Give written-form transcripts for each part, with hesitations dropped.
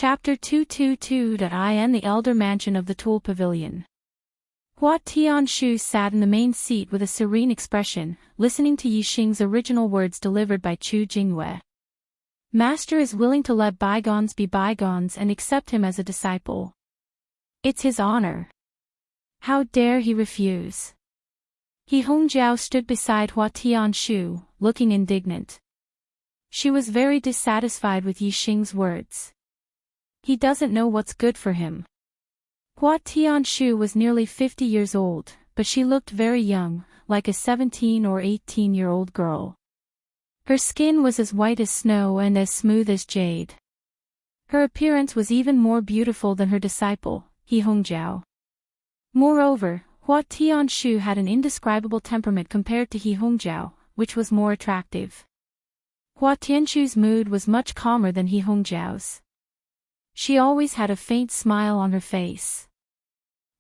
Chapter 222.in The Elder Mansion of the Tool Pavilion. Hua Tianshu sat in the main seat with a serene expression, listening to Yixing's original words delivered by Chu Jingyue. Master is willing to let bygones be bygones and accept him as a disciple. It's his honor. How dare he refuse? He Hongjiao stood beside Hua Tianshu, looking indignant. She was very dissatisfied with Yixing's words. He doesn't know what's good for him. Hua Tianshu was nearly 50 years old, but she looked very young, like a 17 or 18-year-old girl. Her skin was as white as snow and as smooth as jade. Her appearance was even more beautiful than her disciple, He Hongjiao. Moreover, Hua Tianshu had an indescribable temperament compared to He Hongjiao, which was more attractive. Hua Tianshu's mood was much calmer than He Hongjiao's. She always had a faint smile on her face.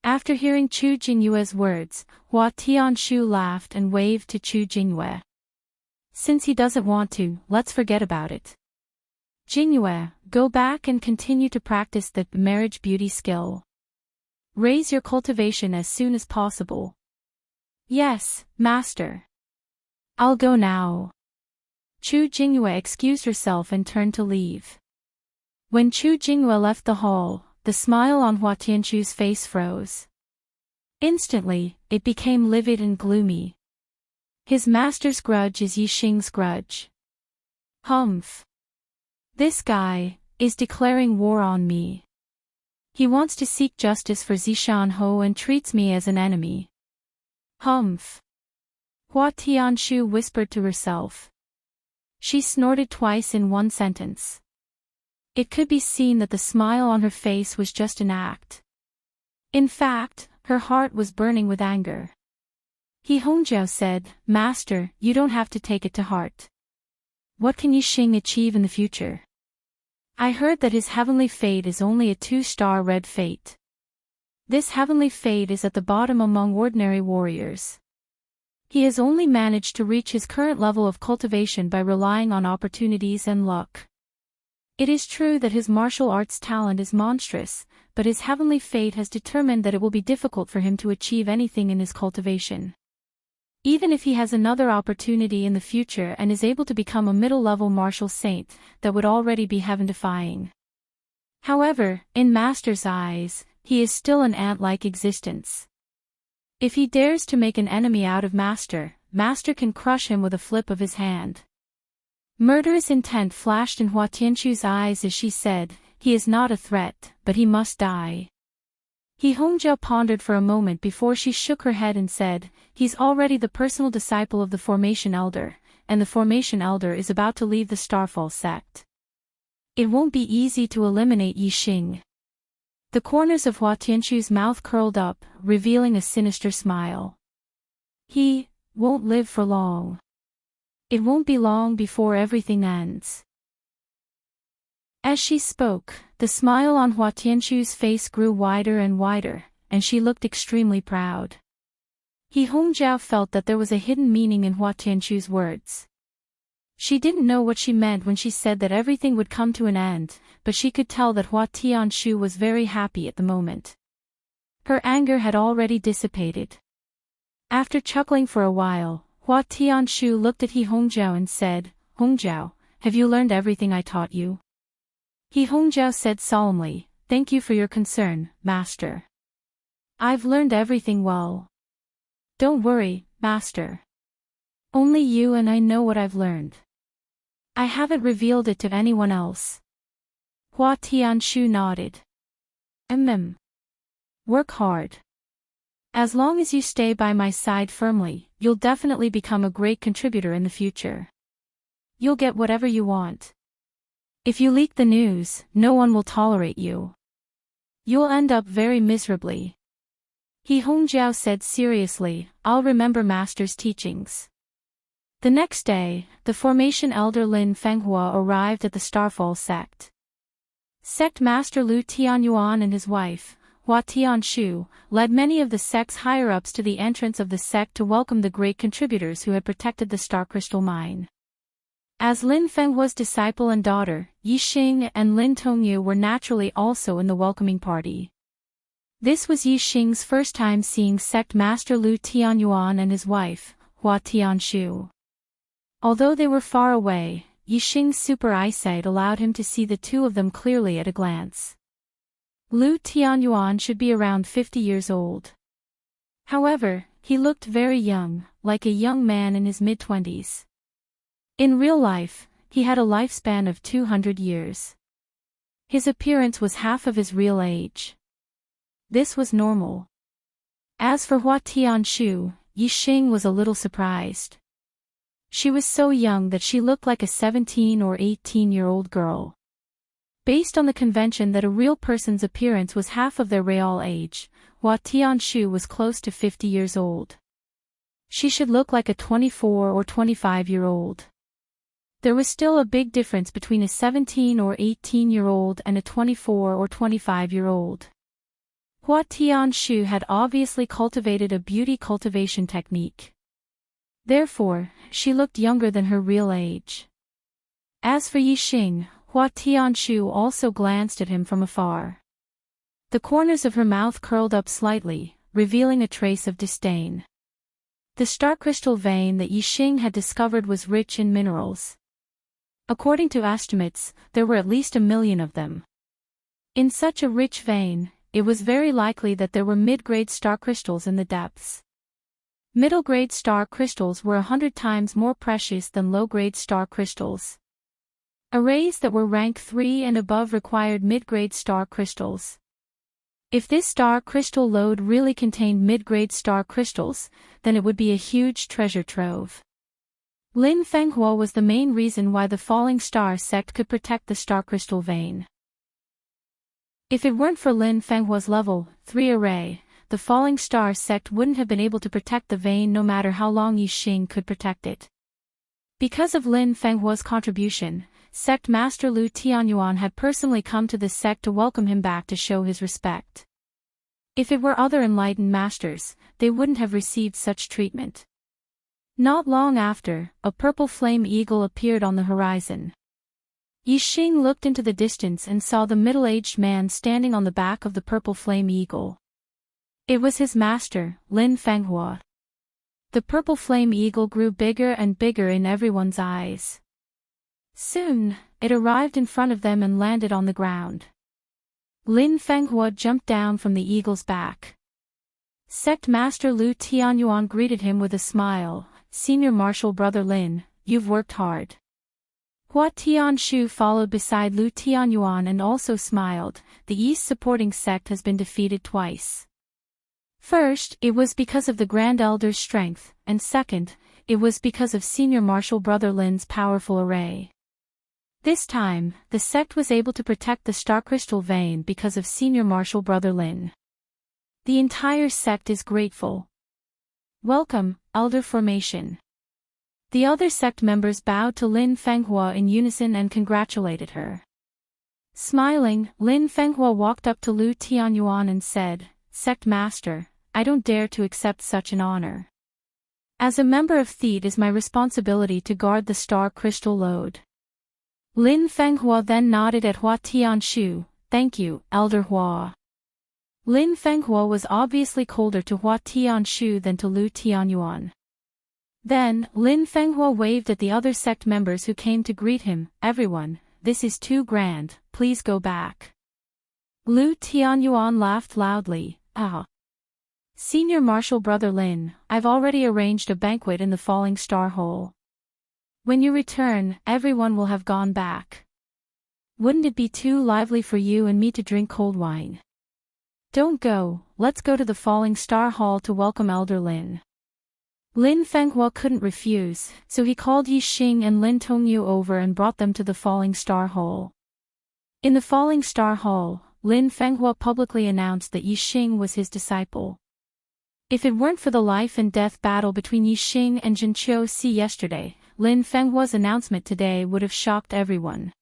After hearing Chu Jingyue's words, Hua Tianshu laughed and waved to Chu Jingyue. Since he doesn't want to, let's forget about it. Jingyue, go back and continue to practice the marriage beauty skill. Raise your cultivation as soon as possible. Yes, master. I'll go now. Chu Jingyue excused herself and turned to leave. When Chu Jingyue left the hall, the smile on Hua Tianshu's face froze. Instantly, it became livid and gloomy. His master's grudge is Yixing's grudge. Humph. This guy is declaring war on me. He wants to seek justice for Zishan Ho and treats me as an enemy. Humph. Hua Tianshu whispered to herself. She snorted twice in one sentence. It could be seen that the smile on her face was just an act. In fact, her heart was burning with anger. He Hongjiao said, Master, you don't have to take it to heart. What can Yixing achieve in the future? I heard that his heavenly fate is only a 2-star red fate. This heavenly fate is at the bottom among ordinary warriors. He has only managed to reach his current level of cultivation by relying on opportunities and luck. It is true that his martial arts talent is monstrous, but his heavenly fate has determined that it will be difficult for him to achieve anything in his cultivation. Even if he has another opportunity in the future and is able to become a middle-level martial saint, that would already be heaven-defying. However, in Master's eyes, he is still an ant-like existence. If he dares to make an enemy out of Master, Master can crush him with a flip of his hand. Murderous intent flashed in Hua Tianshu's eyes as she said, he is not a threat, but he must die. He Hongjiao pondered for a moment before she shook her head and said, he's already the personal disciple of the Formation Elder, and the Formation Elder is about to leave the Starfall sect. It won't be easy to eliminate Yixing. The corners of Hua Tianshu's mouth curled up, revealing a sinister smile. He won't live for long. It won't be long before everything ends. As she spoke, the smile on Hua Tianshu's face grew wider and wider, and she looked extremely proud. He Hongjiao felt that there was a hidden meaning in Hua Tianshu's words. She didn't know what she meant when she said that everything would come to an end, but she could tell that Hua Tianshu was very happy at the moment. Her anger had already dissipated. After chuckling for a while, Hua Tianshu looked at He Hongjiao and said, Hongjiao, have you learned everything I taught you? He Hongjiao said solemnly, thank you for your concern, Master. I've learned everything well. Don't worry, Master. Only you and I know what I've learned. I haven't revealed it to anyone else. Hua Tianshu nodded. Work hard. As long as you stay by my side firmly, you'll definitely become a great contributor in the future. You'll get whatever you want. If you leak the news, no one will tolerate you. You'll end up very miserably. He Hongjiao said seriously, I'll remember Master's teachings. The next day, the Formation Elder Lin Fenghua arrived at the Starfall sect. Sect Master Lu Tianyuan and his wife, Hua Tianshu, led many of the sect's higher-ups to the entrance of the sect to welcome the great contributors who had protected the Star Crystal Mine. As Lin Fenghua's disciple and daughter, Yixing and Lin Tongyu were naturally also in the welcoming party. This was Yixing's first time seeing sect master Lu Tianyuan and his wife, Hua Tianshu. Although they were far away, Yixing's super eyesight allowed him to see the two of them clearly at a glance. Lu Tianyuan should be around 50 years old. However, he looked very young, like a young man in his mid-20s. In real life, he had a lifespan of 200 years. His appearance was half of his real age. This was normal. As for Hua Tianshu, Yixing was a little surprised. She was so young that she looked like a 17 or 18-year-old girl. Based on the convention that a real person's appearance was half of their real age, Hua Tianshu was close to 50 years old. She should look like a 24 or 25-year-old. There was still a big difference between a 17 or 18-year-old and a 24 or 25-year-old. Hua Tianshu had obviously cultivated a beauty cultivation technique. Therefore, she looked younger than her real age. As for Yixing, Hua Tianshu also glanced at him from afar. The corners of her mouth curled up slightly, revealing a trace of disdain. The star crystal vein that Yixing had discovered was rich in minerals. According to estimates, there were at least 1 million of them. In such a rich vein, it was very likely that there were mid-grade star crystals in the depths. Middle-grade star crystals were 100 times more precious than low-grade star crystals. Arrays that were rank 3 and above required mid-grade star crystals. If this star crystal lode really contained mid-grade star crystals, then it would be a huge treasure trove. Lin Fenghua was the main reason why the Falling Star sect could protect the star crystal vein. If it weren't for Lin Fenghua's level 3 array, the Falling Star sect wouldn't have been able to protect the vein no matter how long Yixing could protect it. Because of Lin Fenghua's contribution, Sect Master Lu Tianyuan had personally come to the sect to welcome him back to show his respect. If it were other enlightened masters, they wouldn't have received such treatment. Not long after, a purple flame eagle appeared on the horizon. Yixing looked into the distance and saw the middle-aged man standing on the back of the purple flame eagle. It was his master, Lin Fenghua. The purple flame eagle grew bigger and bigger in everyone's eyes. Soon, it arrived in front of them and landed on the ground. Lin Fenghua jumped down from the eagle's back. Sect Master Lu Tianyuan greeted him with a smile. "Senior Marshal Brother Lin, you've worked hard." Hua Tianshu followed beside Lu Tianyuan and also smiled. The East supporting sect has been defeated twice. First, it was because of the Grand Elder's strength, and second, it was because of Senior Marshal Brother Lin's powerful array. This time, the sect was able to protect the Star Crystal Vein because of Senior Marshal Brother Lin. The entire sect is grateful. Welcome, Elder Formation. The other sect members bowed to Lin Fenghua in unison and congratulated her. Smiling, Lin Fenghua walked up to Lu Tianyuan and said, "Sect Master, I don't dare to accept such an honor. As a member of Theed, it is my responsibility to guard the Star Crystal Lode." Lin Fenghua then nodded at Hua Tianshu. "Thank you, Elder Hua." Lin Fenghua was obviously colder to Hua Tianshu than to Lu Tianyuan. Then, Lin Fenghua waved at the other sect members who came to greet him. "Everyone, this is too grand, please go back." Lu Tianyuan laughed loudly. "Ah. Senior Marshal Brother Lin, I've already arranged a banquet in the Falling Star Hole. When you return, everyone will have gone back. Wouldn't it be too lively for you and me to drink cold wine? Don't go, let's go to the Falling Star Hall to welcome Elder Lin." Lin Fenghua couldn't refuse, so he called Yixing and Lin Tongyu over and brought them to the Falling Star Hall. In the Falling Star Hall, Lin Fenghua publicly announced that Yixing was his disciple. If it weren't for the life and death battle between Yixing and Zhenqiu Si yesterday, Lin Fenghua's announcement today would have shocked everyone.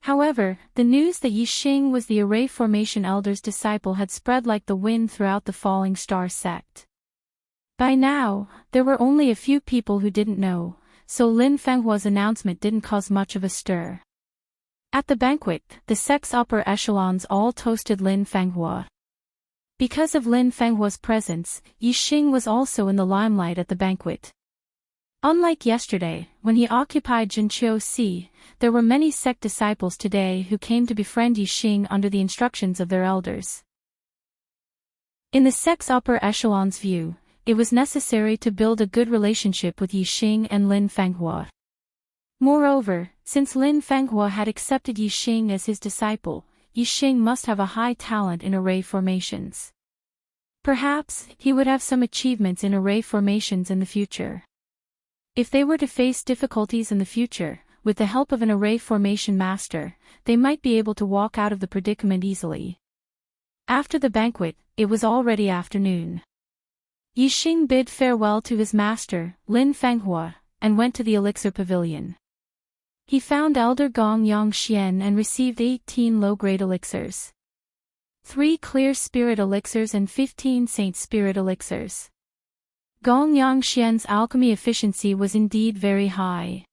However, the news that Yixing was the Array Formation Elder's disciple had spread like the wind throughout the Falling Star sect. By now, there were only a few people who didn't know, so Lin Fenghua's announcement didn't cause much of a stir. At the banquet, the sex upper echelons all toasted Lin Fenghua. Because of Lin Fenghua's presence, Yixing was also in the limelight at the banquet. Unlike yesterday, when he occupied Jinqiu Si, there were many sect disciples today who came to befriend Yixing under the instructions of their elders. In the sect's upper echelon's view, it was necessary to build a good relationship with Yixing and Lin Fenghua. Moreover, since Lin Fenghua had accepted Yixing as his disciple, Yixing must have a high talent in array formations. Perhaps, he would have some achievements in array formations in the future. If they were to face difficulties in the future, with the help of an array formation master, they might be able to walk out of the predicament easily. After the banquet, it was already afternoon. Yixing bid farewell to his master, Lin Fenghua, and went to the elixir pavilion. He found Elder Gong Yongxian and received 18 low-grade elixirs. 3 clear spirit elixirs and 15 saint spirit elixirs. Gong Yongxian's alchemy efficiency was indeed very high.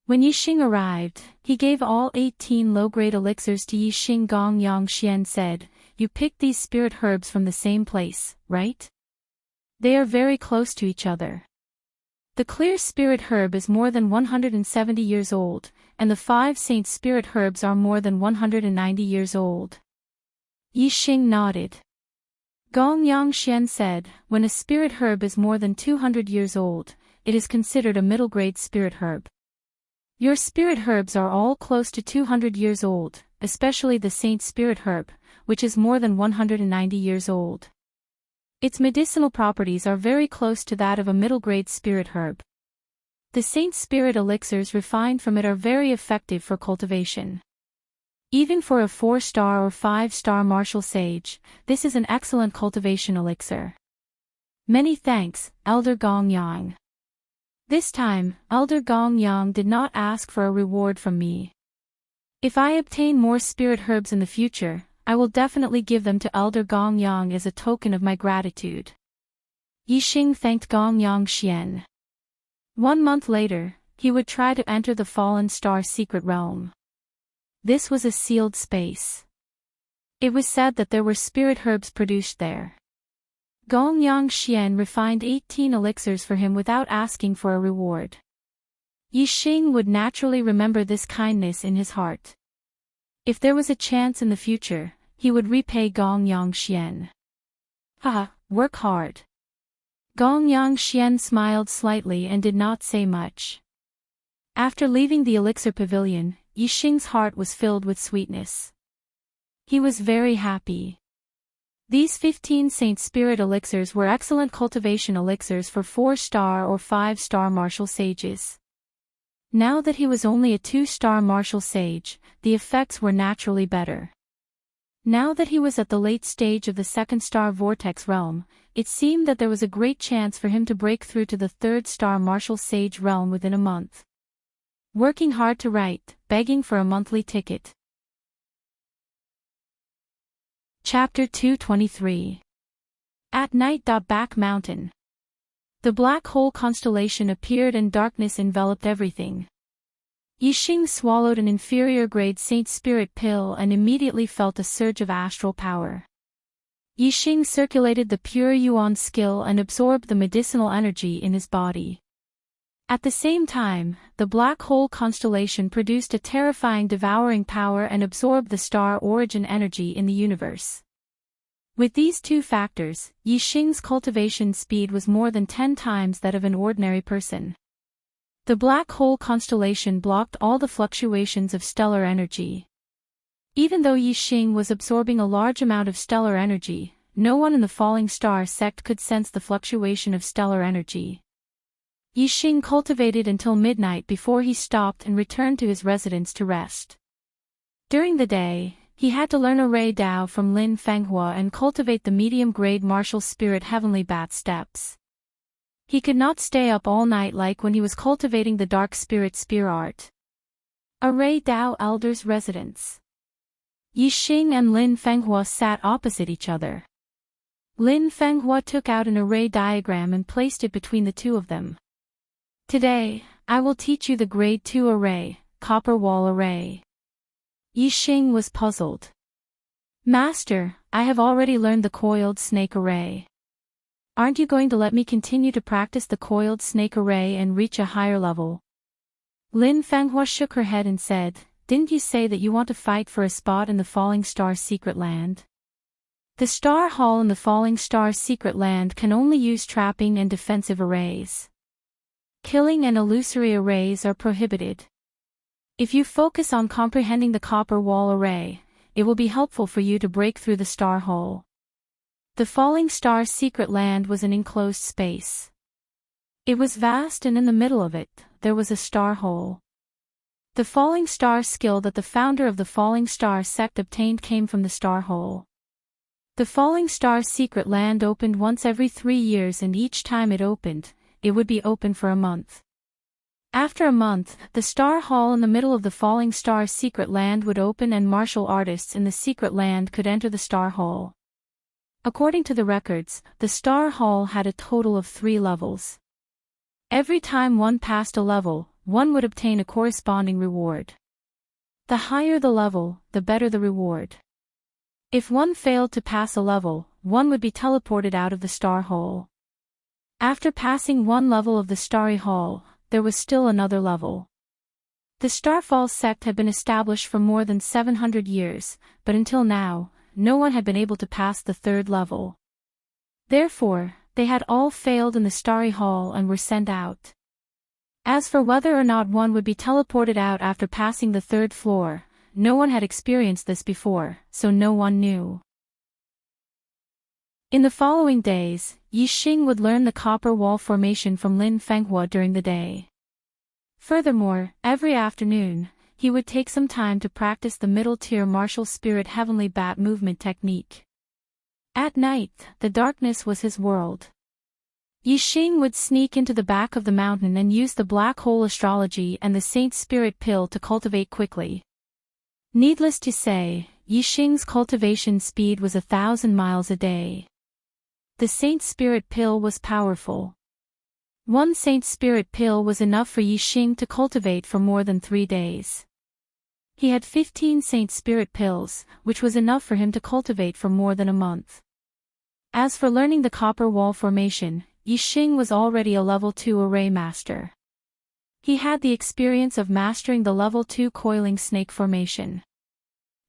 When Yixing arrived, he gave all 18 low-grade elixirs to Yixing. Gong Yongxian said, "You picked these spirit herbs from the same place, right? They are very close to each other. The clear spirit herb is more than 170 years old, and the 5 saint spirit herbs are more than 190 years old." Yixing nodded. Gong Yongxian said, "When a spirit herb is more than 200 years old, it is considered a middle-grade spirit herb. Your spirit herbs are all close to 200 years old, especially the saint spirit herb, which is more than 190 years old. Its medicinal properties are very close to that of a middle-grade spirit herb. The saint spirit elixirs refined from it are very effective for cultivation. Even for a 4-star or 5-star martial sage, this is an excellent cultivation elixir. Many thanks, Elder Gong Yang." This time, Elder Gong Yang did not ask for a reward from me. If I obtain more spirit herbs in the future, I will definitely give them to Elder Gong Yang as a token of my gratitude. Yixing thanked Gong Yongxian. 1 month later, he would try to enter the Fallen Star secret realm. This was a sealed space. It was said that there were spirit herbs produced there. Gong Yongxian refined 18 elixirs for him without asking for a reward. Yixing would naturally remember this kindness in his heart. If there was a chance in the future, he would repay Gong Yongxian. Haha, work hard. Gong Yongxian smiled slightly and did not say much. After leaving the elixir pavilion, Yixing's heart was filled with sweetness. He was very happy. These 15 saint spirit elixirs were excellent cultivation elixirs for 4-star or 5-star martial sages. Now that he was only a 2-star martial sage, the effects were naturally better. Now that he was at the late stage of the 2nd-star vortex realm, it seemed that there was a great chance for him to break through to the 3rd-star martial sage realm within a month. Working hard to write, begging for a monthly ticket. Chapter 223. At night. Back Mountain. The black hole constellation appeared and darkness enveloped everything. Yixing swallowed an inferior-grade Saint Spirit pill and immediately felt a surge of astral power. Yixing circulated the pure Yuan skill and absorbed the medicinal energy in his body. At the same time, the black hole constellation produced a terrifying devouring power and absorbed the star origin energy in the universe. With these 2 factors, Yixing's cultivation speed was more than 10 times that of an ordinary person. The black hole constellation blocked all the fluctuations of stellar energy. Even though Yixing was absorbing a large amount of stellar energy, no one in the falling star sect could sense the fluctuation of stellar energy. Yixing cultivated until midnight before he stopped and returned to his residence to rest. During the day, he had to learn Array Dao from Lin Fenghua and cultivate the medium-grade martial spirit heavenly bat steps. He could not stay up all night like when he was cultivating the dark spirit spear art. Array Dao Elder's residence. Yixing and Lin Fenghua sat opposite each other. Lin Fenghua took out an array diagram and placed it between the 2 of them. Today, I will teach you the grade 2 array, copper wall array. Yixing was puzzled. Master, I have already learned the coiled snake array. Aren't you going to let me continue to practice the coiled snake array and reach a higher level? Lin Fanghua shook her head and said, didn't you say that you want to fight for a spot in the Falling Star Secret Land? The Star Hall in the Falling Star Secret Land can only use trapping and defensive arrays. Killing and illusory arrays are prohibited. If you focus on comprehending the copper wall array, it will be helpful for you to break through the Star Hole. The Falling Star Secret Land was an enclosed space. It was vast, and in the middle of it, there was a star hole. The Falling Star skill that the founder of the Falling Star sect obtained came from the Star Hole. The Falling Star Secret Land opened once every 3 years, and each time it opened, it would be open for a month. After a month, the Star Hall in the middle of the Falling Star Secret Land would open, and martial artists in the Secret Land could enter the Star Hall. According to the records, the Star Hall had a total of 3 levels. Every time one passed a level, one would obtain a corresponding reward. The higher the level, the better the reward. If one failed to pass a level, one would be teleported out of the Star Hole. After passing one level of the Starry Hall, there was still another level. The Starfall sect had been established for more than 700 years, but until now, no one had been able to pass the 3rd level. Therefore, they had all failed in the Starry Hall and were sent out. As for whether or not one would be teleported out after passing the 3rd floor, no one had experienced this before, so no one knew. In the following days, Yixing would learn the copper wall formation from Lin Fanghua during the day. Furthermore, every afternoon, he would take some time to practice the middle-tier martial spirit heavenly bat movement technique. At night, the darkness was his world. Yixing would sneak into the back of the mountain and use the black hole astrology and the Saint Spirit pill to cultivate quickly. Needless to say, Yixing's cultivation speed was 1,000 miles a day. The Saint Spirit pill was powerful. One Saint Spirit pill was enough for Yixing to cultivate for more than 3 days. He had 15 Saint Spirit pills, which was enough for him to cultivate for more than a month. As for learning the copper wall formation, Yixing was already a level 2 array master. He had the experience of mastering the level 2 coiling snake formation.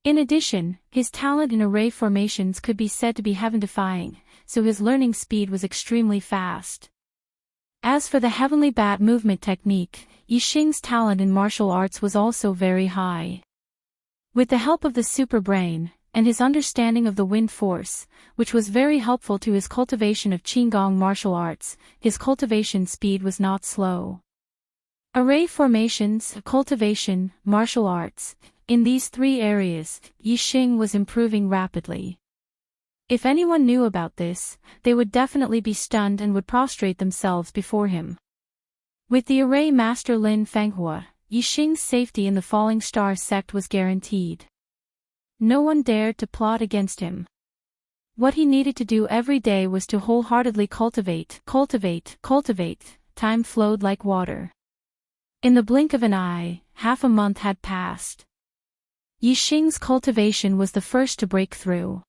In addition, his talent in array formations could be said to be heaven-defying, so his learning speed was extremely fast. As for the heavenly bat movement technique, Yixing's talent in martial arts was also very high. With the help of the super brain, and his understanding of the wind force, which was very helpful to his cultivation of Qigong martial arts, his cultivation speed was not slow. Array formations, cultivation, martial arts, in these 3 areas, Yixing was improving rapidly. If anyone knew about this, they would definitely be stunned and would prostrate themselves before him. With the array master Lin Fanghua, Yixing's safety in the Falling Star sect was guaranteed. No one dared to plot against him. What he needed to do every day was to wholeheartedly cultivate. Time flowed like water. In the blink of an eye, half a month had passed. Yixing's cultivation was the first to break through.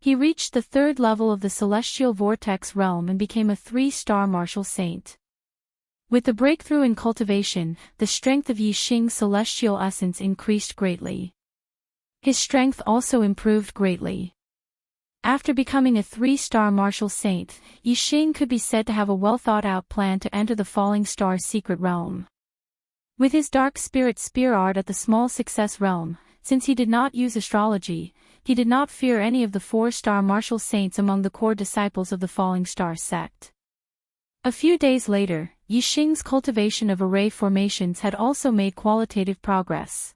He reached the 3rd level of the Celestial Vortex realm and became a 3-star martial saint. With the breakthrough in cultivation, the strength of Yixing's celestial essence increased greatly. His strength also improved greatly. After becoming a 3-star martial saint, Yixing could be said to have a well-thought-out plan to enter the Falling Star secret realm. With his dark spirit spear art at the small success realm, since he did not use astrology, he did not fear any of the 4-star martial saints among the core disciples of the Falling Star sect. A few days later, Yixing's cultivation of array formations had also made qualitative progress.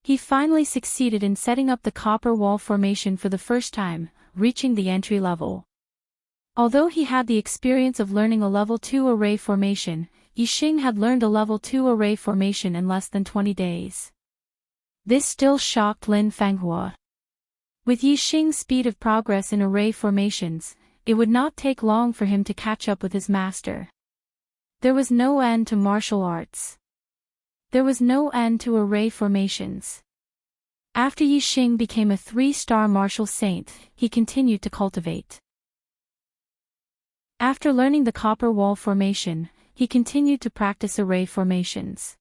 He finally succeeded in setting up the copper wall formation for the first time, reaching the entry level. Although he had the experience of learning a level 2 array formation, Yixing had learned a level 2 array formation in less than 20 days. This still shocked Lin Fanghua. With Yixing's speed of progress in array formations, it would not take long for him to catch up with his master. There was no end to martial arts. There was no end to array formations. After Yixing became a 3-star martial saint, he continued to cultivate. After learning the copper wall formation, he continued to practice array formations.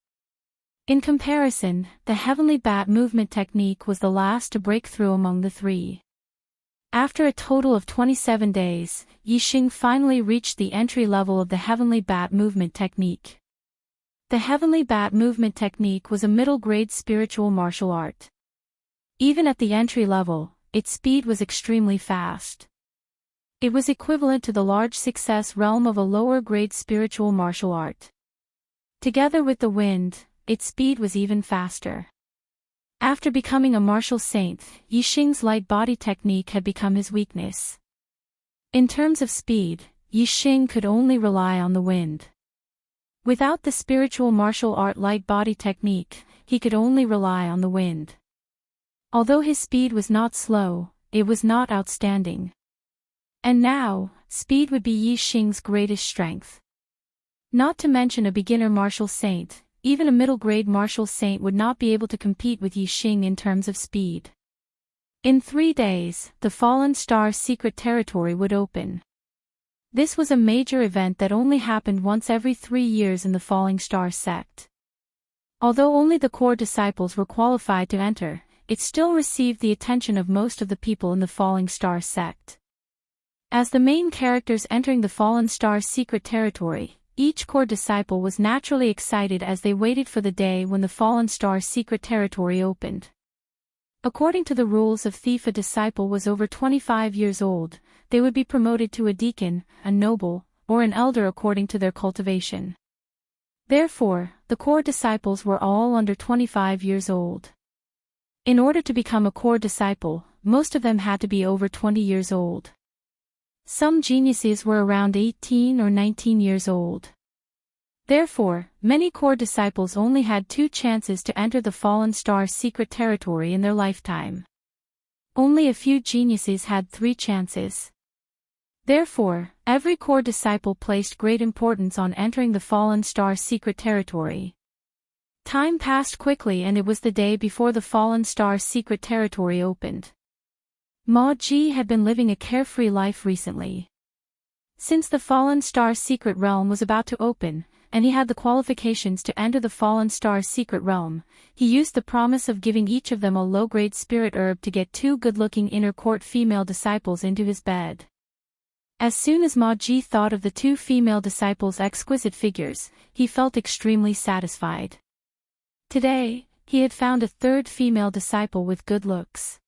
In comparison, the heavenly bat movement technique was the last to break through among the three. After a total of 27 days, Yixing finally reached the entry level of the heavenly bat movement technique. The heavenly bat movement technique was a middle-grade spiritual martial art. Even at the entry level, its speed was extremely fast. It was equivalent to the large success realm of a lower-grade spiritual martial art. Together with the wind, its speed was even faster. After becoming a martial saint, Yixing's light body technique had become his weakness. In terms of speed, Yixing could only rely on the wind. Without the spiritual martial art light body technique, he could only rely on the wind. Although his speed was not slow, it was not outstanding. And now, speed would be Yixing's greatest strength. Not to mention a beginner martial saint, even a middle-grade martial saint would not be able to compete with Yixing in terms of speed. In 3 days, the Fallen Star secret territory would open. This was a major event that only happened once every 3 years in the Falling Star sect. Although only the core disciples were qualified to enter, it still received the attention of most of the people in the Falling Star sect. As the main characters entering the Fallen Star secret territory, each core disciple was naturally excited as they waited for the day when the Fallen Star secret territory opened. According to the rules of Thief, a disciple was over 25 years old, they would be promoted to a deacon, a noble, or an elder according to their cultivation. Therefore, the core disciples were all under 25 years old. In order to become a core disciple, most of them had to be over 20 years old. Some geniuses were around 18 or 19 years old. Therefore, many core disciples only had 2 chances to enter the Fallen Star secret territory in their lifetime. Only a few geniuses had 3 chances. Therefore, every core disciple placed great importance on entering the Fallen Star secret territory. Time passed quickly and it was the day before the Fallen Star secret territory opened. Ma Ji had been living a carefree life recently. Since the Fallen Star secret realm was about to open, and he had the qualifications to enter the Fallen Star secret realm, he used the promise of giving each of them a low-grade spirit herb to get 2 good-looking inner court female disciples into his bed. As soon as Ma Ji thought of the 2 female disciples' exquisite figures, he felt extremely satisfied. Today, he had found a 3rd female disciple with good looks.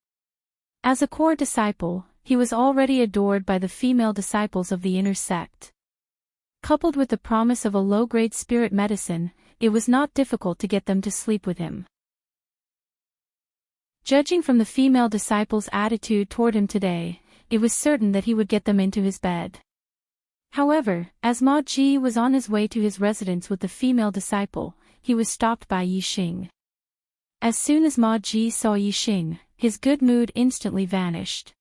As a core disciple, he was already adored by the female disciples of the inner sect. Coupled with the promise of a low-grade spirit medicine, it was not difficult to get them to sleep with him. Judging from the female disciples' attitude toward him today, it was certain that he would get them into his bed. However, as Ma Ji was on his way to his residence with the female disciple, he was stopped by Yixing. As soon as Ma Ji saw Yixing, his good mood instantly vanished.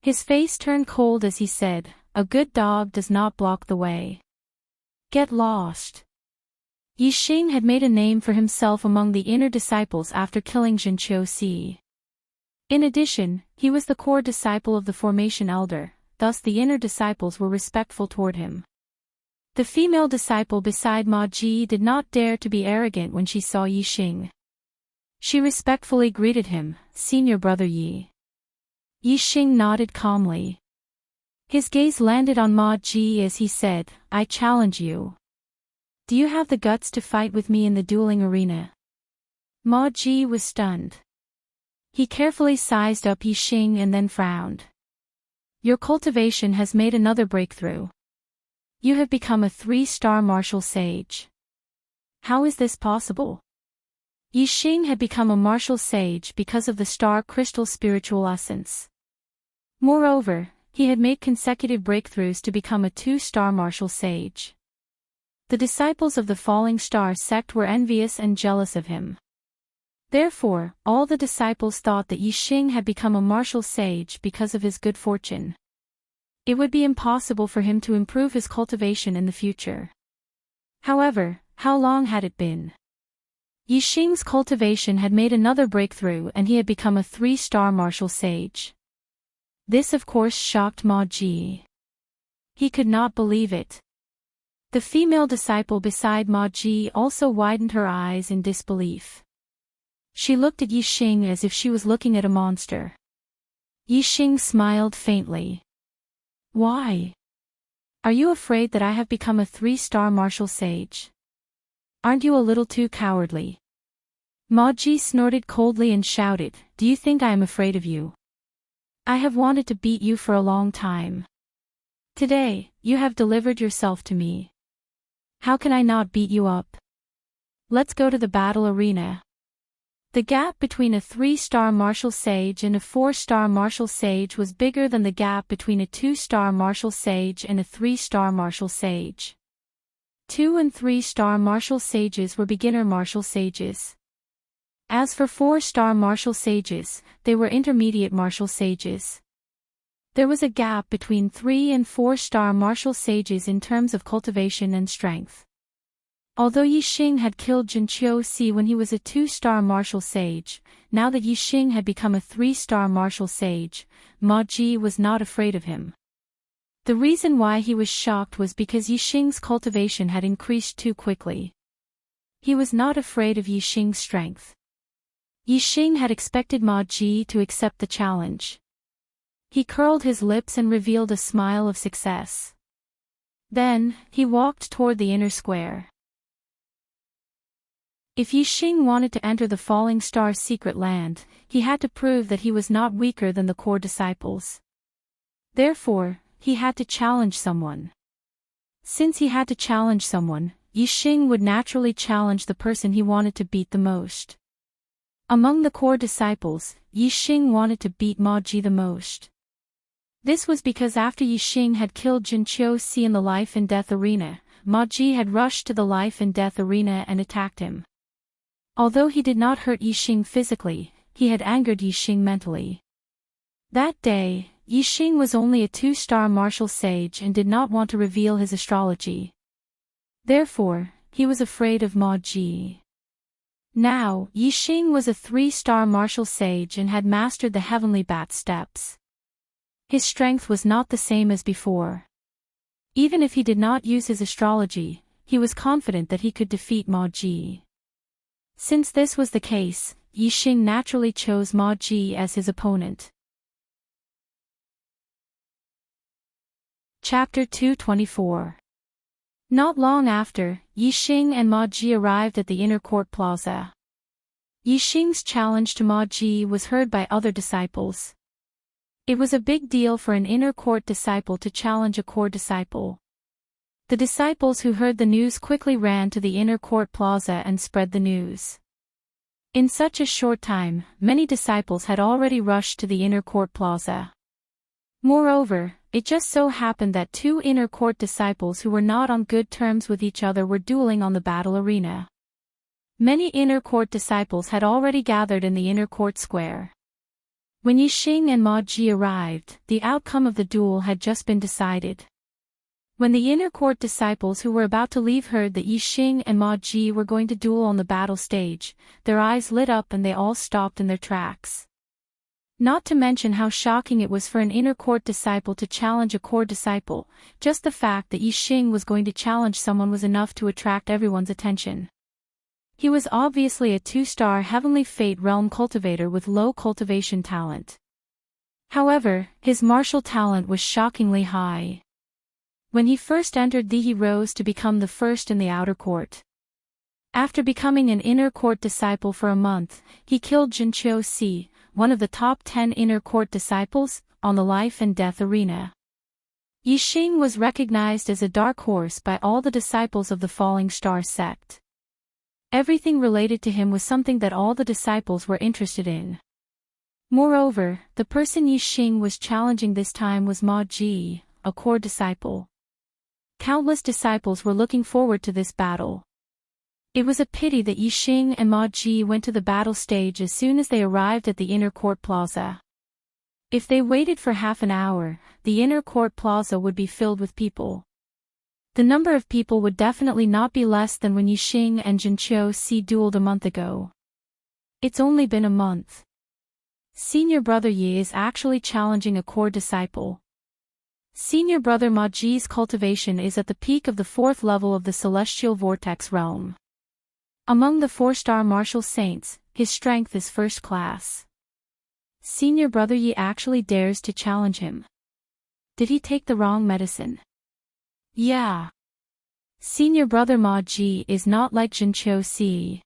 His face turned cold as he said, "A good dog does not block the way. Get lost." Yixing had made a name for himself among the inner disciples after killing Zhenqiu Si. In addition, he was the core disciple of the Formation Elder, thus the inner disciples were respectful toward him. The female disciple beside Ma Ji did not dare to be arrogant when she saw Yixing. She respectfully greeted him, "Senior Brother Yi." Yixing nodded calmly. His gaze landed on Ma Ji as he said, "I challenge you. Do you have the guts to fight with me in the dueling arena?" Ma Ji was stunned. He carefully sized up Yixing and then frowned. "Your cultivation has made another breakthrough. You have become a 3-star martial sage. How is this possible?" Yixing had become a martial sage because of the star crystal spiritual essence. Moreover, he had made consecutive breakthroughs to become a 2-star martial sage. The disciples of the Falling Star sect were envious and jealous of him. Therefore, all the disciples thought that Yixing had become a martial sage because of his good fortune. It would be impossible for him to improve his cultivation in the future. However, how long had it been? Yixing's cultivation had made another breakthrough and he had become a 3-star martial sage. This of course shocked Ma Ji. He could not believe it. The female disciple beside Ma Ji also widened her eyes in disbelief. She looked at Yixing as if she was looking at a monster. Yixing smiled faintly. Why? Are you afraid that I have become a 3-star martial sage? Aren't you a little too cowardly? Ma Ji snorted coldly and shouted, Do you think I am afraid of you? I have wanted to beat you for a long time. Today, you have delivered yourself to me. How can I not beat you up? Let's go to the battle arena. The gap between a 3-star martial sage and a 4-star martial sage was bigger than the gap between a 2-star martial sage and a 3-star martial sage. 2 and 3-star martial sages were beginner martial sages. As for 4-star martial sages, they were intermediate martial sages. There was a gap between 3 and 4-star martial sages in terms of cultivation and strength. Although Yixing had killed Jinqiu Si when he was a 2-star martial sage, now that Yixing had become a 3-star martial sage, Ma Ji was not afraid of him. The reason why he was shocked was because Yixing's cultivation had increased too quickly. He was not afraid of Yixing's strength. Yixing had expected Ma Ji to accept the challenge. He curled his lips and revealed a smile of success. Then, he walked toward the inner square. If Yixing wanted to enter the Falling Star's secret land, he had to prove that he was not weaker than the core disciples. Therefore, he had to challenge someone. Since he had to challenge someone, Yixing would naturally challenge the person he wanted to beat the most. Among the core disciples, Yixing wanted to beat Ma Ji the most. This was because after Yixing had killed Jinqiu Si in the life and death arena, Ma Ji had rushed to the life and death arena and attacked him. Although he did not hurt Yixing physically, he had angered Yixing mentally. That day, Yixing was only a 2-star martial sage and did not want to reveal his astrology. Therefore, he was afraid of Ma Ji. Now, Yixing was a 3-star martial sage and had mastered the heavenly bat steps. His strength was not the same as before. Even if he did not use his astrology, he was confident that he could defeat Ma Ji. Since this was the case, Yixing naturally chose Ma Ji as his opponent. Chapter 224. Not long after, Yixing and Ma Ji arrived at the inner court plaza. Yixing's challenge to Ma Ji was heard by other disciples. It was a big deal for an inner court disciple to challenge a core disciple. The disciples who heard the news quickly ran to the inner court plaza and spread the news. In such a short time, many disciples had already rushed to the inner court plaza. Moreover, it just so happened that 2 inner court disciples who were not on good terms with each other were dueling on the battle arena. Many inner court disciples had already gathered in the inner court square. When Yixing and Ma Ji arrived, the outcome of the duel had just been decided. When the inner court disciples who were about to leave heard that Yixing and Ma Ji were going to duel on the battle stage, their eyes lit up and they all stopped in their tracks. Not to mention how shocking it was for an inner court disciple to challenge a core disciple, just the fact that Yixing was going to challenge someone was enough to attract everyone's attention. He was obviously a 2-star heavenly fate realm cultivator with low cultivation talent. However, his martial talent was shockingly high. When he first entered he rose to become the first in the outer court. After becoming an inner court disciple for a month, he killed Jinqiu Si, one of the top 10 inner court disciples, on the life and death arena. Yixing was recognized as a dark horse by all the disciples of the Falling Star sect. Everything related to him was something that all the disciples were interested in. Moreover, the person Yixing was challenging this time was Ma Ji, a core disciple. Countless disciples were looking forward to this battle. It was a pity that Yixing and Ma Ji went to the battle stage as soon as they arrived at the inner court plaza. If they waited for half an hour, the inner court plaza would be filled with people. The number of people would definitely not be less than when Yixing and Jinqiu Si dueled a month ago. It's only been a month. Senior brother Yi is actually challenging a core disciple. Senior brother Ma Ji's cultivation is at the peak of the 4th level of the celestial vortex realm. Among the 4-star martial saints, his strength is first class. Senior brother Yi actually dares to challenge him. Did he take the wrong medicine? Yeah. Senior brother Ma Ji is not like Jinqiu Si.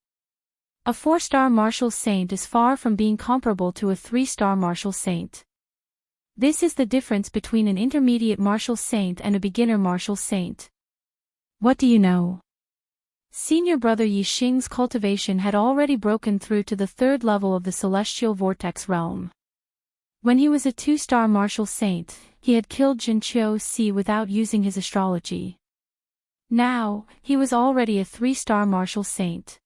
A 4-star martial saint is far from being comparable to a 3-star martial saint. This is the difference between an intermediate martial saint and a beginner martial saint. What do you know? Senior brother Yixing's cultivation had already broken through to the 3rd level of the celestial vortex realm. When he was a 2-star martial saint, he had killed Jinqiu Si without using his astrology. Now, he was already a 3-star martial saint.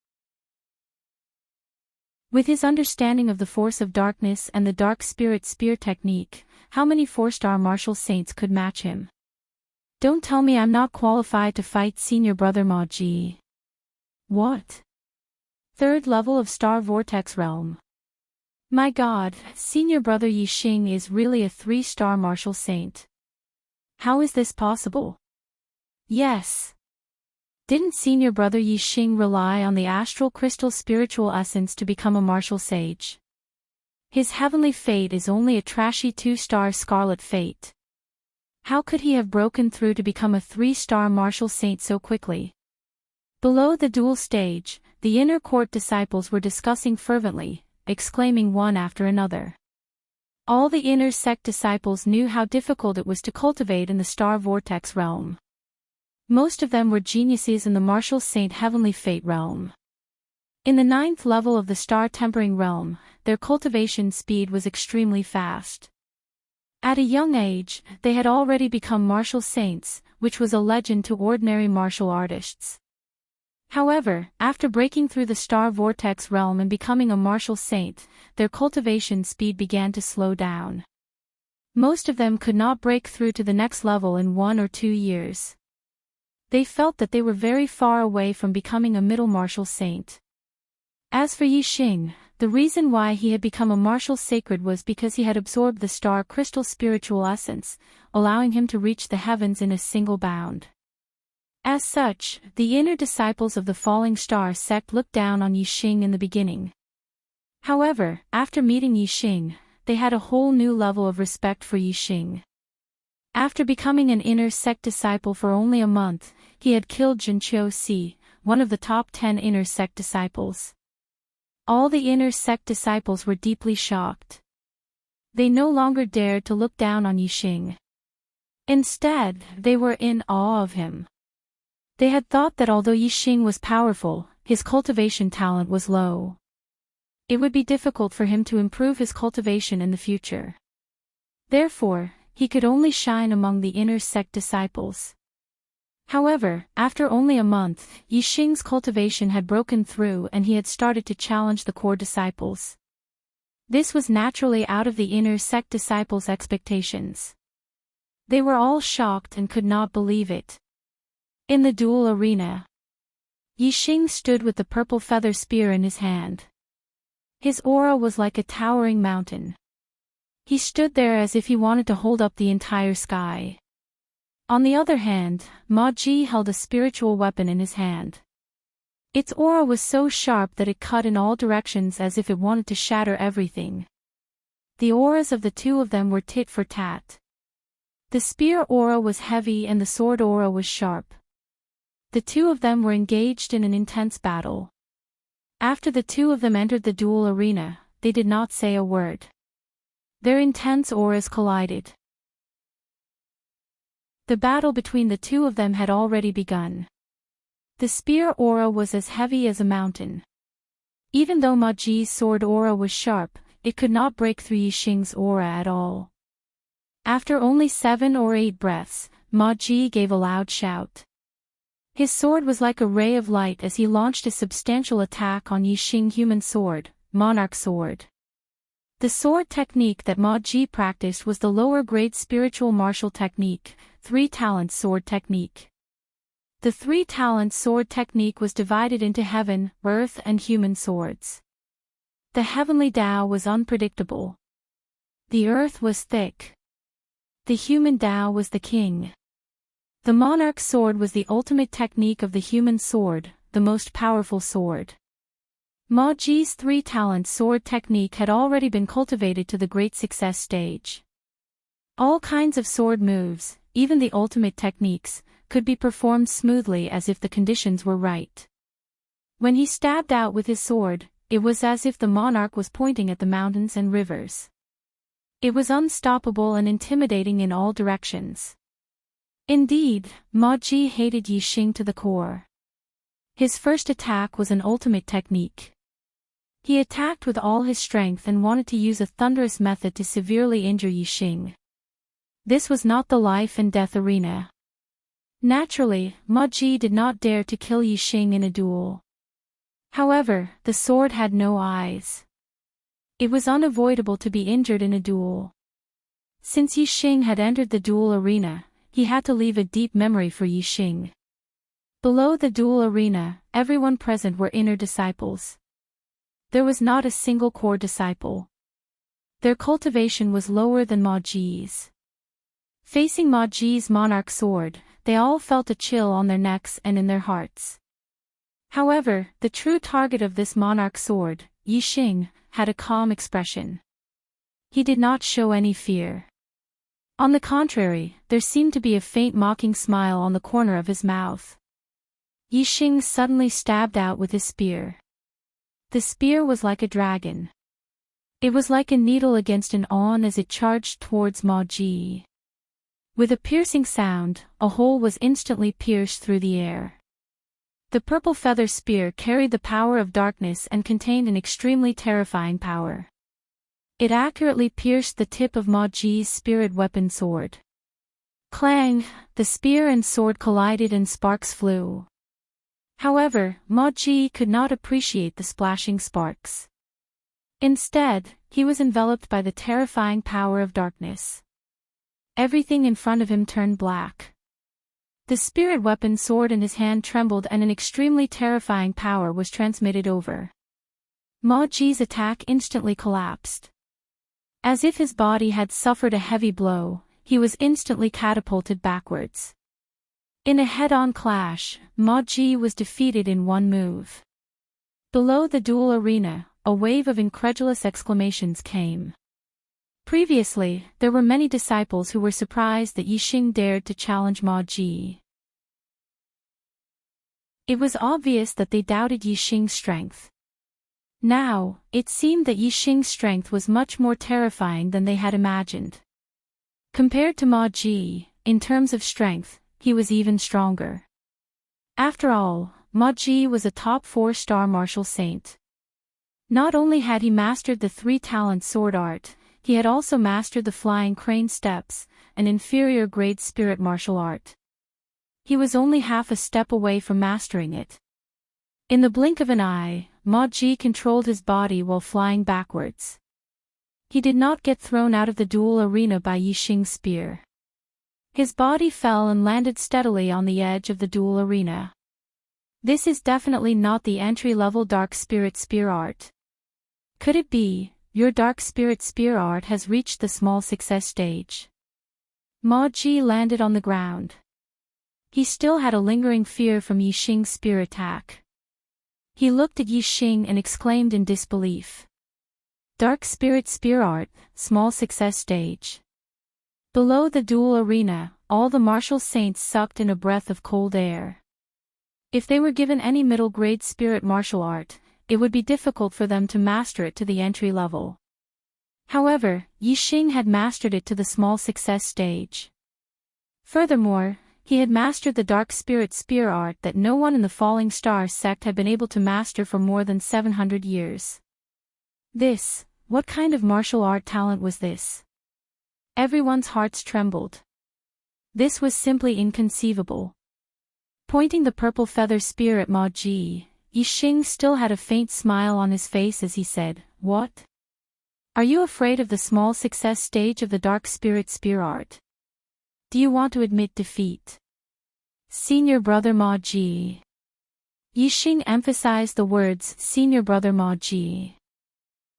With his understanding of the force of darkness and the dark spirit spear technique, how many 4-star martial saints could match him? Don't tell me I'm not qualified to fight senior brother Ma Ji. What? 3rd level of Star Vortex Realm. My god, senior brother Yixing is really a 3-star martial saint. How is this possible? Yes. Didn't senior brother Yixing rely on the astral crystal spiritual essence to become a martial sage? His heavenly fate is only a trashy 2-star scarlet fate. How could he have broken through to become a 3-star martial saint so quickly? Below the duel stage, the inner court disciples were discussing fervently, exclaiming one after another. All the inner sect disciples knew how difficult it was to cultivate in the star vortex realm. Most of them were geniuses in the martial saint heavenly fate realm. In the 9th level of the star tempering realm, their cultivation speed was extremely fast. At a young age, they had already become martial saints, which was a legend to ordinary martial artists. However, after breaking through the star vortex realm and becoming a martial saint, their cultivation speed began to slow down. Most of them could not break through to the next level in 1 or 2 years. They felt that they were very far away from becoming a middle martial saint. As for Yixing, the reason why he had become a martial sacred was because he had absorbed the star crystal spiritual essence, allowing him to reach the heavens in a single bound. As such, the inner disciples of the falling star sect looked down on Yixing in the beginning. However, after meeting Yixing, they had a whole new level of respect for Yixing. After becoming an inner sect disciple for only a month, he had killed Jinqiu Si, one of the top 10 inner sect disciples. All the inner sect disciples were deeply shocked. They no longer dared to look down on Yixing. Instead, they were in awe of him. They had thought that although Yixing was powerful, his cultivation talent was low. It would be difficult for him to improve his cultivation in the future. Therefore, he could only shine among the inner sect disciples. However, after only a month, Yixing's cultivation had broken through and he had started to challenge the core disciples. This was naturally out of the inner sect disciples' expectations. They were all shocked and could not believe it. In the duel arena, Yixing stood with the purple feather spear in his hand. His aura was like a towering mountain. He stood there as if he wanted to hold up the entire sky. On the other hand, Ma Ji held a spiritual weapon in his hand. Its aura was so sharp that it cut in all directions as if it wanted to shatter everything. The auras of the two of them were tit for tat. The spear aura was heavy and the sword aura was sharp. The two of them were engaged in an intense battle. After the two of them entered the duel arena, they did not say a word. Their intense auras collided. The battle between the two of them had already begun. The spear aura was as heavy as a mountain. Even though Ma Ji's sword aura was sharp, it could not break through Yixing's aura at all. After only 7 or 8 breaths, Ma Ji gave a loud shout. His sword was like a ray of light as he launched a substantial attack on Yixing's human sword, Monarch Sword. The sword technique that Ma Ji practiced was the lower grade spiritual martial technique, 3 talent sword technique. The three-talent sword technique was divided into heaven, earth and human swords. The heavenly Tao was unpredictable. The earth was thick. The human Tao was the king. The monarch sword was the ultimate technique of the human sword, the most powerful sword. Ma Ji's three-talent sword technique had already been cultivated to the great success stage. All kinds of sword moves, even the ultimate techniques, could be performed smoothly as if the conditions were right. When he stabbed out with his sword, it was as if the monarch was pointing at the mountains and rivers. It was unstoppable and intimidating in all directions. Indeed, Ma Ji hated Yixing to the core. His first attack was an ultimate technique. He attacked with all his strength and wanted to use a thunderous method to severely injure Yixing. This was not the life and death arena. Naturally, Ma Ji did not dare to kill Yixing in a duel. However, the sword had no eyes. It was unavoidable to be injured in a duel. Since Yixing had entered the duel arena, he had to leave a deep memory for Yixing. Below the duel arena, everyone present were inner disciples. There was not a single core disciple. Their cultivation was lower than Ma Ji's. Facing Ma Ji's monarch sword, they all felt a chill on their necks and in their hearts. However, the true target of this monarch sword, Yixing, had a calm expression. He did not show any fear. On the contrary, there seemed to be a faint mocking smile on the corner of his mouth. Yixing suddenly stabbed out with his spear. The spear was like a dragon. It was like a needle against an awn as it charged towards Ma Ji. With a piercing sound, a hole was instantly pierced through the air. The purple feather spear carried the power of darkness and contained an extremely terrifying power. It accurately pierced the tip of Ma Ji's spirit weapon sword. Clang! The spear and sword collided and sparks flew. However, Ma Ji could not appreciate the splashing sparks. Instead, he was enveloped by the terrifying power of darkness. Everything in front of him turned black. The spirit weapon sword in his hand trembled and an extremely terrifying power was transmitted over. Ma Ji's attack instantly collapsed. As if his body had suffered a heavy blow, he was instantly catapulted backwards. In a head-on clash, Ma Ji was defeated in one move. Below the duel arena, a wave of incredulous exclamations came. Previously, there were many disciples who were surprised that Yixing dared to challenge Ma Ji. It was obvious that they doubted Yixing's strength. Now, it seemed that Yixing's strength was much more terrifying than they had imagined. Compared to Ma Ji, in terms of strength, he was even stronger. After all, Ma Ji was a top 4-star martial saint. Not only had he mastered the three-talent sword art, he had also mastered the flying crane steps, an inferior grade spirit martial art. He was only half a step away from mastering it. In the blink of an eye, Ma Ji controlled his body while flying backwards. He did not get thrown out of the duel arena by Yixing's spear. His body fell and landed steadily on the edge of the duel arena. This is definitely not the entry-level dark spirit spear art. Could it be? Your dark spirit spear art has reached the small success stage. Ma Ji landed on the ground. He still had a lingering fear from Yixing's spear attack. He looked at Yixing and exclaimed in disbelief. Dark spirit spear art, small success stage. Below the duel arena, all the martial saints sucked in a breath of cold air. If they were given any middle-grade spirit martial art, it would be difficult for them to master it to the entry level. However, Yixing had mastered it to the small success stage. Furthermore, he had mastered the dark spirit spear art that no one in the Falling Star sect had been able to master for more than 700 years. What kind of martial art talent was this? Everyone's hearts trembled. This was simply inconceivable. Pointing the purple feather spear at Ma Ji, Yixing still had a faint smile on his face as he said, "What? Are you afraid of the small success stage of the dark spirit spear art? Do you want to admit defeat?" Senior brother Ma Ji. Yixing emphasized the words senior brother Ma Ji.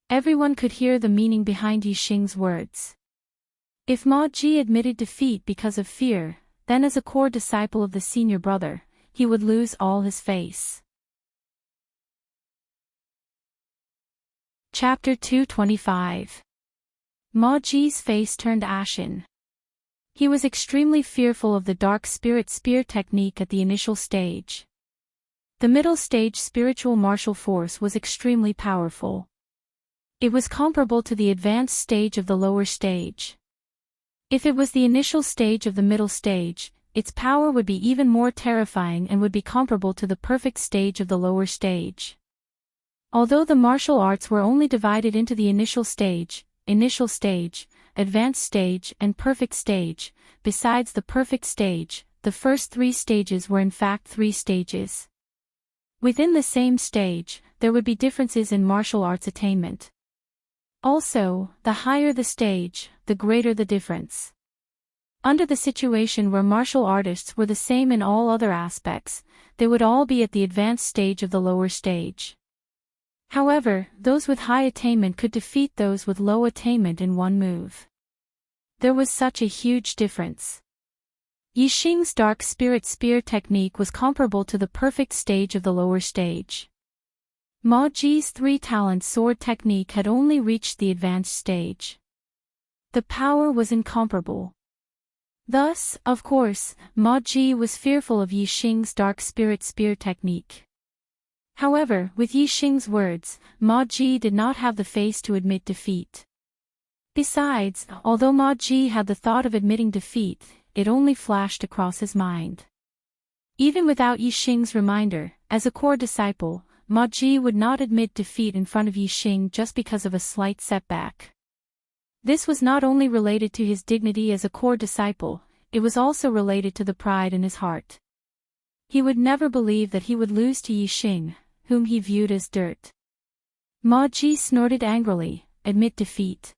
Everyone could hear the meaning behind Yixing's words. If Ma Ji admitted defeat because of fear, then as a core disciple of the senior brother, he would lose all his face. Chapter 225. Ma Ji's face turned ashen. He was extremely fearful of the dark spirit spear technique at the initial stage. The middle stage spiritual martial force was extremely powerful. It was comparable to the advanced stage of the lower stage. If it was the initial stage of the middle stage, its power would be even more terrifying and would be comparable to the perfect stage of the lower stage. Although the martial arts were only divided into the initial stage, advanced stage and perfect stage, besides the perfect stage, the first 3 stages were in fact 3 stages. Within the same stage, there would be differences in martial arts attainment. Also, the higher the stage, the greater the difference. Under the situation where martial artists were the same in all other aspects, they would all be at the advanced stage of the lower stage. However, those with high attainment could defeat those with low attainment in one move. There was such a huge difference. Yixing's dark spirit spear technique was comparable to the perfect stage of the lower stage. Ma Ji's 3-talent sword technique had only reached the advanced stage. The power was incomparable. Thus, of course, Ma Ji was fearful of Yixing's dark spirit spear technique. However, with Yixing's words, Ma Ji did not have the face to admit defeat. Besides, although Ma Ji had the thought of admitting defeat, it only flashed across his mind. Even without Yixing's reminder, as a core disciple, Ma Ji would not admit defeat in front of Yixing just because of a slight setback. This was not only related to his dignity as a core disciple, it was also related to the pride in his heart. He would never believe that he would lose to Yixing, whom he viewed as dirt. Ma Ji snorted angrily, admit defeat.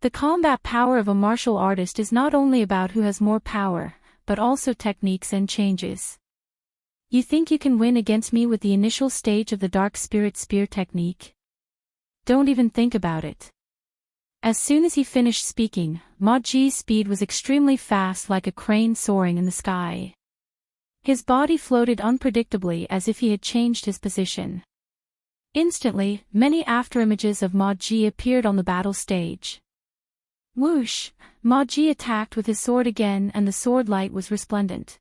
The combat power of a martial artist is not only about who has more power, but also techniques and changes. You think you can win against me with the initial stage of the dark spirit spear technique? Don't even think about it. As soon as he finished speaking, Ma Ji's speed was extremely fast, like a crane soaring in the sky. His body floated unpredictably as if he had changed his position. Instantly, many afterimages of Ma Ji appeared on the battle stage. Whoosh! Ma Ji attacked with his sword again, and the sword light was resplendent.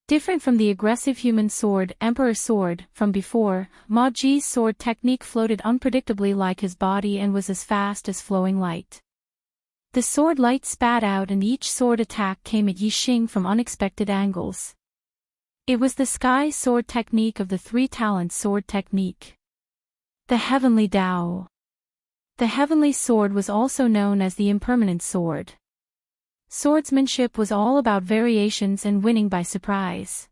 Different from the aggressive human sword, Emperor Sword, from before, Ma Ji's sword technique floated unpredictably like his body and was as fast as flowing light. The sword light spat out and each sword attack came at Yixing from unexpected angles. It was the sky sword technique of the 3-talent sword technique. The Heavenly Dao. The Heavenly Sword was also known as the Impermanent Sword. Swordsmanship was all about variations and winning by surprise.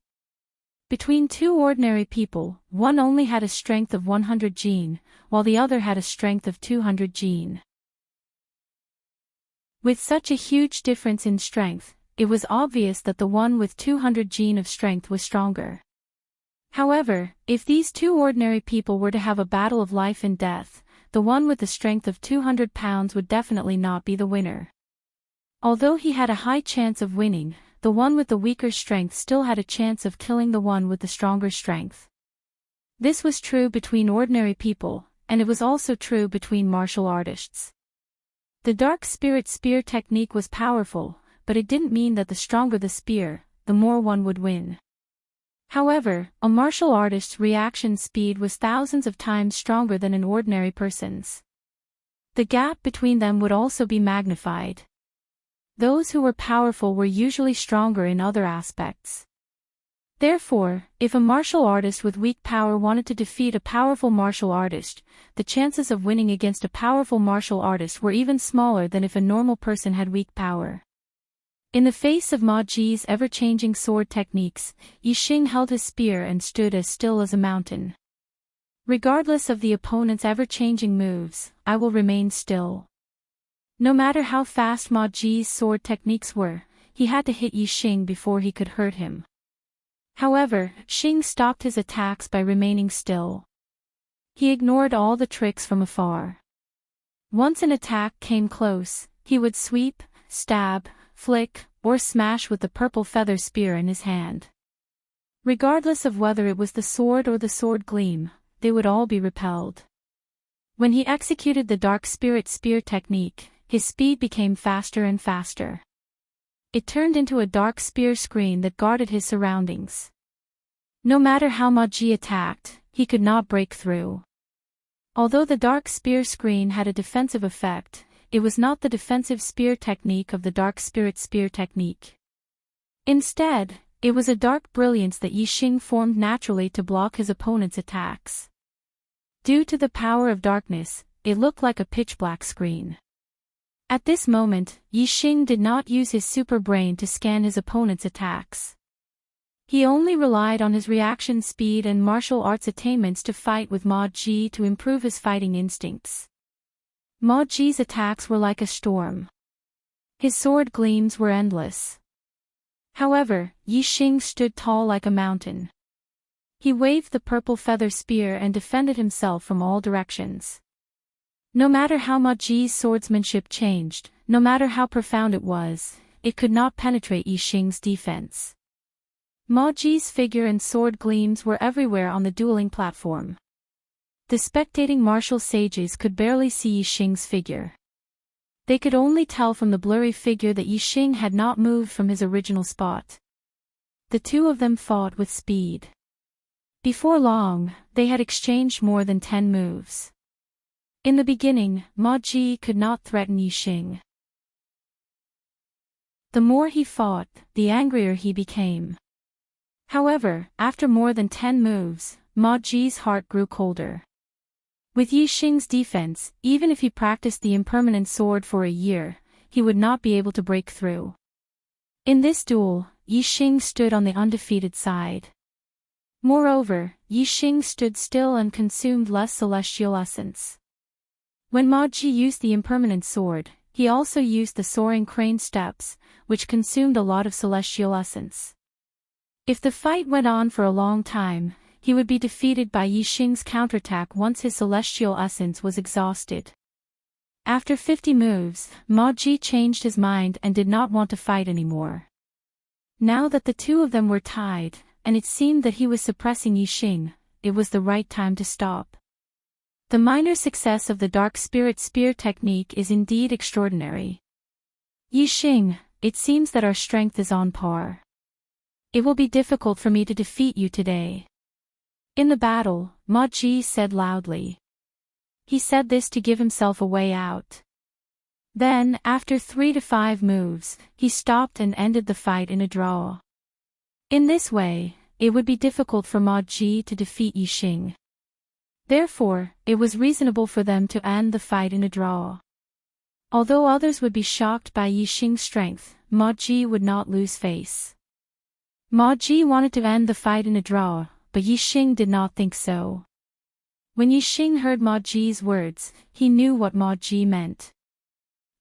Between 2 ordinary people, one only had a strength of 100 gene, while the other had a strength of 200 gene. With such a huge difference in strength, it was obvious that the one with 200 gene of strength was stronger. However, if these 2 ordinary people were to have a battle of life and death, the one with the strength of 200 pounds would definitely not be the winner. Although he had a high chance of winning, the one with the weaker strength still had a chance of killing the one with the stronger strength. This was true between ordinary people, and it was also true between martial artists. The dark spirit spear technique was powerful, but it didn't mean that the stronger the spear, the more one would win. However, a martial artist's reaction speed was thousands of times stronger than an ordinary person's. The gap between them would also be magnified. Those who were powerful were usually stronger in other aspects. Therefore, if a martial artist with weak power wanted to defeat a powerful martial artist, the chances of winning against a powerful martial artist were even smaller than if a normal person had weak power. In the face of Ma Ji's ever-changing sword techniques, Yixing held his spear and stood as still as a mountain. Regardless of the opponent's ever-changing moves, I will remain still. No matter how fast Ma Ji's sword techniques were, he had to hit Yixing before he could hurt him. However, Xing stopped his attacks by remaining still. He ignored all the tricks from afar. Once an attack came close, he would sweep, stab, flick, or smash with the purple feather spear in his hand. Regardless of whether it was the sword or the sword gleam, they would all be repelled. When he executed the dark spirit spear technique, his speed became faster and faster. It turned into a dark spear screen that guarded his surroundings. No matter how much he attacked, he could not break through. Although the dark spear screen had a defensive effect, it was not the defensive spear technique of the dark spirit spear technique. Instead, it was a dark brilliance that Yixing formed naturally to block his opponent's attacks. Due to the power of darkness, it looked like a pitch-black screen. At this moment, Yixing did not use his super brain to scan his opponent's attacks. He only relied on his reaction speed and martial arts attainments to fight with Ma Ji to improve his fighting instincts. Ma Ji's attacks were like a storm. His sword gleams were endless. However, Yixing stood tall like a mountain. He waved the purple feather spear and defended himself from all directions. No matter how Ma Ji's swordsmanship changed, no matter how profound it was, it could not penetrate Yixing's defense. Ma Ji's figure and sword gleams were everywhere on the dueling platform. The spectating martial sages could barely see Yixing's figure. They could only tell from the blurry figure that Yixing had not moved from his original spot. The two of them fought with speed. Before long, they had exchanged more than 10 moves. In the beginning, Ma Ji could not threaten Yixing. The more he fought, the angrier he became. However, after more than 10 moves, Ma Ji's heart grew colder. With Yixing's defense, even if he practiced the impermanent sword for a year, he would not be able to break through. In this duel, Yixing stood on the undefeated side. Moreover, Yixing stood still and consumed less celestial essence. When Ma Ji used the impermanent sword, he also used the soaring crane steps, which consumed a lot of celestial essence. If the fight went on for a long time, he would be defeated by Yixing's counterattack once his celestial essence was exhausted. After 50 moves, Ma Ji changed his mind and did not want to fight anymore. Now that the two of them were tied, and it seemed that he was suppressing Yixing, it was the right time to stop. The minor success of the dark spirit spear technique is indeed extraordinary. Yixing, it seems that our strength is on par. It will be difficult for me to defeat you today. In the battle, Ma Ji said loudly. He said this to give himself a way out. Then, after 3 to 5 moves, he stopped and ended the fight in a draw. In this way, it would be difficult for Ma Ji to defeat Yixing. Therefore, it was reasonable for them to end the fight in a draw. Although others would be shocked by Yixing's strength, Ma Ji would not lose face. Ma Ji wanted to end the fight in a draw, but Yixing did not think so. When Yixing heard Ma Ji's words, he knew what Ma Ji meant.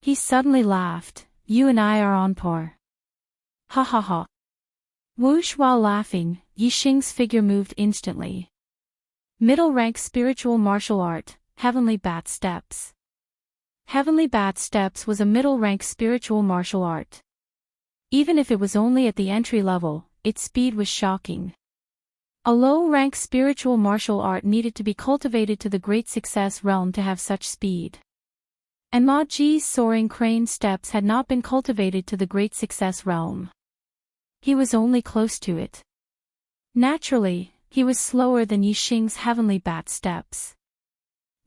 He suddenly laughed. You and I are on par. Ha ha ha. Whoosh! While laughing, Yixing's figure moved instantly. Middle rank spiritual martial art, Heavenly Bat Steps. Heavenly Bat Steps was a middle rank spiritual martial art. Even if it was only at the entry level, its speed was shocking. A low-rank spiritual martial art needed to be cultivated to the great success realm to have such speed. And Ma Ji's soaring crane steps had not been cultivated to the great success realm. He was only close to it. Naturally, he was slower than Yixing's heavenly bat steps.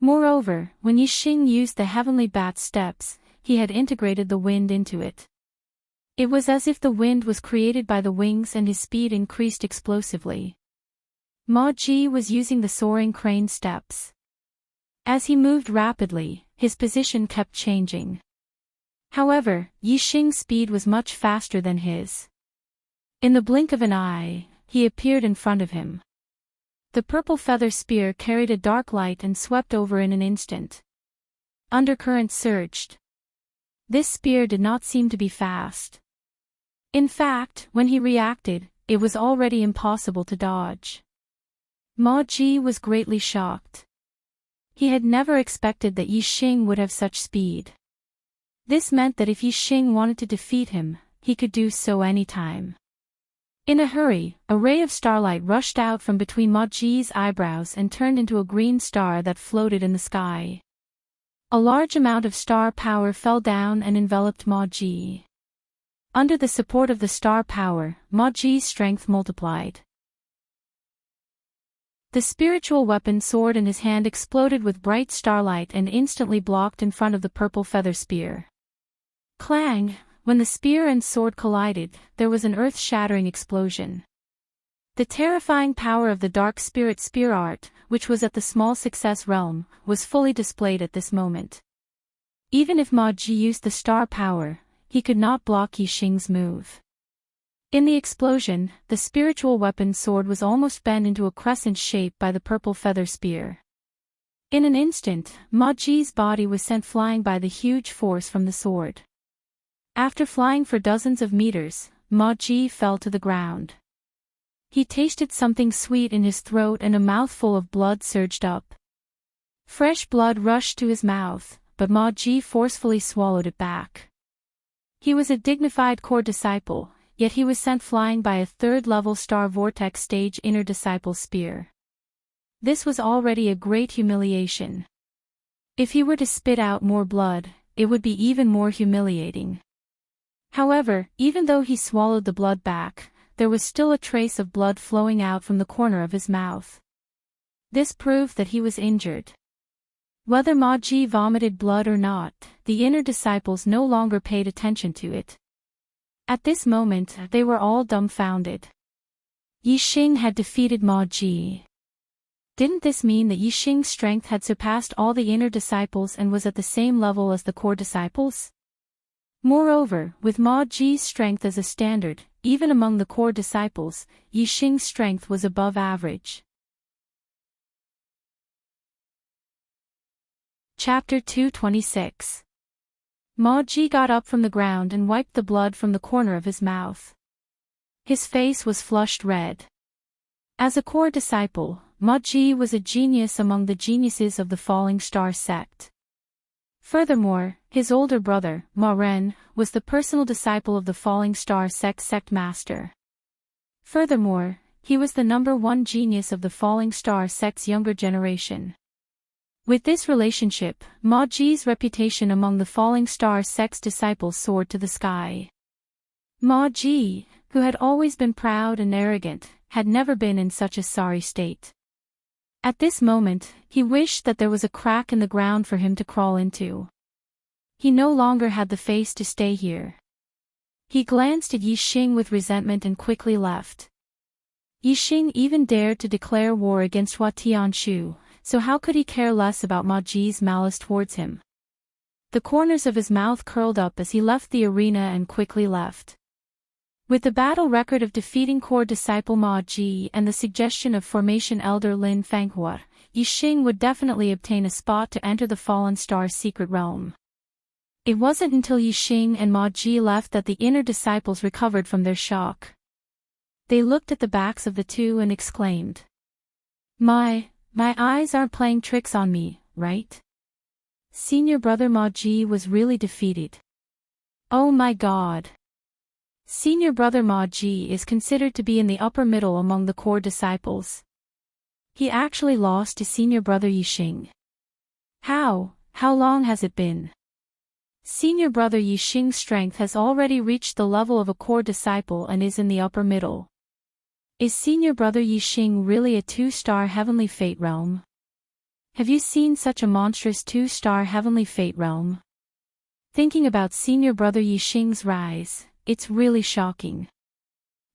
Moreover, when Yixing used the heavenly bat steps, he had integrated the wind into it. It was as if the wind was created by the wings and his speed increased explosively. Ma Ji was using the soaring crane steps. As he moved rapidly, his position kept changing. However, Yixing's speed was much faster than his. In the blink of an eye, he appeared in front of him. The purple feather spear carried a dark light and swept over in an instant. Undercurrent surged. This spear did not seem to be fast. In fact, when he reacted, it was already impossible to dodge. Ma Ji was greatly shocked. He had never expected that Yi Xing would have such speed. This meant that if Yi Xing wanted to defeat him, he could do so anytime. In a hurry, a ray of starlight rushed out from between Ma Ji's eyebrows and turned into a green star that floated in the sky. A large amount of star power fell down and enveloped Ma Ji. Under the support of the star power, Ma Ji's strength multiplied. The spiritual weapon sword in his hand exploded with bright starlight and instantly blocked in front of the purple feather spear. Clang! When the spear and sword collided, there was an earth-shattering explosion. The terrifying power of the dark spirit spear art, which was at the small success realm, was fully displayed at this moment. Even if Ma Ji used the star power, he could not block Yi Xing's move. In the explosion, the spiritual weapon sword was almost bent into a crescent shape by the purple feather spear. In an instant, Ma Ji's body was sent flying by the huge force from the sword. After flying for dozens of meters, Ma Ji fell to the ground. He tasted something sweet in his throat and a mouthful of blood surged up. Fresh blood rushed to his mouth, but Ma Ji forcefully swallowed it back. He was a dignified core disciple, yet he was sent flying by a third-level star vortex stage inner disciple spear. This was already a great humiliation. If he were to spit out more blood, it would be even more humiliating. However, even though he swallowed the blood back, there was still a trace of blood flowing out from the corner of his mouth. This proved that he was injured. Whether Ma Ji vomited blood or not, the inner disciples no longer paid attention to it. At this moment, they were all dumbfounded. Yi Xing had defeated Ma Ji. Didn't this mean that Yi Xing's strength had surpassed all the inner disciples and was at the same level as the core disciples? Moreover, with Ma Ji's strength as a standard, even among the core disciples, Yi Xing's strength was above average. Chapter 226. Ma Ji got up from the ground and wiped the blood from the corner of his mouth. His face was flushed red. As a core disciple, Ma Ji was a genius among the geniuses of the Falling Star sect. Furthermore, his older brother, Ma Ren, was the personal disciple of the Falling Star sect master. Furthermore, he was the #1 genius of the Falling Star sect's younger generation. With this relationship, Ma Ji's reputation among the Falling Star sect's disciples soared to the sky. Ma Ji, who had always been proud and arrogant, had never been in such a sorry state. At this moment, he wished that there was a crack in the ground for him to crawl into. He no longer had the face to stay here. He glanced at Yi Xing with resentment and quickly left. Yi Xing even dared to declare war against Hua Tianshu, so how could he care less about Ma Ji's malice towards him? The corners of his mouth curled up as he left the arena and quickly left. With the battle record of defeating core disciple Ma Ji and the suggestion of formation elder Lin Fanghua, Yi Xing would definitely obtain a spot to enter the Fallen Star's secret realm. It wasn't until Yi Xing and Ma Ji left that the inner disciples recovered from their shock. They looked at the backs of the two and exclaimed, My eyes aren't playing tricks on me, right? Senior brother Ma Ji was really defeated. Oh my god! Senior brother Ma Ji is considered to be in the upper middle among the core disciples. He actually lost to senior brother Yi Xing. How long has it been? Senior brother Yi Xing's strength has already reached the level of a core disciple and is in the upper middle. Is senior brother Yi Xing really a 2-star heavenly fate realm? Have you seen such a monstrous 2-star heavenly fate realm? Thinking about senior brother Yi Xing's rise, it's really shocking.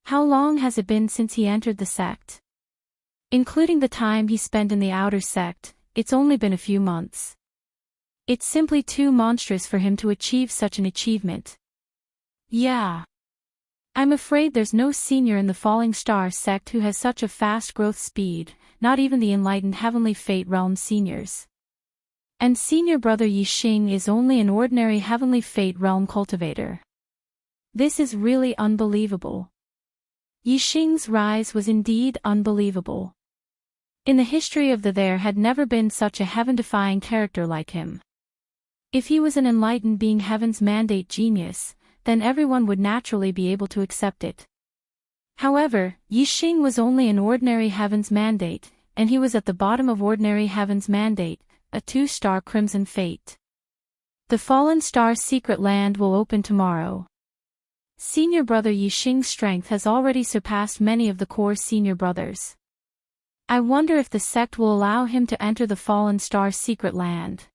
How long has it been since he entered the sect? Including the time he spent in the outer sect, it's only been a few months. It's simply too monstrous for him to achieve such an achievement. Yeah. I'm afraid there's no senior in the Falling Star sect who has such a fast growth speed, not even the enlightened Heavenly Fate Realm seniors. And senior brother Yi Xing is only an ordinary Heavenly Fate Realm cultivator. This is really unbelievable. Yixing's rise was indeed unbelievable. In the history of there had never been such a heaven-defying character like him. If he was an enlightened being, heaven's mandate genius, then everyone would naturally be able to accept it. However, Yixing was only an ordinary heaven's mandate, and he was at the bottom of ordinary heaven's mandate, a 2-star crimson fate. The fallen star's secret land will open tomorrow. Senior brother Yixing's strength has already surpassed many of the core senior brothers. I wonder if the sect will allow him to enter the fallen star's secret land.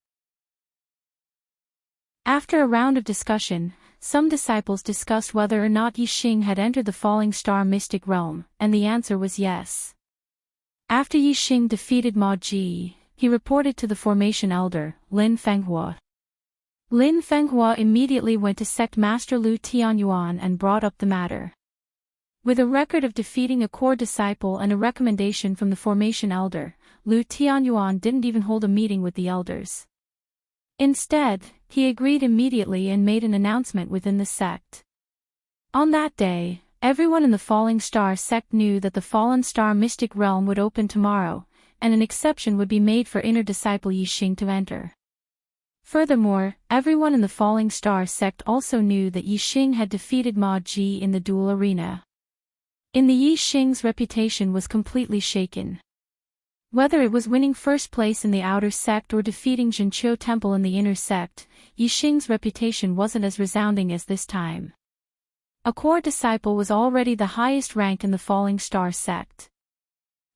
After a round of discussion, some disciples discussed whether or not Yixing had entered the falling star mystic realm, and the answer was yes. After Yixing defeated Ma Ji, he reported to the formation elder, Lin Fenghua. Lin Fenghua immediately went to sect master Lu Tianyuan and brought up the matter. With a record of defeating a core disciple and a recommendation from the formation elder, Lu Tianyuan didn't even hold a meeting with the elders. Instead, he agreed immediately and made an announcement within the sect. On that day, everyone in the Falling Star sect knew that the Fallen Star mystic realm would open tomorrow, and an exception would be made for inner disciple Yixing to enter. Furthermore, everyone in the Falling Star sect also knew that Yixing had defeated Ma Ji in the duel arena. In the Yixing's reputation was completely shaken. Whether it was winning first place in the outer sect or defeating Zhenqiu Temple in the inner sect, Yixing's reputation wasn't as resounding as this time. A core disciple was already the highest rank in the Falling Star sect.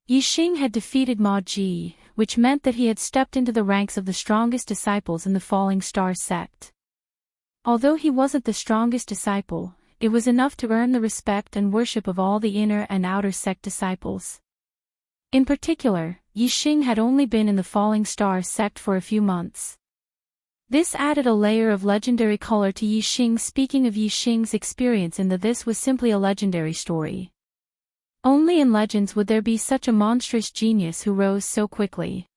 Yixing had defeated Ma Ji, which meant that he had stepped into the ranks of the strongest disciples in the Falling Star sect. Although he wasn't the strongest disciple, it was enough to earn the respect and worship of all the inner and outer sect disciples. In particular, Yixing had only been in the Falling Star sect for a few months. This added a layer of legendary color to Yixing. Speaking of Yixing's experience in this was simply a legendary story. Only in legends would there be such a monstrous genius who rose so quickly.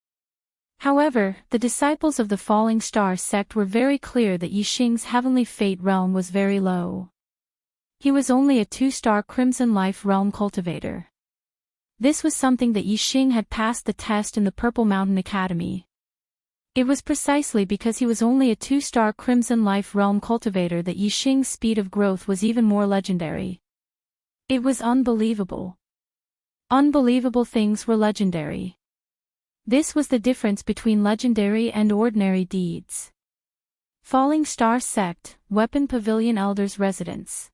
However, the disciples of the Falling Star sect were very clear that Yixing's heavenly fate realm was very low. He was only a 2-star Crimson Life realm cultivator. This was something that Yixing had passed the test in the Purple Mountain Academy. It was precisely because he was only a 2-star Crimson Life realm cultivator that Yixing's speed of growth was even more legendary. It was unbelievable. Unbelievable things were legendary. This was the difference between legendary and ordinary deeds. Falling Star Sect, Weapon Pavilion Elder's Residence.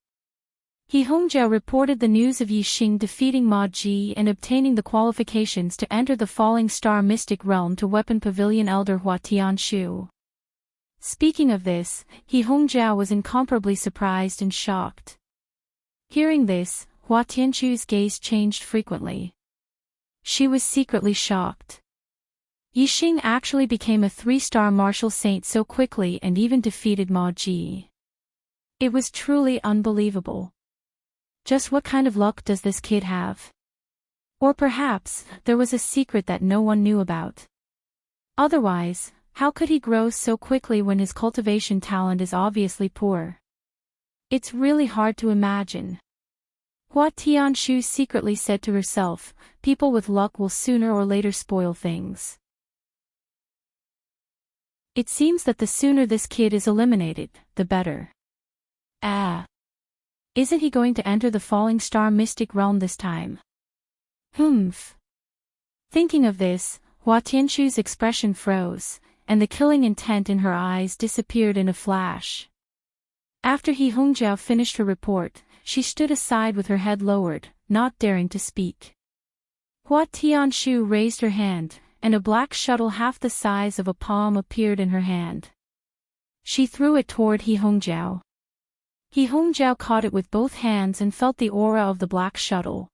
He Hongjiao reported the news of Yixing defeating Ma Ji and obtaining the qualifications to enter the Falling Star mystic realm to Weapon Pavilion Elder Hua Tianshu. Speaking of this, He Hongjiao was incomparably surprised and shocked. Hearing this, Hua Tianshu's gaze changed frequently. She was secretly shocked. Yixing actually became a 3-star martial saint so quickly and even defeated Ma Ji. It was truly unbelievable. Just what kind of luck does this kid have? Or perhaps, there was a secret that no one knew about. Otherwise, how could he grow so quickly when his cultivation talent is obviously poor? It's really hard to imagine. Hua Tianshu secretly said to herself, people with luck will sooner or later spoil things. It seems that the sooner this kid is eliminated, the better. Isn't he going to enter the Falling Star mystic realm this time? Humph. Thinking of this, Hua Tianshu's expression froze, and the killing intent in her eyes disappeared in a flash. After He Hongjiao finished her report, she stood aside with her head lowered, not daring to speak. Hua Tianshu raised her hand, and a black shuttle half the size of a palm appeared in her hand. She threw it toward He Hongjiao. He Hongjiao caught it with both hands and felt the aura of the black shuttle.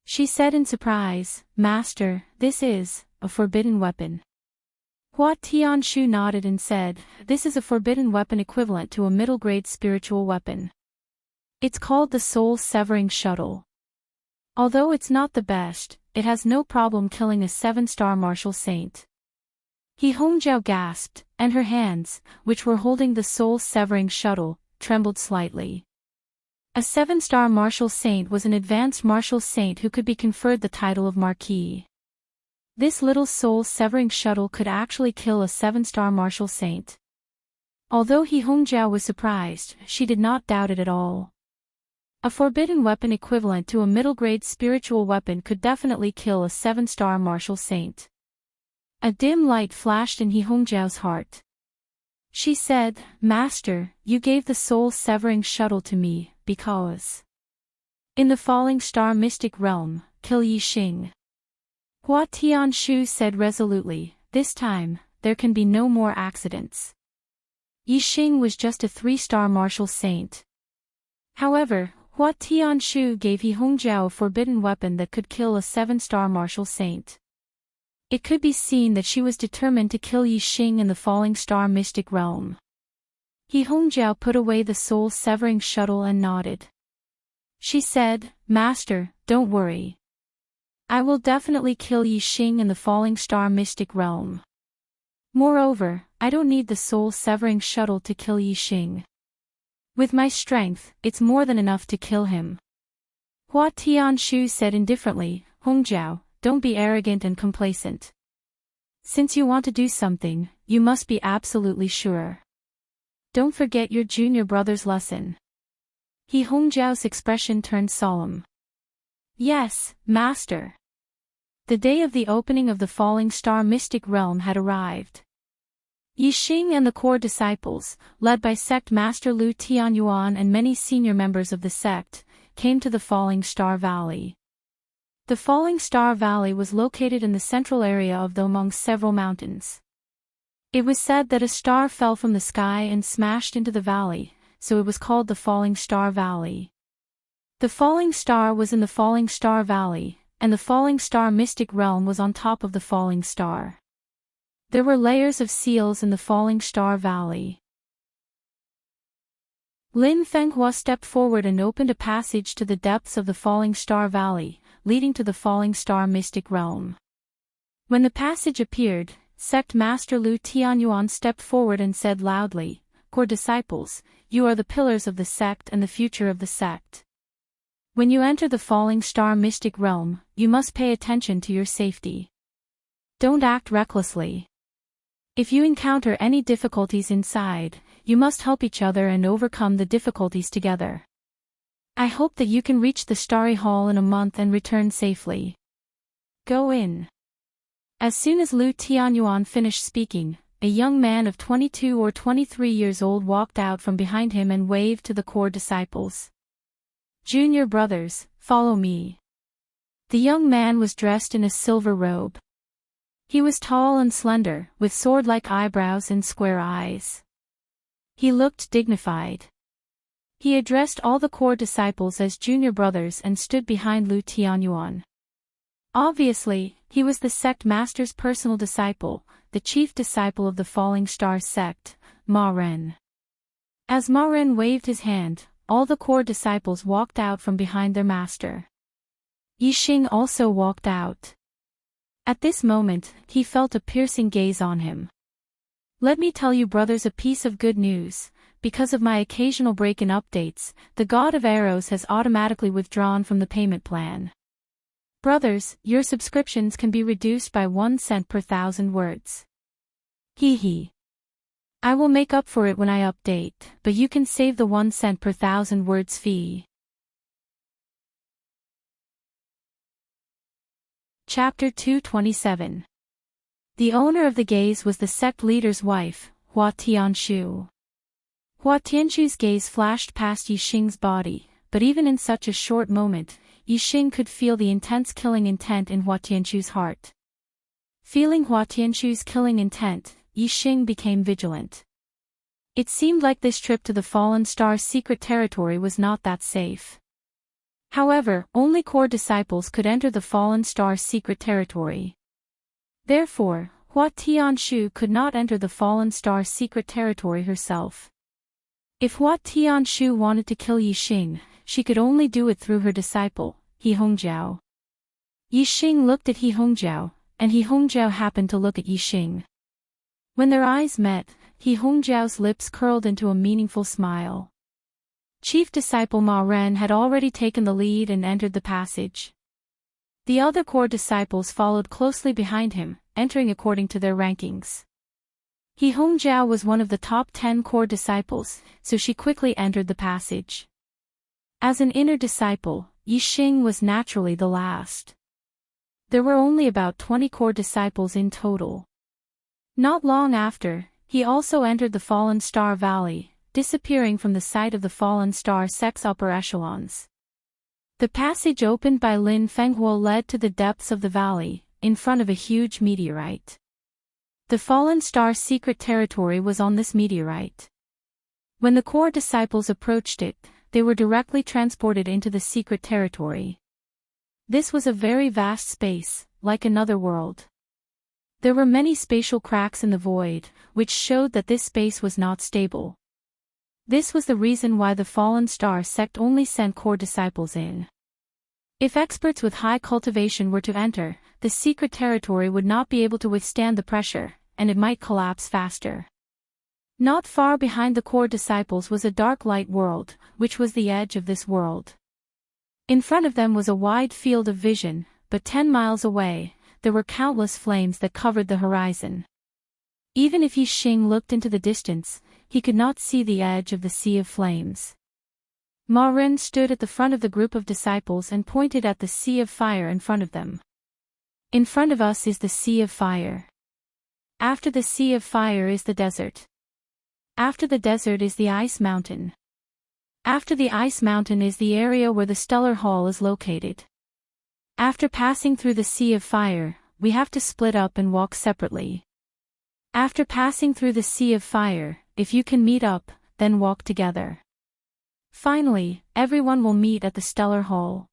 She said in surprise, Master, this is a forbidden weapon. Hua Tianshu nodded and said, this is a forbidden weapon equivalent to a middle-grade spiritual weapon. It's called the soul-severing shuttle. Although it's not the best, it has no problem killing a 7-star martial saint. He Hongjiao gasped, and her hands, which were holding the soul-severing shuttle, trembled slightly. A 7-star martial saint was an advanced martial saint who could be conferred the title of Marquis. This little soul-severing shuttle could actually kill a 7-star martial saint. Although He Hongjiao was surprised, she did not doubt it at all. A forbidden weapon equivalent to a middle-grade spiritual weapon could definitely kill a 7-star martial saint. A dim light flashed in He Hongjiao's heart. She said, "Master, you gave the soul-severing shuttle to me, because in the falling star mystic realm, kill Yixing." Hua Tianshu said resolutely, "This time, there can be no more accidents." Yixing was just a 3-star martial saint. However, Hua Tianshu gave He Hongjiao a forbidden weapon that could kill a 7-star martial saint. It could be seen that she was determined to kill Yixing in the falling star mystic realm. He Hongjiao put away the soul-severing shuttle and nodded. She said, "Master, don't worry. I will definitely kill Yixing in the falling star mystic realm. Moreover, I don't need the soul-severing shuttle to kill Yixing. With my strength, it's more than enough to kill him." Hua Tianshu said indifferently, "Hongjiao, don't be arrogant and complacent. Since you want to do something, you must be absolutely sure. Don't forget your junior brother's lesson." He Hongjiao's expression turned solemn. "Yes, master." The day of the opening of the falling star mystic realm had arrived. Yixing and the core disciples, led by sect master Lu Tianyuan and many senior members of the sect, came to the Falling Star Valley. The Falling Star Valley was located in the central area of the among several mountains. It was said that a star fell from the sky and smashed into the valley, so it was called the Falling Star Valley. The falling star was in the Falling Star Valley, and the Falling Star mystic realm was on top of the falling star. There were layers of seals in the Falling Star Valley. Lin Fenghua stepped forward and opened a passage to the depths of the Falling Star Valley, leading to the Falling Star mystic realm. When the passage appeared, Sect Master Lu Tianyuan stepped forward and said loudly, "Core disciples, you are the pillars of the sect and the future of the sect. When you enter the Falling Star mystic realm, you must pay attention to your safety. Don't act recklessly. If you encounter any difficulties inside, you must help each other and overcome the difficulties together. I hope that you can reach the Starry Hall in a month and return safely. Go in." As soon as Lu Tianyuan finished speaking, a young man of 22 or 23 years old walked out from behind him and waved to the core disciples. "Junior brothers, follow me." The young man was dressed in a silver robe. He was tall and slender, with sword-like eyebrows and square eyes. He looked dignified. He addressed all the core disciples as junior brothers and stood behind Lu Tianyuan. Obviously, he was the sect master's personal disciple, the chief disciple of the Falling Star sect, Ma Ren. As Ma Ren waved his hand, all the core disciples walked out from behind their master. Yixing also walked out. At this moment, he felt a piercing gaze on him. "Let me tell you brothers a piece of good news. Because of my occasional break in updates, the God of Arrows has automatically withdrawn from the payment plan. Brothers, your subscriptions can be reduced by 1 cent per 1,000 words. Hee. I will make up for it when I update, but you can save the 1 cent per 1,000 words fee." Chapter 227. The owner of the gaze was the sect leader's wife, Hua Tianshu. Hua Tianshu's gaze flashed past Yixing's body, but even in such a short moment, Yixing could feel the intense killing intent in Hua Tianshu's heart. Feeling Hua Tianshu's killing intent, Yixing became vigilant. It seemed like this trip to the Fallen Star's secret territory was not that safe. However, only core disciples could enter the Fallen Star's secret territory. Therefore, Hua Tianshu could not enter the Fallen Star's secret territory herself. If Hua Tianshu wanted to kill Yixing, she could only do it through her disciple, He Hongjiao. Yixing looked at He Hongjiao, and He Hongjiao happened to look at Yixing. When their eyes met, He Hongjiao's lips curled into a meaningful smile. Chief disciple Ma Ren had already taken the lead and entered the passage. The other core disciples followed closely behind him, entering according to their rankings. He Hongjiao was one of the top 10 core disciples, so she quickly entered the passage. As an inner disciple, Yixing was naturally the last. There were only about 20 core disciples in total. Not long after, he also entered the Fallen Star Valley, disappearing from the sight of the Fallen Star sect's upper echelons. The passage opened by Lin Fenghuo led to the depths of the valley, in front of a huge meteorite. The Fallen Star secret territory was on this meteorite. When the core disciples approached it, they were directly transported into the secret territory. This was a very vast space, like another world. There were many spatial cracks in the void, which showed that this space was not stable. This was the reason why the Fallen Star sect only sent core disciples in. If experts with high cultivation were to enter, the secret territory would not be able to withstand the pressure, and it might collapse faster. Not far behind the core disciples was a dark light world, which was the edge of this world. In front of them was a wide field of vision, but 10 miles away, there were countless flames that covered the horizon. Even if Yixing looked into the distance, he could not see the edge of the sea of flames. Ma Ren stood at the front of the group of disciples and pointed at the sea of fire in front of them. In front of us is the sea of fire. After the sea of fire is the desert. After the desert is the ice mountain. After the ice mountain is the area where the stellar hall is located. After passing through the sea of fire, we have to split up and walk separately. After passing through the sea of fire, if you can meet up, then walk together. Finally, everyone will meet at the stellar hall.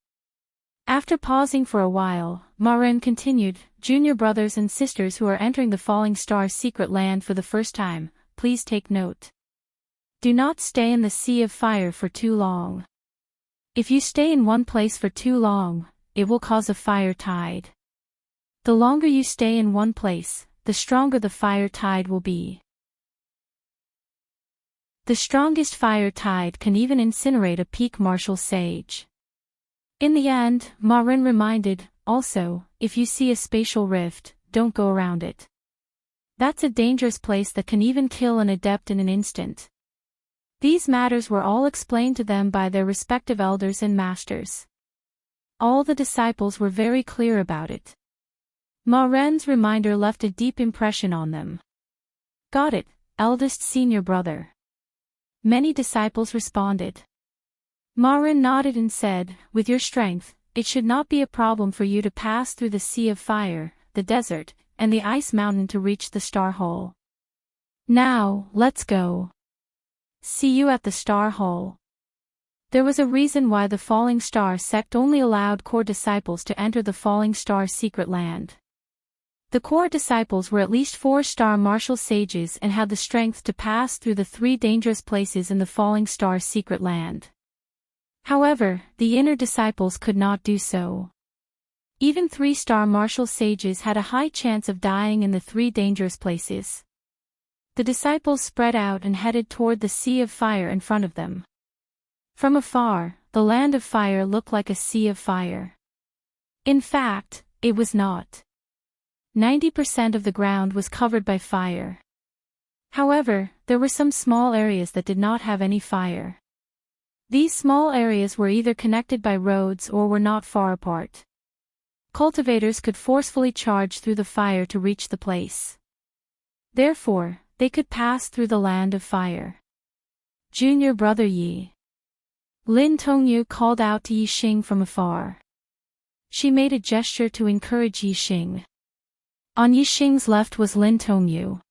After pausing for a while, Ma Ren continued, "Junior brothers and sisters who are entering the Falling Star secret land for the first time, please take note. Do not stay in the sea of fire for too long. If you stay in one place for too long, it will cause a fire tide. The longer you stay in one place, the stronger the fire tide will be. The strongest fire tide can even incinerate a peak martial sage." In the end, Ma Ren reminded, "Also, if you see a spatial rift, don't go around it. That's a dangerous place that can even kill an adept in an instant." These matters were all explained to them by their respective elders and masters. All the disciples were very clear about it. Ma Ren's reminder left a deep impression on them. "Got it, eldest senior brother." Many disciples responded. Ma Ren nodded and said, "With your strength, it should not be a problem for you to pass through the sea of fire, the desert, and the ice mountain to reach the star hole. Now, let's go. See you at the star hole." There was a reason why the Falling Star sect only allowed core disciples to enter the Falling Star secret land. The core disciples were at least 4-star martial sages and had the strength to pass through the 3 dangerous places in the Falling Star secret land. However, the inner disciples could not do so. Even 3-star martial sages had a high chance of dying in the 3 dangerous places. The disciples spread out and headed toward the sea of fire in front of them. From afar, the land of fire looked like a sea of fire. In fact, it was not. 90% of the ground was covered by fire. However, there were some small areas that did not have any fire. These small areas were either connected by roads or were not far apart. Cultivators could forcefully charge through the fire to reach the place. Therefore, they could pass through the land of fire. "Junior brother Yi." Lin Tongyu called out to Yixing from afar. She made a gesture to encourage Yixing. On Yixing's left was Lin Tongyu.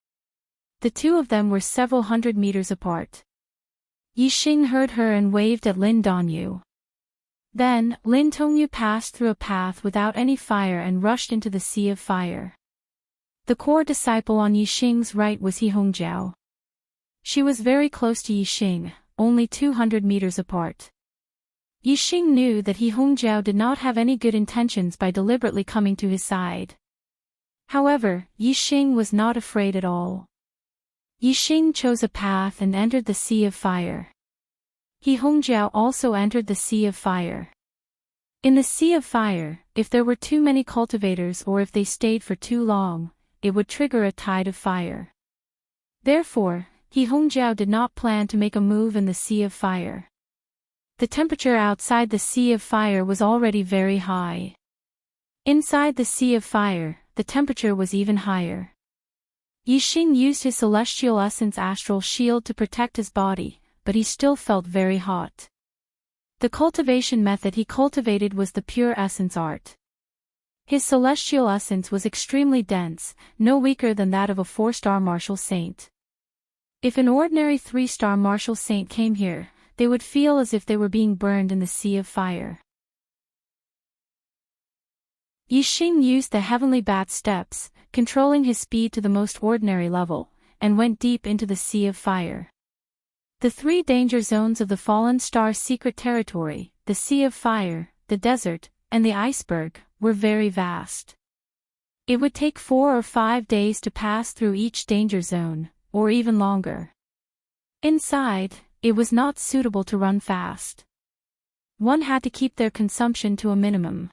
The two of them were several hundred meters apart. Yixing heard her and waved at Lin Dongyu. Then, Lin Tongyu passed through a path without any fire and rushed into the sea of fire. The core disciple on Yixing's right was He Hongjiao. She was very close to Yixing, only 200 meters apart. Yixing knew that He Hongjiao did not have any good intentions by deliberately coming to his side. However, Yixing was not afraid at all. Yixing chose a path and entered the sea of fire. He Hongjiao also entered the Sea of Fire. In the Sea of Fire, if there were too many cultivators or if they stayed for too long, it would trigger a tide of fire. Therefore, He Hongjiao did not plan to make a move in the Sea of Fire. The temperature outside the Sea of Fire was already very high. Inside the Sea of Fire, the temperature was even higher. Yixing used his celestial essence astral shield to protect his body, but he still felt very hot. The cultivation method he cultivated was the pure essence art. His celestial essence was extremely dense, no weaker than that of a 4-star martial saint. If an ordinary 3-star martial saint came here, they would feel as if they were being burned in the Sea of Fire. Yixing used the heavenly bat steps, controlling his speed to the most ordinary level, and went deep into the Sea of Fire. The 3 danger zones of the fallen star secret territory, the Sea of Fire, the desert, and the iceberg, were very vast. It would take 4 or 5 days to pass through each danger zone, or even longer. Inside, it was not suitable to run fast. One had to keep their consumption to a minimum.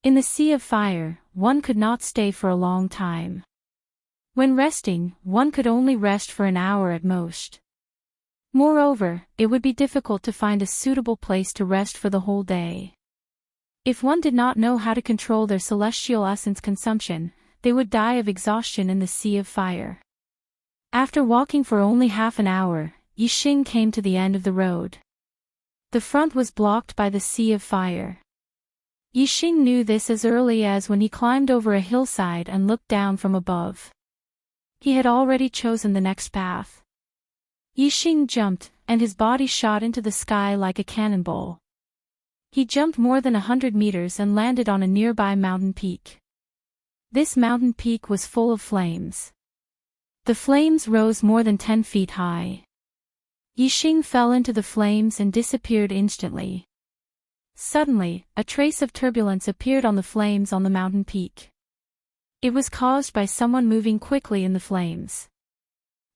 In the Sea of Fire, one could not stay for a long time. When resting, one could only rest for an hour at most. Moreover, it would be difficult to find a suitable place to rest for the whole day. If one did not know how to control their celestial essence consumption, they would die of exhaustion in the Sea of Fire. After walking for only half an hour, Yixing came to the end of the road. The front was blocked by the Sea of Fire. Yixing knew this as early as when he climbed over a hillside and looked down from above. He had already chosen the next path. Yixing jumped, and his body shot into the sky like a cannonball. He jumped more than 100 meters and landed on a nearby mountain peak. This mountain peak was full of flames. The flames rose more than 10 feet high. Yixing fell into the flames and disappeared instantly. Suddenly, a trace of turbulence appeared on the flames on the mountain peak. It was caused by someone moving quickly in the flames.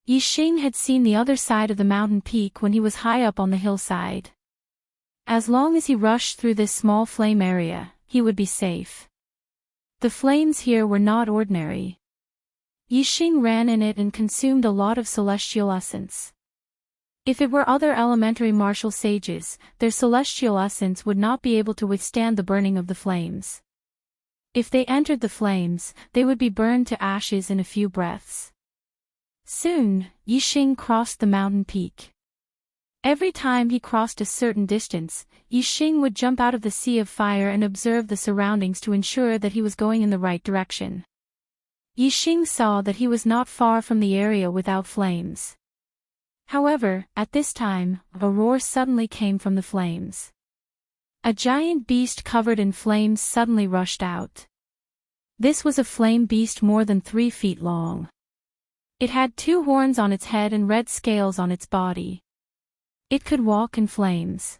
Yixing had seen the other side of the mountain peak when he was high up on the hillside. As long as he rushed through this small flame area, he would be safe. The flames here were not ordinary. Yixing ran in it and consumed a lot of celestial essence. If it were other elementary martial sages, their celestial essence would not be able to withstand the burning of the flames. If they entered the flames, they would be burned to ashes in a few breaths. Soon, Yixing crossed the mountain peak. Every time he crossed a certain distance, Yixing would jump out of the Sea of Fire and observe the surroundings to ensure that he was going in the right direction. Yixing saw that he was not far from the area without flames. However, at this time, a roar suddenly came from the flames. A giant beast covered in flames suddenly rushed out. This was a flame beast more than 3 feet long. It had 2 horns on its head and red scales on its body. It could walk in flames.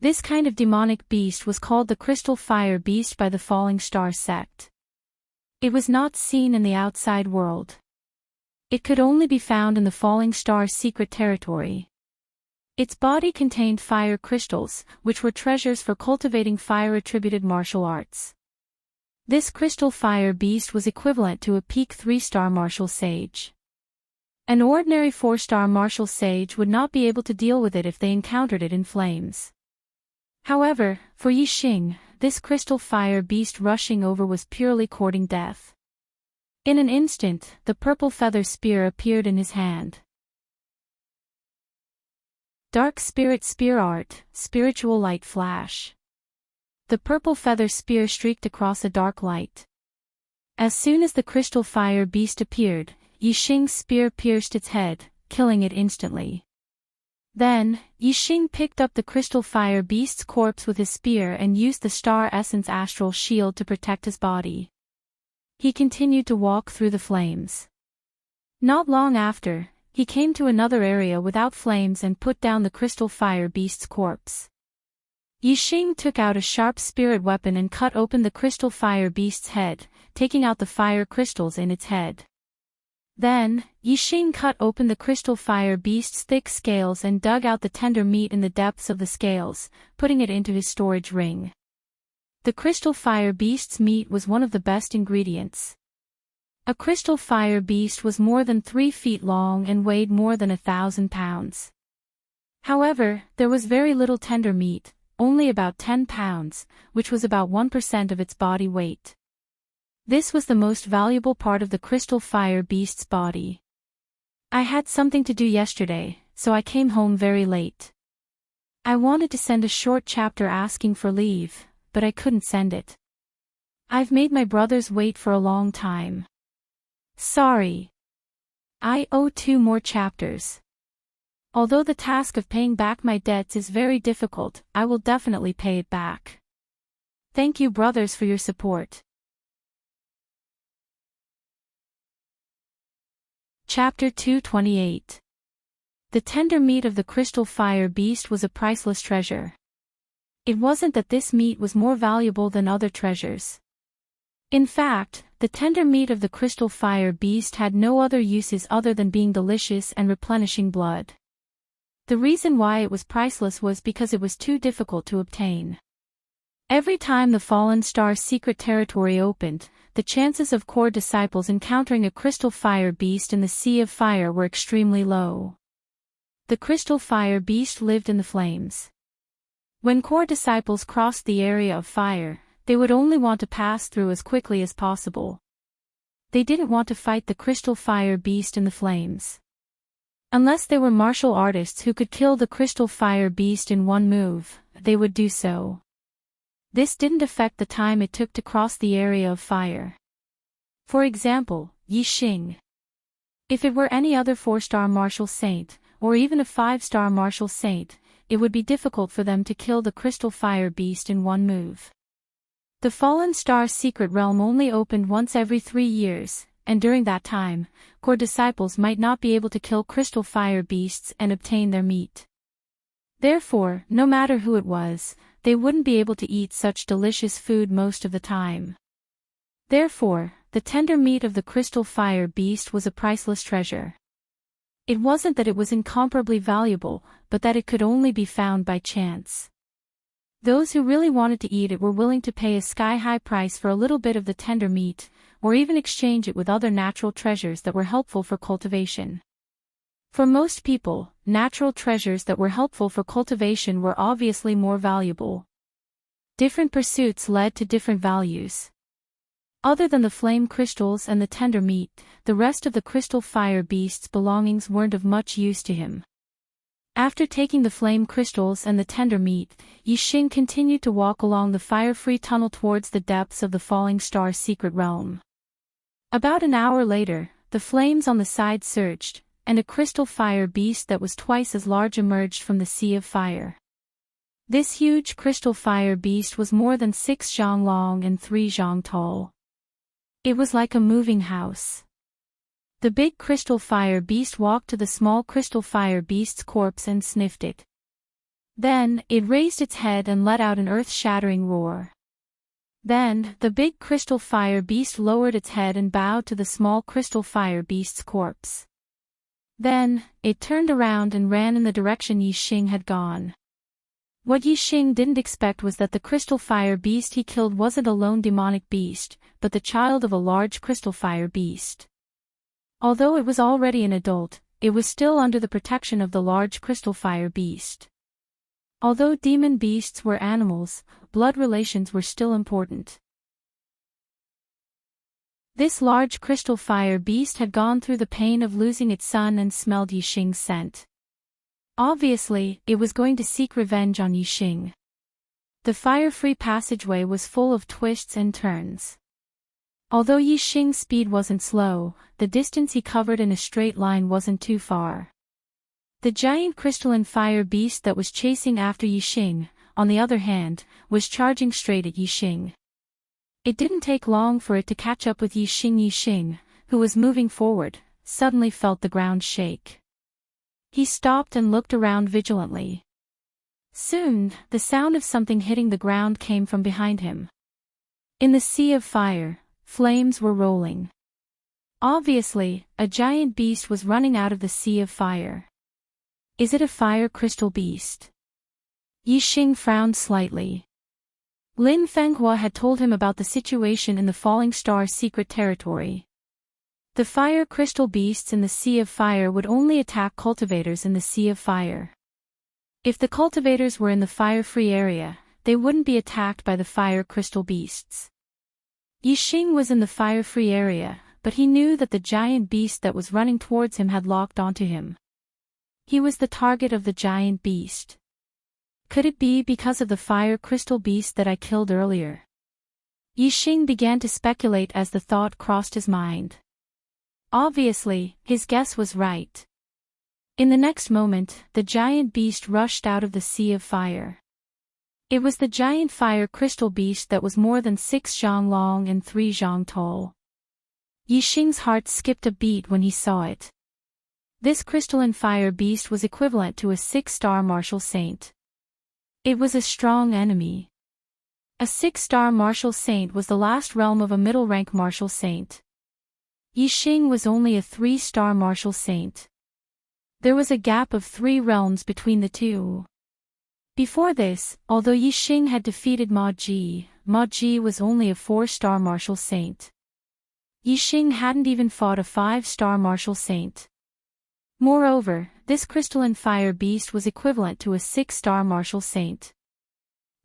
This kind of demonic beast was called the Crystal Fire Beast by the Falling Star sect. It was not seen in the outside world. It could only be found in the Falling Star secret territory. Its body contained fire crystals, which were treasures for cultivating fire-attributed martial arts. This crystal fire beast was equivalent to a peak 3-star martial sage. An ordinary 4-star martial sage would not be able to deal with it if they encountered it in flames. However, for Yixing, this crystal fire beast rushing over was purely courting death. In an instant, the purple feather spear appeared in his hand. Dark Spirit Spear Art, Spiritual Light Flash. The purple feather spear streaked across a dark light. As soon as the crystal fire beast appeared, Yixing's spear pierced its head, killing it instantly. Then, Yixing picked up the crystal fire beast's corpse with his spear and used the star essence astral shield to protect his body. He continued to walk through the flames. Not long after, he came to another area without flames and put down the crystal fire beast's corpse. Yixing took out a sharp spirit weapon and cut open the crystal fire beast's head, taking out the fire crystals in its head. Then, Yixing cut open the crystal fire beast's thick scales and dug out the tender meat in the depths of the scales, putting it into his storage ring. The crystal fire beast's meat was one of the best ingredients. A crystal fire beast was more than 3 feet long and weighed more than 1,000 pounds. However, there was very little tender meat, only about 10 pounds, which was about 1% of its body weight. This was the most valuable part of the crystal fire beast's body. I had something to do yesterday, so I came home very late. I wanted to send a short chapter asking for leave, but I couldn't send it. I've made my brothers wait for a long time. Sorry. I owe 2 more chapters. Although the task of paying back my debts is very difficult, I will definitely pay it back. Thank you, brothers, for your support. Chapter 228. The tender meat of the crystal fire beast was a priceless treasure. It wasn't that this meat was more valuable than other treasures. In fact, the tender meat of the crystal fire beast had no other uses other than being delicious and replenishing blood. The reason why it was priceless was because it was too difficult to obtain. Every time the fallen star's secret territory opened, the chances of core disciples encountering a crystal fire beast in the Sea of Fire were extremely low. The crystal fire beast lived in the flames. When core disciples crossed the area of fire, they would only want to pass through as quickly as possible. They didn't want to fight the crystal fire beast in the flames. Unless they were martial artists who could kill the crystal fire beast in one move, they would do so. This didn't affect the time it took to cross the area of fire. For example, Yixing. If it were any other 4-star martial saint, or even a 5-star martial saint, it would be difficult for them to kill the crystal fire beast in one move. The fallen star's secret realm only opened once every 3 years, and during that time, core disciples might not be able to kill crystal fire beasts and obtain their meat. Therefore, no matter who it was, they wouldn't be able to eat such delicious food most of the time. Therefore, the tender meat of the crystal fire beast was a priceless treasure. It wasn't that it was incomparably valuable, but that it could only be found by chance. Those who really wanted to eat it were willing to pay a sky-high price for a little bit of the tender meat, or even exchange it with other natural treasures that were helpful for cultivation. For most people, natural treasures that were helpful for cultivation were obviously more valuable. Different pursuits led to different values. Other than the flame crystals and the tender meat, the rest of the crystal fire beast's belongings weren't of much use to him. After taking the flame crystals and the tender meat, Yixing continued to walk along the fire-free tunnel towards the depths of the falling star's secret realm. About an hour later, the flames on the side surged, and a crystal fire beast that was twice as large emerged from the Sea of Fire. This huge crystal fire beast was more than 6 zhang long and 3 zhang tall. It was like a moving house. The big crystal fire beast walked to the small crystal fire beast's corpse and sniffed it. Then, it raised its head and let out an earth-shattering roar. Then, the big crystal fire beast lowered its head and bowed to the small crystal fire beast's corpse. Then, it turned around and ran in the direction Yixing had gone. What Yixing didn't expect was that the crystal fire beast he killed wasn't a lone demonic beast, but the child of a large crystal fire beast. Although it was already an adult, it was still under the protection of the large crystal fire beast. Although demon beasts were animals, blood relations were still important. This large crystal fire beast had gone through the pain of losing its son and smelled Yixing's scent. Obviously, it was going to seek revenge on Yixing. The fire-free passageway was full of twists and turns. Although Yixing's speed wasn't slow, the distance he covered in a straight line wasn't too far. The giant crystalline fire beast that was chasing after Yixing, on the other hand, was charging straight at Yixing. It didn't take long for it to catch up with Yixing. Yixing, who was moving forward, suddenly felt the ground shake. He stopped and looked around vigilantly. Soon, the sound of something hitting the ground came from behind him. In the Sea of Fire, flames were rolling. Obviously, a giant beast was running out of the sea of fire. Is it a fire crystal beast? Yixing frowned slightly. Lin Fenghua had told him about the situation in the Falling Star's secret territory. The fire crystal beasts in the Sea of Fire would only attack cultivators in the Sea of Fire. If the cultivators were in the fire-free area, they wouldn't be attacked by the fire crystal beasts. Yixing was in the fire-free area, but he knew that the giant beast that was running towards him had locked onto him. He was the target of the giant beast. Could it be because of the fire crystal beast that I killed earlier? Yixing began to speculate as the thought crossed his mind. Obviously, his guess was right. In the next moment, the giant beast rushed out of the Sea of Fire. It was the giant fire crystal beast that was more than 6 zhang long and 3 zhang tall. Yixing's heart skipped a beat when he saw it. This crystalline fire beast was equivalent to a 6-star martial saint. It was a strong enemy. A 6-star martial saint was the last realm of a middle-rank martial saint. Yixing was only a 3-star martial saint. There was a gap of 3 realms between the two. Before this, although Yixing had defeated Ma Ji was only a 4-star martial saint. Yixing hadn't even fought a 5-star martial saint. Moreover, this crystalline fire beast was equivalent to a 6-star martial saint.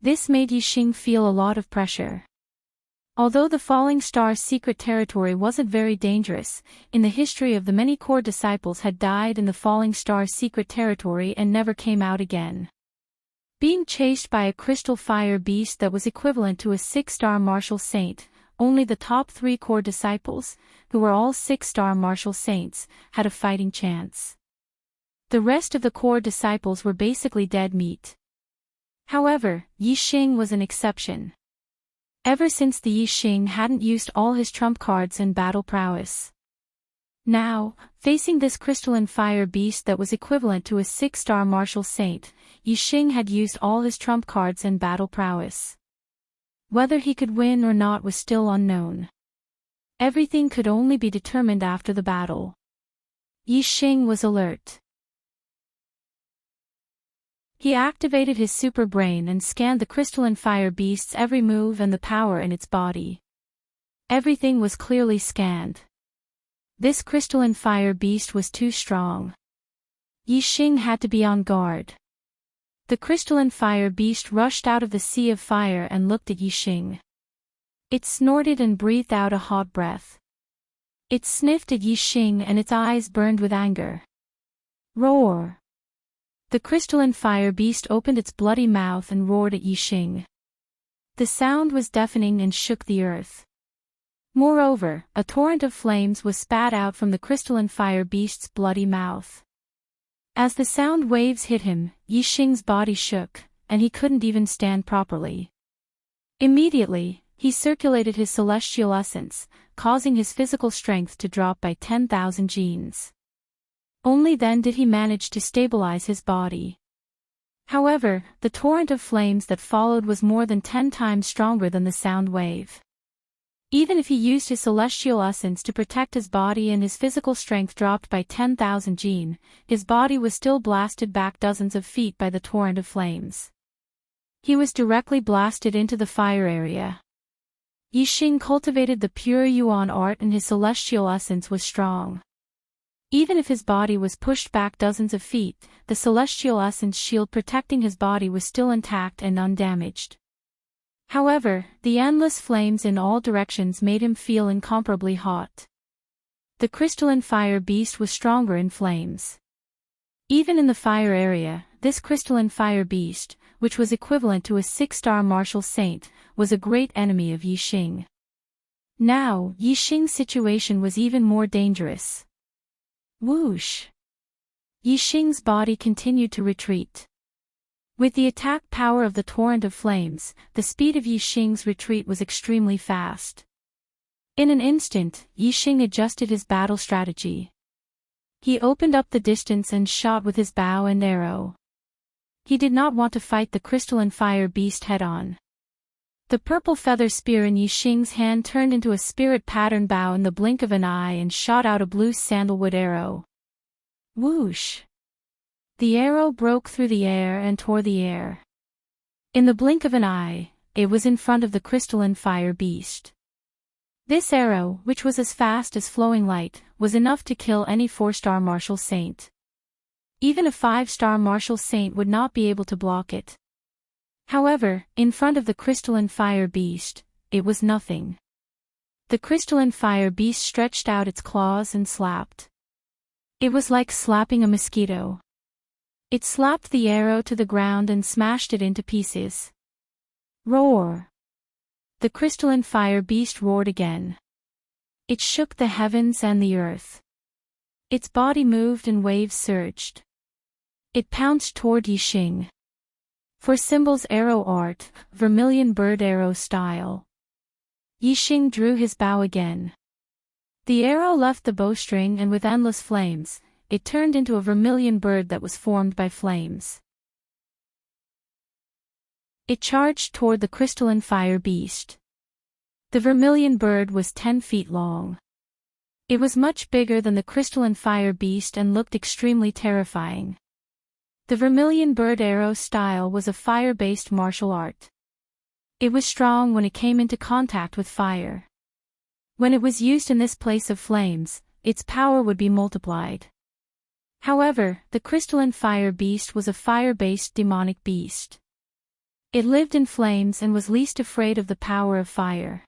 This made Yixing feel a lot of pressure. Although the Falling Star's secret territory wasn't very dangerous, in the history of the many core disciples had died in the Falling Star's secret territory and never came out again. Being chased by a crystal fire beast that was equivalent to a 6-star martial saint, only the top 3 core disciples, who were all 6-star martial saints, had a fighting chance. The rest of the core disciples were basically dead meat. However, Yixing was an exception. Ever since the Yixing hadn't used all his trump cards and battle prowess. Now, facing this crystalline fire beast that was equivalent to a 6-star martial saint, Yixing had used all his trump cards and battle prowess. Whether he could win or not was still unknown. Everything could only be determined after the battle. Yixing was alert. He activated his super brain and scanned the crystalline fire beast's every move and the power in its body. Everything was clearly scanned. This crystalline fire beast was too strong. Yixing had to be on guard. The crystalline fire beast rushed out of the Sea of Fire and looked at Yixing. It snorted and breathed out a hot breath. It sniffed at Yixing and its eyes burned with anger. Roar! The crystalline fire beast opened its bloody mouth and roared at Yixing. The sound was deafening and shook the earth. Moreover, a torrent of flames was spat out from the crystalline fire beast's bloody mouth. As the sound waves hit him, Yixing's body shook, and he couldn't even stand properly. Immediately, he circulated his celestial essence, causing his physical strength to drop by 10,000 genes. Only then did he manage to stabilize his body. However, the torrent of flames that followed was more than 10 times stronger than the sound wave. Even if he used his celestial essence to protect his body and his physical strength dropped by 10,000 gene, his body was still blasted back dozens of feet by the torrent of flames. He was directly blasted into the fire area. Yixing cultivated the pure Yuan art and his celestial essence was strong. Even if his body was pushed back dozens of feet, the celestial essence shield protecting his body was still intact and undamaged. However, the endless flames in all directions made him feel incomparably hot. The crystalline fire beast was stronger in flames. Even in the fire area, this crystalline fire beast, which was equivalent to a 6-star martial saint, was a great enemy of Yixing. Now, Yixing's situation was even more dangerous. Whoosh! Yixing's body continued to retreat. With the attack power of the torrent of flames, the speed of Yixing's retreat was extremely fast. In an instant, Yixing adjusted his battle strategy. He opened up the distance and shot with his bow and arrow. He did not want to fight the crystalline fire beast head-on. The purple feather spear in Yixing's hand turned into a spirit pattern bow in the blink of an eye and shot out a blue sandalwood arrow. Whoosh! The arrow broke through the air and tore the air. In the blink of an eye, it was in front of the crystalline fire beast. This arrow, which was as fast as flowing light, was enough to kill any 4-star martial saint. Even a 5-star martial saint would not be able to block it. However, in front of the crystalline fire beast, it was nothing. The crystalline fire beast stretched out its claws and slapped. It was like slapping a mosquito. It slapped the arrow to the ground and smashed it into pieces. Roar! The crystalline fire beast roared again. It shook the heavens and the earth. Its body moved and waves surged. It pounced toward Yixing. For symbols arrow art, vermilion bird arrow style. Yixing drew his bow again. The arrow left the bowstring and with endless flames, it turned into a vermilion bird that was formed by flames. It charged toward the crystalline fire beast. The vermilion bird was 10 feet long. It was much bigger than the crystalline fire beast and looked extremely terrifying. The vermilion bird arrow style was a fire-based martial art. It was strong when it came into contact with fire. When it was used in this place of flames, its power would be multiplied. However, the crystalline fire beast was a fire-based demonic beast. It lived in flames and was least afraid of the power of fire.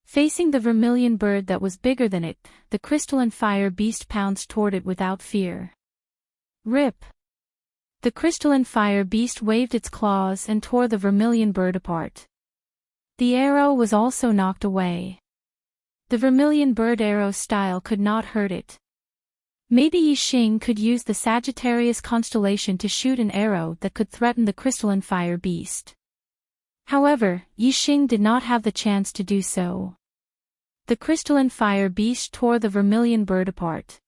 Facing the vermilion bird that was bigger than it, the crystalline fire beast pounced toward it without fear. Rip! The crystalline fire beast waved its claws and tore the vermilion bird apart. The arrow was also knocked away. The vermilion bird arrow style could not hurt it. Maybe Yixing could use the Sagittarius constellation to shoot an arrow that could threaten the crystalline fire beast. However, Yixing did not have the chance to do so. The crystalline fire beast tore the vermilion bird apart.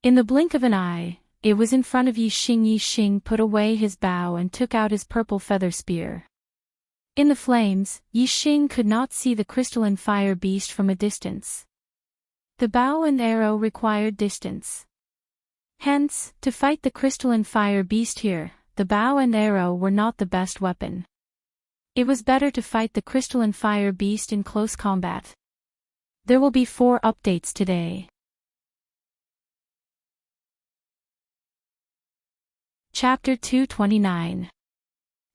In the blink of an eye, it was in front of Yixing. Yixing put away his bow and took out his purple feather spear. In the flames, Yixing could not see the crystalline fire beast from a distance. The bow and arrow required distance. Hence, to fight the crystalline fire beast here, the bow and arrow were not the best weapon. It was better to fight the crystalline fire beast in close combat. There will be 4 updates today. Chapter 229.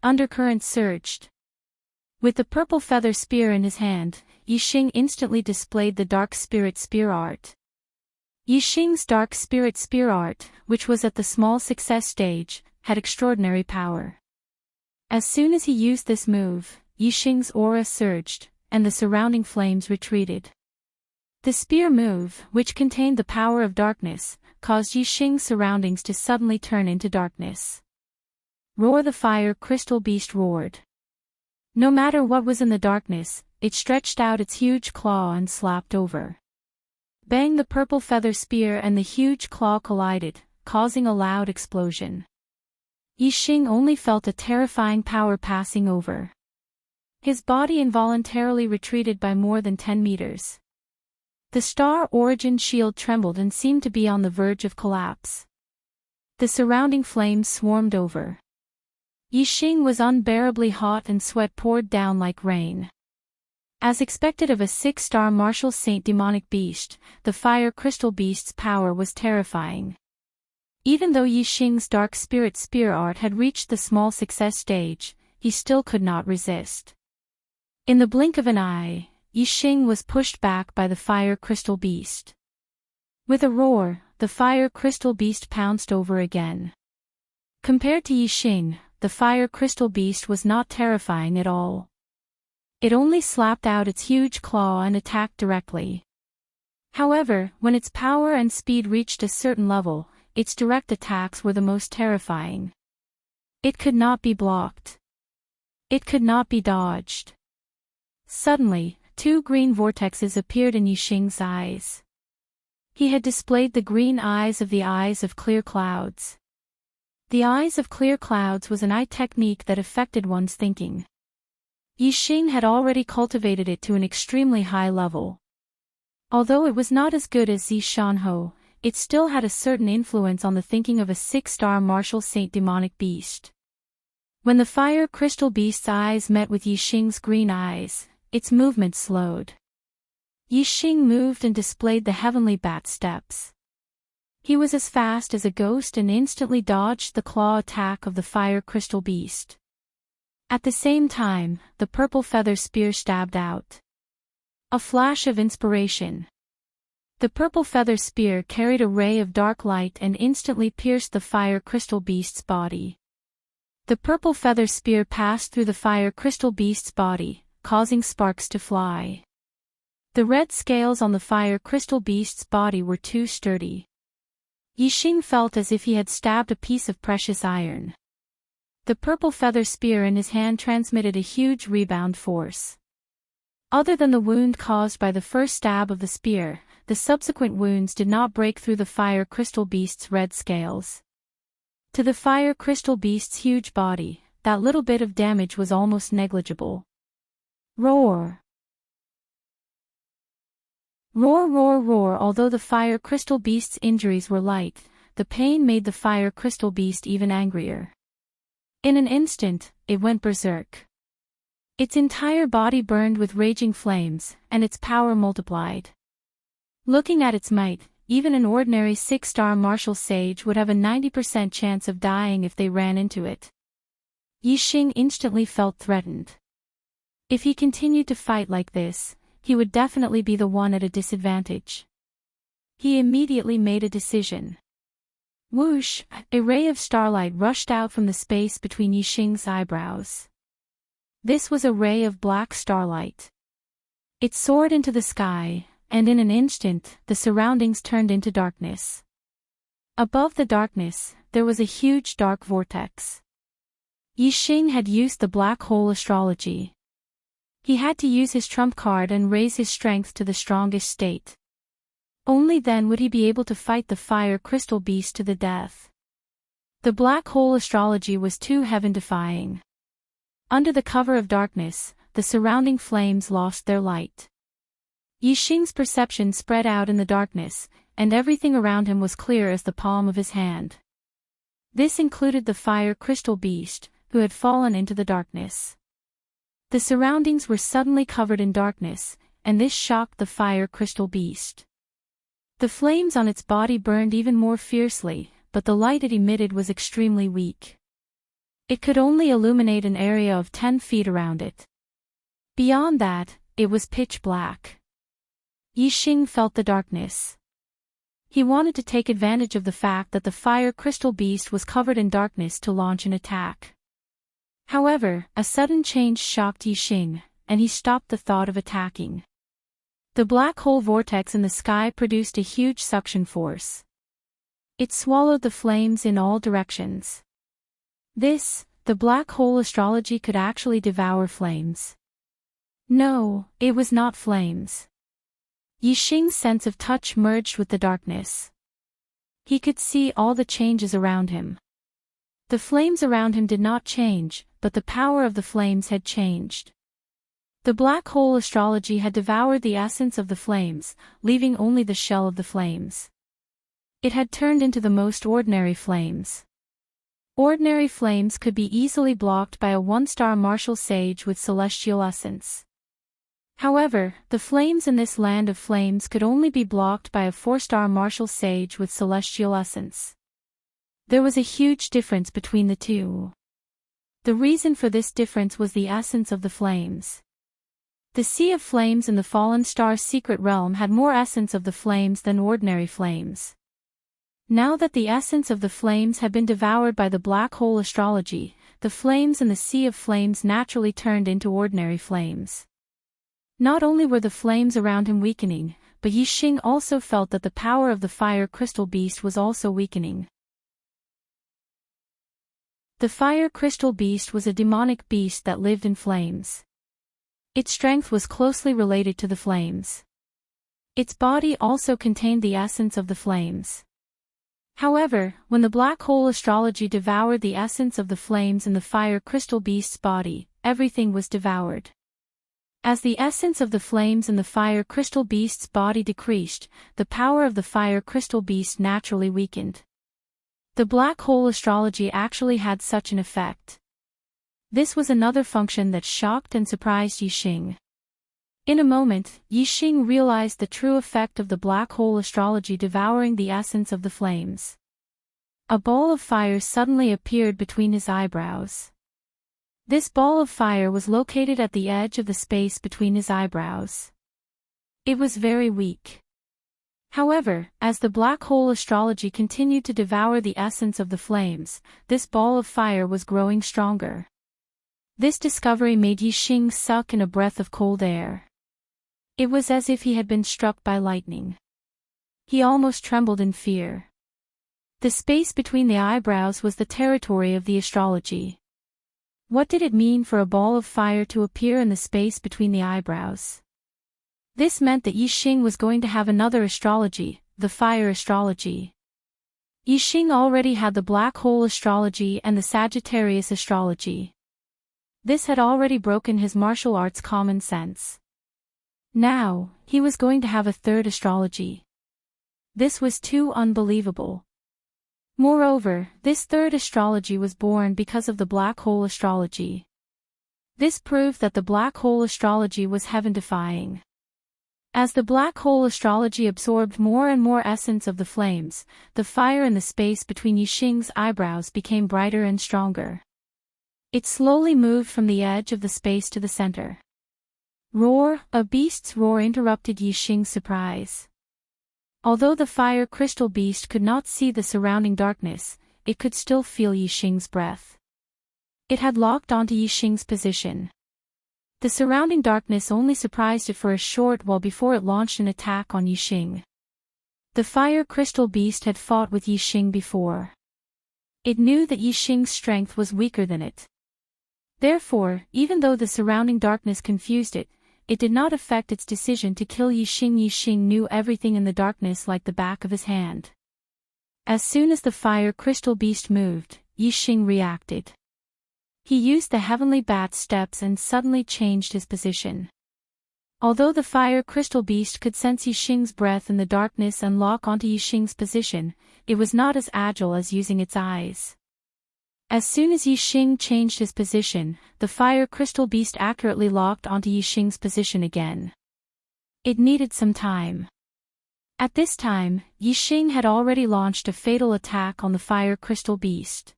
Undercurrent surged. With the purple feather spear in his hand, Yixing instantly displayed the Dark Spirit Spear art. Yixing's Dark Spirit Spear art, which was at the small success stage, had extraordinary power. As soon as he used this move, Yixing's aura surged, and the surrounding flames retreated. The spear move, which contained the power of darkness, caused Yixing's surroundings to suddenly turn into darkness. Roar! The fire crystal beast roared. No matter what was in the darkness, it stretched out its huge claw and slapped over. Bang! The purple feather spear and the huge claw collided, causing a loud explosion. Yixing only felt a terrifying power passing over. His body involuntarily retreated by more than 10 meters. The star origin shield trembled and seemed to be on the verge of collapse. The surrounding flames swarmed over. Yixing was unbearably hot and sweat poured down like rain. As expected of a 6-star martial saint demonic beast, the fire crystal beast's power was terrifying. Even though Yixing's Dark Spirit Spear art had reached the small success stage, he still could not resist. In the blink of an eye, Yixing was pushed back by the fire crystal beast. With a roar, the fire crystal beast pounced over again. Compared to Yixing, the fire crystal beast was not terrifying at all. It only slapped out its huge claw and attacked directly. However, when its power and speed reached a certain level, its direct attacks were the most terrifying. It could not be blocked. It could not be dodged. Suddenly, 2 green vortexes appeared in Yixing's eyes. He had displayed the green eyes of clear clouds. The eyes of clear clouds was an eye technique that affected one's thinking. Yixing had already cultivated it to an extremely high level. Although it was not as good as Zishanho, it still had a certain influence on the thinking of a 6-star martial saint demonic beast. When the fire crystal beast's eyes met with Yixing's green eyes, its movement slowed. Yixing moved and displayed the heavenly bat steps. He was as fast as a ghost and instantly dodged the claw attack of the fire crystal beast. At the same time, the purple feather spear stabbed out. A flash of inspiration. The purple feather spear carried a ray of dark light and instantly pierced the fire crystal beast's body. The purple feather spear passed through the fire crystal beast's body, causing sparks to fly. The red scales on the fire crystal beast's body were too sturdy. Yixing felt as if he had stabbed a piece of precious iron. The purple feather spear in his hand transmitted a huge rebound force. Other than the wound caused by the first stab of the spear, the subsequent wounds did not break through the fire crystal beast's red scales. To the fire crystal beast's huge body, that little bit of damage was almost negligible. Roar! Roar, roar, roar! Although the fire crystal beast's injuries were light, the pain made the fire crystal beast even angrier. In an instant, it went berserk. Its entire body burned with raging flames, and its power multiplied. Looking at its might, even an ordinary 6-star martial sage would have a 90% chance of dying if they ran into it. Yixing instantly felt threatened. If he continued to fight like this, he would definitely be the one at a disadvantage. He immediately made a decision. Whoosh! A ray of starlight rushed out from the space between Yixing's eyebrows. This was a ray of black starlight. It soared into the sky, and in an instant, the surroundings turned into darkness. Above the darkness, there was a huge dark vortex. Yixing had used the black hole astrology. He had to use his trump card and raise his strength to the strongest state. Only then would he be able to fight the fire crystal beast to the death. The black hole astrology was too heaven-defying. Under the cover of darkness, the surrounding flames lost their light. Yixing's perception spread out in the darkness, and everything around him was clear as the palm of his hand. This included the fire crystal beast, who had fallen into the darkness. The surroundings were suddenly covered in darkness, and this shocked the fire crystal beast. The flames on its body burned even more fiercely, but the light it emitted was extremely weak. It could only illuminate an area of 10 feet around it. Beyond that, it was pitch black. Yixing felt the darkness. He wanted to take advantage of the fact that the fire crystal beast was covered in darkness to launch an attack. However, a sudden change shocked Yixing, and he stopped the thought of attacking. The black hole vortex in the sky produced a huge suction force. It swallowed the flames in all directions. The black hole astrology could actually devour flames. No, it was not flames. Yixing's sense of touch merged with the darkness. He could see all the changes around him. The flames around him did not change, but the power of the flames had changed. The black hole astrology had devoured the essence of the flames, leaving only the shell of the flames. It had turned into the most ordinary flames. Ordinary flames could be easily blocked by a 1-star martial sage with celestial essence. However, the flames in this land of flames could only be blocked by a 4-star martial sage with celestial essence. There was a huge difference between the two. The reason for this difference was the essence of the flames. The Sea of Flames in the Fallen Star's secret realm had more essence of the flames than ordinary flames. Now that the essence of the flames had been devoured by the black hole astrology, the flames in the Sea of Flames naturally turned into ordinary flames. Not only were the flames around him weakening, but Yixing also felt that the power of the fire crystal beast was also weakening. The fire crystal beast was a demonic beast that lived in flames. Its strength was closely related to the flames. Its body also contained the essence of the flames. However, when the black hole astrology devoured the essence of the flames in the fire crystal beast's body, everything was devoured. As the essence of the flames in the fire crystal beast's body decreased, the power of the fire crystal beast naturally weakened. The black hole astrology actually had such an effect. This was another function that shocked and surprised Yixing. In a moment, Yixing realized the true effect of the black hole astrology devouring the essence of the flames. A ball of fire suddenly appeared between his eyebrows. This ball of fire was located at the edge of the space between his eyebrows. It was very weak. However, as the black hole astrology continued to devour the essence of the flames, this ball of fire was growing stronger. This discovery made Yixing suck in a breath of cold air. It was as if he had been struck by lightning. He almost trembled in fear. The space between the eyebrows was the territory of the astrology. What did it mean for a ball of fire to appear in the space between the eyebrows? This meant that Yixing was going to have another astrology, the fire astrology. Yixing already had the black hole astrology and the Sagittarius astrology. This had already broken his martial arts common sense. Now, he was going to have a third astrology. This was too unbelievable. Moreover, this third astrology was born because of the black hole astrology. This proved that the black hole astrology was heaven-defying. As the black hole astrology absorbed more and more essence of the flames, the fire in the space between Yixing's eyebrows became brighter and stronger. It slowly moved from the edge of the space to the center. Roar! A beast's roar interrupted Yixing's surprise. Although the fire crystal beast could not see the surrounding darkness, it could still feel Yixing's breath. It had locked onto Yixing's position. The surrounding darkness only surprised it for a short while before it launched an attack on Yixing. The fire crystal beast had fought with Yixing before. It knew that Yixing's strength was weaker than it. Therefore, even though the surrounding darkness confused it, it did not affect its decision to kill Yixing. Yixing knew everything in the darkness like the back of his hand. As soon as the fire crystal beast moved, Yixing reacted. He used the heavenly bat steps and suddenly changed his position. Although the fire crystal beast could sense Yixing's breath in the darkness and lock onto Yixing's position, it was not as agile as using its eyes. As soon as Yixing changed his position, the fire crystal beast accurately locked onto Yixing's position again. It needed some time. At this time, Yixing had already launched a fatal attack on the fire crystal beast.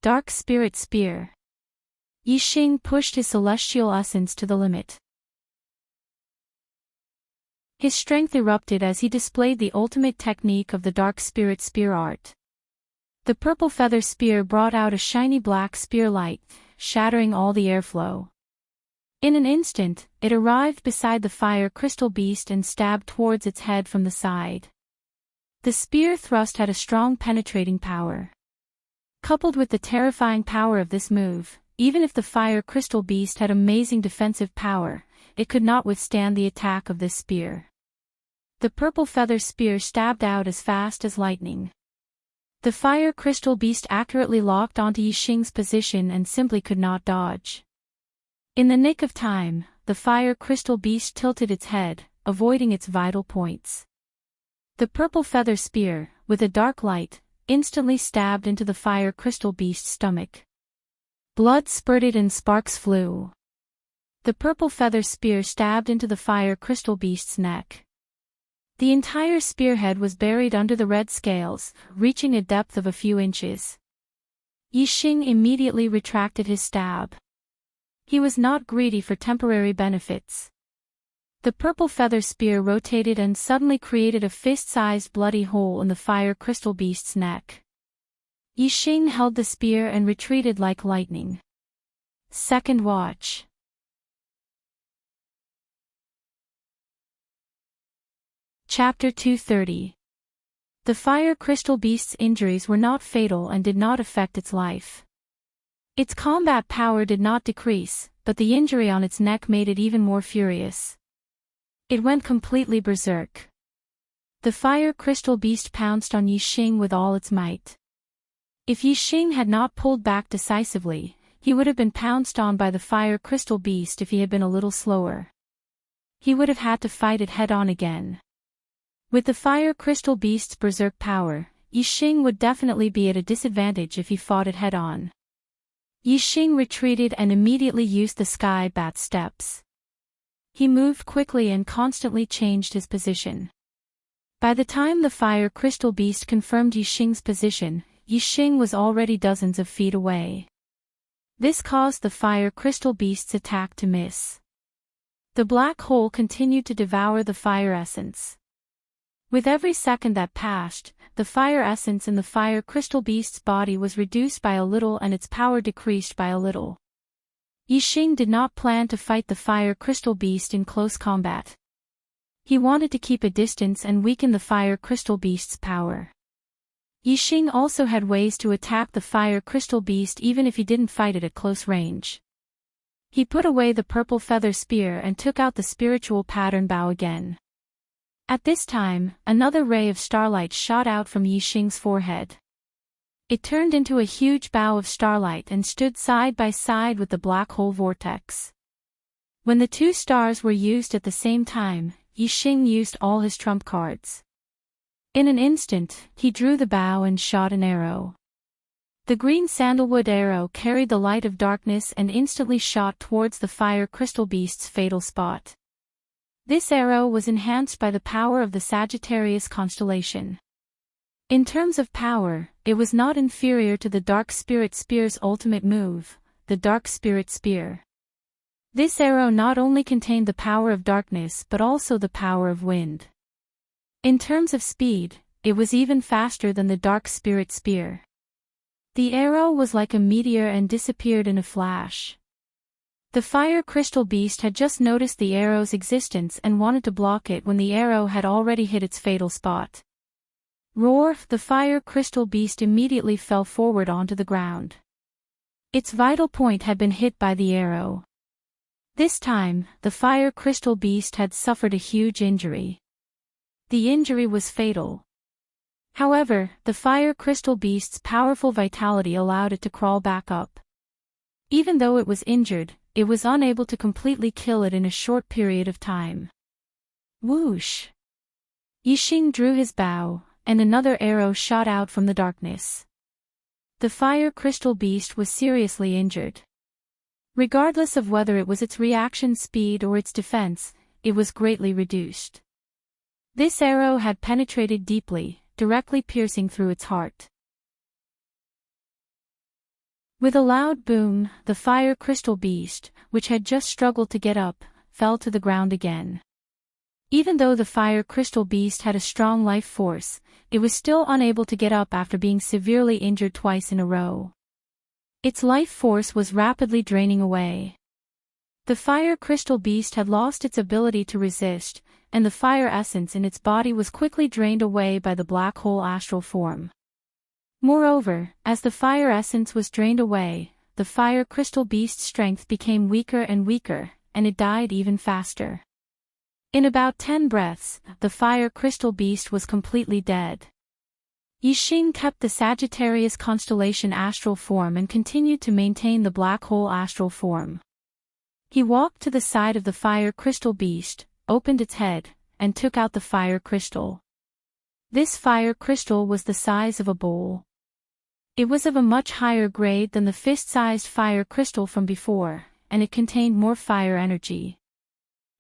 Dark Spirit Spear. Yixing pushed his celestial essence to the limit. His strength erupted as he displayed the ultimate technique of the Dark Spirit Spear art. The purple feather spear brought out a shiny black spear light, shattering all the airflow. In an instant, it arrived beside the fire crystal beast and stabbed towards its head from the side. The spear thrust had a strong penetrating power. Coupled with the terrifying power of this move, even if the fire crystal beast had amazing defensive power, it could not withstand the attack of this spear. The purple feather spear stabbed out as fast as lightning. The fire crystal beast accurately locked onto Yixing's position and simply could not dodge. In the nick of time, the fire crystal beast tilted its head, avoiding its vital points. The purple feather spear, with a dark light, instantly stabbed into the fire crystal beast's stomach. Blood spurted and sparks flew. The purple feather spear stabbed into the fire crystal beast's neck. The entire spearhead was buried under the red scales, reaching a depth of a few inches. Yixing immediately retracted his stab. He was not greedy for temporary benefits. The purple feather spear rotated and suddenly created a fist-sized bloody hole in the fire crystal beast's neck. Yixing held the spear and retreated like lightning. Second watch. Chapter 230. The fire crystal beast's injuries were not fatal and did not affect its life. Its combat power did not decrease, but the injury on its neck made it even more furious. It went completely berserk. The fire crystal beast pounced on Yixing with all its might. If Yixing had not pulled back decisively, he would have been pounced on by the fire crystal beast if he had been a little slower. He would have had to fight it head-on again. With the fire crystal beast's berserk power, Yixing would definitely be at a disadvantage if he fought it head-on. Yixing retreated and immediately used the sky bat steps. He moved quickly and constantly changed his position. By the time the fire crystal beast confirmed Yixing's position, Yixing was already dozens of feet away. This caused the fire crystal beast's attack to miss. The black hole continued to devour the fire essence. With every second that passed, the fire essence in the fire crystal beast's body was reduced by a little and its power decreased by a little. Yixing did not plan to fight the fire crystal beast in close combat. He wanted to keep a distance and weaken the fire crystal beast's power. Yixing also had ways to attack the fire crystal beast even if he didn't fight it at close range. He put away the purple feather spear and took out the spiritual pattern bow again. At this time, another ray of starlight shot out from Yixing's forehead. It turned into a huge bow of starlight and stood side by side with the black hole vortex. When the two stars were used at the same time, Yixing used all his trump cards. In an instant, he drew the bow and shot an arrow. The green sandalwood arrow carried the light of darkness and instantly shot towards the fire crystal beast's fatal spot. This arrow was enhanced by the power of the Sagittarius constellation. In terms of power, it was not inferior to the Dark Spirit Spear's ultimate move, the Dark Spirit Spear. This arrow not only contained the power of darkness but also the power of wind. In terms of speed, it was even faster than the Dark Spirit Spear. The arrow was like a meteor and disappeared in a flash. The fire crystal beast had just noticed the arrow's existence and wanted to block it when the arrow had already hit its fatal spot. Roar! The fire crystal beast immediately fell forward onto the ground. Its vital point had been hit by the arrow. This time, the fire crystal beast had suffered a huge injury. The injury was fatal. However, the fire crystal beast's powerful vitality allowed it to crawl back up. Even though it was injured, it was unable to completely kill it in a short period of time. Whoosh! Yixing drew his bow, and another arrow shot out from the darkness. The fire crystal beast was seriously injured. Regardless of whether it was its reaction speed or its defense, it was greatly reduced. This arrow had penetrated deeply, directly piercing through its heart. With a loud boom, the fire crystal beast, which had just struggled to get up, fell to the ground again. Even though the fire crystal beast had a strong life force, it was still unable to get up after being severely injured twice in a row. Its life force was rapidly draining away. The fire crystal beast had lost its ability to resist, and the fire essence in its body was quickly drained away by the black hole astral form. Moreover, as the fire essence was drained away, the fire crystal beast's strength became weaker and weaker, and it died even faster. In about 10 breaths, the fire crystal beast was completely dead. Yixing kept the Sagittarius constellation astral form and continued to maintain the black hole astral form. He walked to the side of the fire crystal beast, opened its head, and took out the fire crystal. This fire crystal was the size of a bowl. It was of a much higher grade than the fist-sized fire crystal from before, and it contained more fire energy.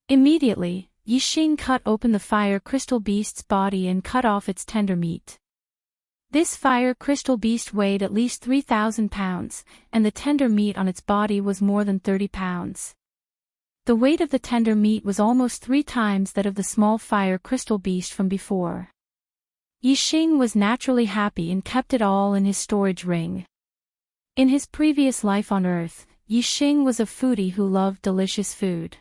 Immediately, Yixing cut open the fire crystal beast's body and cut off its tender meat. This fire crystal beast weighed at least 3,000 pounds, and the tender meat on its body was more than 30 pounds. The weight of the tender meat was almost 3 times that of the small fire crystal beast from before. Yixing was naturally happy and kept it all in his storage ring. In his previous life on Earth, Yixing was a foodie who loved delicious food.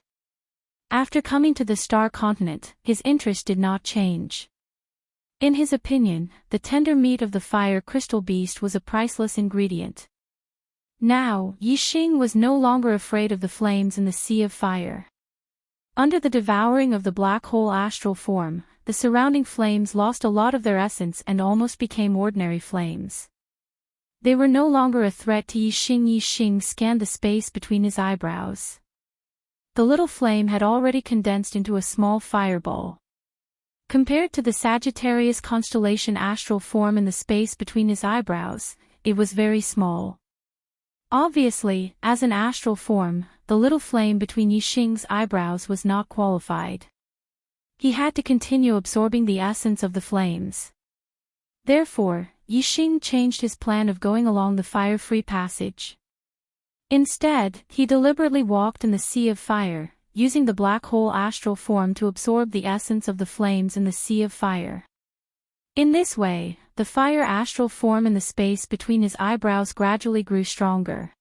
After coming to the Star Continent, his interest did not change. In his opinion, the tender meat of the fire crystal beast was a priceless ingredient. Now, Yixing was no longer afraid of the flames in the sea of fire. Under the devouring of the black hole astral form, the surrounding flames lost a lot of their essence and almost became ordinary flames. They were no longer a threat to Yixing. Yixing scanned the space between his eyebrows. The little flame had already condensed into a small fireball. Compared to the Sagittarius constellation astral form in the space between his eyebrows, it was very small. Obviously, as an astral form, the little flame between Yixing's eyebrows was not qualified. He had to continue absorbing the essence of the flames. Therefore, Yixing changed his plan of going along the fire-free passage. Instead, he deliberately walked in the sea of fire, using the black hole astral form to absorb the essence of the flames in the sea of fire. In this way, the fire astral form in the space between his eyebrows gradually grew stronger.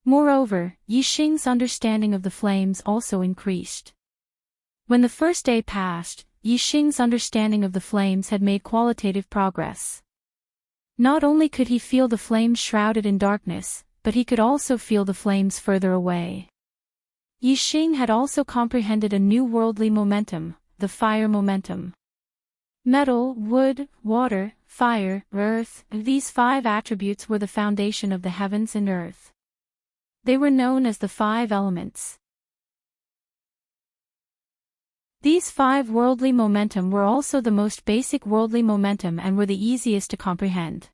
Moreover, Yixing's understanding of the flames also increased. When the first day passed, Yixing's understanding of the flames had made qualitative progress. Not only could he feel the flames shrouded in darkness, but he could also feel the flames further away. Yixing had also comprehended a new worldly momentum, the fire momentum. Metal, wood, water, fire, earth, these 5 attributes were the foundation of the heavens and earth. They were known as the 5 elements. These 5 worldly momentum were also the most basic worldly momentum and were the easiest to comprehend.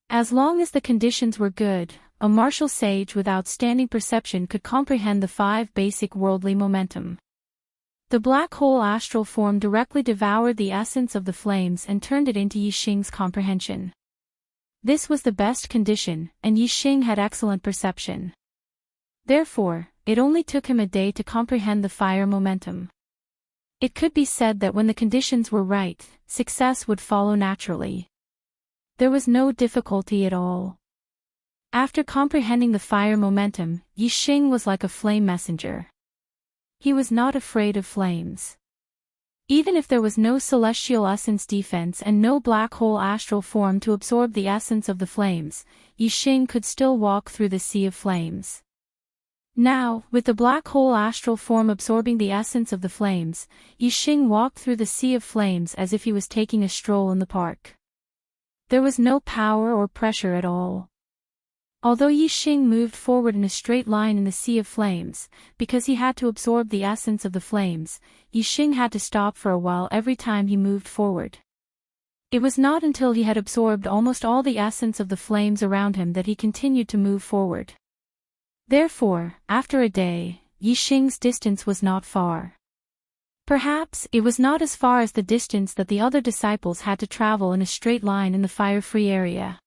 As long as the conditions were good, a martial sage with outstanding perception could comprehend the 5 basic worldly momentum. The black hole astral form directly devoured the essence of the flames and turned it into Yixing's comprehension. This was the best condition, and Yixing had excellent perception. Therefore, it only took him a day to comprehend the fire momentum. It could be said that when the conditions were right, success would follow naturally. There was no difficulty at all. After comprehending the fire momentum, Yixing was like a flame messenger. He was not afraid of flames. Even if there was no celestial essence defense and no black hole astral form to absorb the essence of the flames, Yixing could still walk through the sea of flames. Now, with the black hole astral form absorbing the essence of the flames, Yixing walked through the sea of flames as if he was taking a stroll in the park. There was no power or pressure at all. Although Yixing moved forward in a straight line in the sea of flames, because he had to absorb the essence of the flames, Yixing had to stop for a while every time he moved forward. It was not until he had absorbed almost all the essence of the flames around him that he continued to move forward. Therefore, after a day, Yixing's distance was not far. Perhaps it was not as far as the distance that the other disciples had to travel in a straight line in the fire-free area.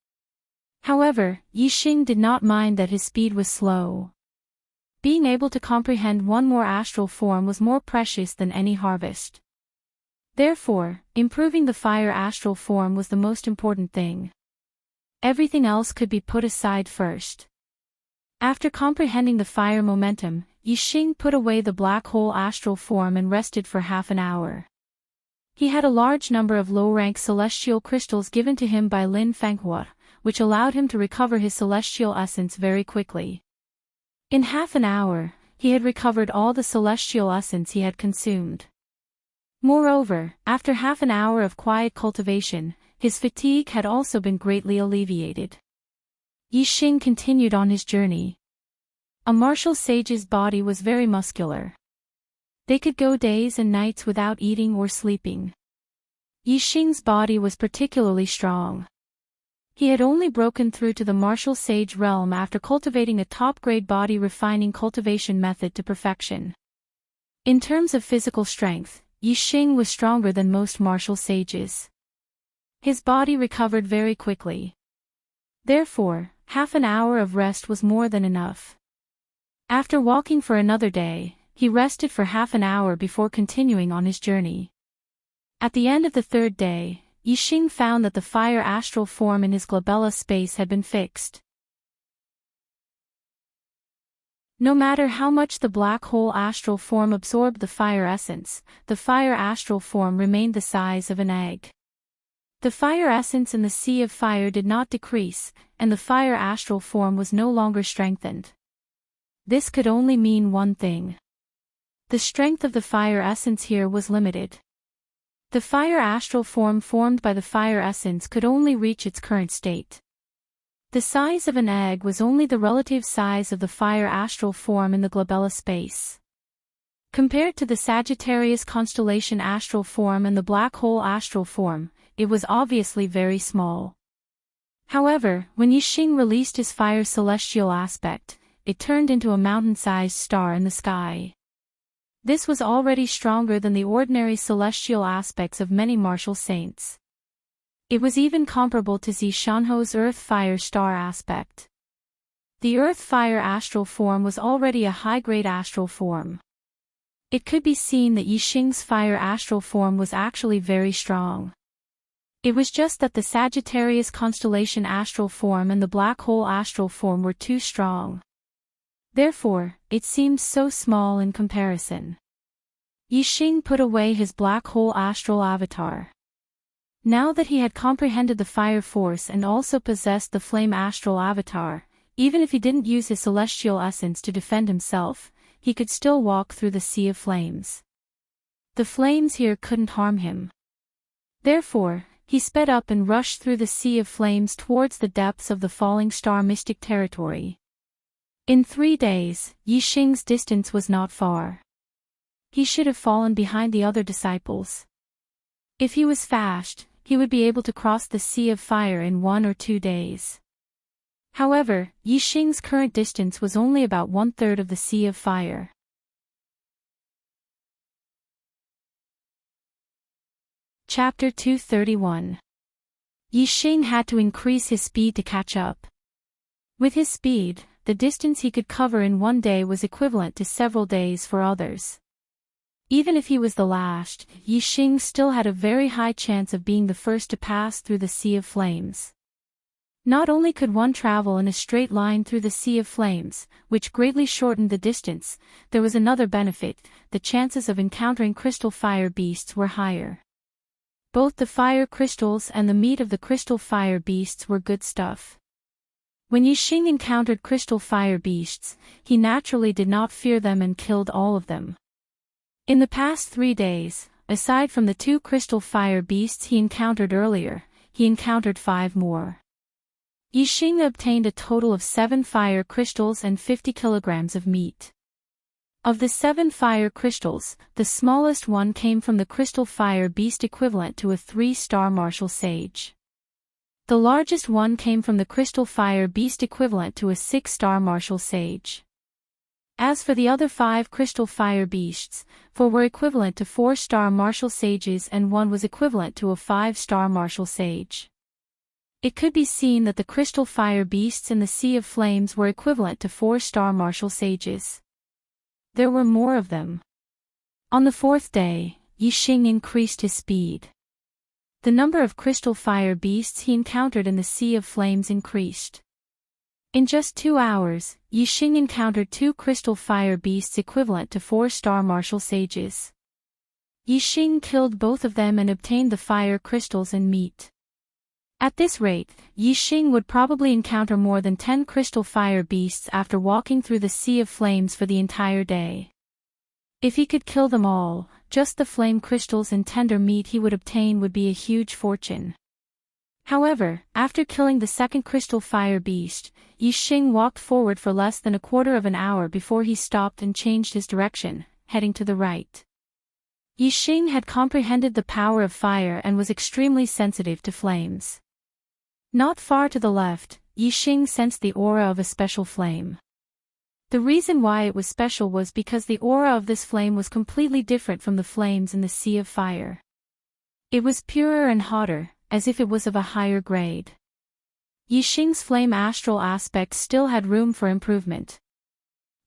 However, Yixing did not mind that his speed was slow. Being able to comprehend one more astral form was more precious than any harvest. Therefore, improving the fire astral form was the most important thing. Everything else could be put aside first. After comprehending the fire momentum, Yixing put away the black hole astral form and rested for half an hour. He had a large number of low-rank celestial crystals given to him by Lin Fanghua, which allowed him to recover his celestial essence very quickly. In half an hour, he had recovered all the celestial essence he had consumed. Moreover, after half an hour of quiet cultivation, his fatigue had also been greatly alleviated. Yixing continued on his journey. A martial sage's body was very muscular. They could go days and nights without eating or sleeping. Yixing's body was particularly strong. He had only broken through to the martial sage realm after cultivating a top-grade body refining cultivation method to perfection. In terms of physical strength, Yixing was stronger than most martial sages. His body recovered very quickly. Therefore, half an hour of rest was more than enough. After walking for another day, he rested for half an hour before continuing on his journey. At the end of the 3rd day, Yixing found that the fire astral form in his glabella space had been fixed. No matter how much the black hole astral form absorbed the fire essence, the fire astral form remained the size of an egg. The fire essence in the sea of fire did not decrease, and the fire astral form was no longer strengthened. This could only mean one thing. The strength of the fire essence here was limited. The fire astral form formed by the fire essence could only reach its current state. The size of an egg was only the relative size of the fire astral form in the glabella space. Compared to the Sagittarius constellation astral form and the black hole astral form, it was obviously very small. However, when Yixing released his fire celestial aspect, it turned into a mountain-sized star in the sky. This was already stronger than the ordinary celestial aspects of many martial saints. It was even comparable to Zishanho's earth-fire star aspect. The earth-fire astral form was already a high-grade astral form. It could be seen that Yixing's fire astral form was actually very strong. It was just that the Sagittarius constellation astral form and the black hole astral form were too strong. Therefore, it seemed so small in comparison. Yixing put away his black hole astral avatar. Now that he had comprehended the fire force and also possessed the flame astral avatar, even if he didn't use his celestial essence to defend himself, he could still walk through the sea of flames. The flames here couldn't harm him. Therefore, he sped up and rushed through the sea of flames towards the depths of the falling star mystic territory. In 3 days, Yixing's distance was not far. He should have fallen behind the other disciples. If he was fast, he would be able to cross the sea of fire in 1 or 2 days. However, Yixing's current distance was only about 1/3 of the sea of fire. Chapter 231. Yixing had to increase his speed to catch up. With his speed, the distance he could cover in 1 day was equivalent to several days for others. Even if he was the last, Yixing still had a very high chance of being the first to pass through the sea of flames. Not only could one travel in a straight line through the sea of flames, which greatly shortened the distance, there was another benefit: the chances of encountering crystal fire beasts were higher. Both the fire crystals and the meat of the crystal fire beasts were good stuff. When Yixing encountered crystal fire beasts, he naturally did not fear them and killed all of them. In the past 3 days, aside from the 2 crystal fire beasts he encountered earlier, he encountered 5 more. Yixing obtained a total of 7 fire crystals and 50 kilograms of meat. Of the 7 fire crystals, the smallest one came from the crystal fire beast equivalent to a 3-star martial sage. The largest one came from the crystal fire beast equivalent to a 6-star martial sage. As for the other 5 crystal fire beasts, 4 were equivalent to 4-star martial sages and 1 was equivalent to a 5-star martial sage. It could be seen that the crystal fire beasts in the sea of flames were equivalent to 4-star martial sages. There were more of them. On the 4th day, Yixing increased his speed. The number of crystal fire beasts he encountered in the sea of flames increased. In just 2 hours, Yixing encountered 2 crystal fire beasts equivalent to 4-star martial sages. Yixing killed both of them and obtained the fire crystals and meat. At this rate, Yixing would probably encounter more than 10 crystal fire beasts after walking through the sea of flames for the entire day. If he could kill them all, just the flame crystals and tender meat he would obtain would be a huge fortune. However, after killing the 2nd crystal fire beast, Yixing walked forward for less than a quarter of an hour before he stopped and changed his direction, heading to the right. Yixing had comprehended the power of fire and was extremely sensitive to flames. Not far to the left, Yixing sensed the aura of a special flame. The reason why it was special was because the aura of this flame was completely different from the flames in the sea of fire. It was purer and hotter, as if it was of a higher grade. Yixing's flame astral aspect still had room for improvement.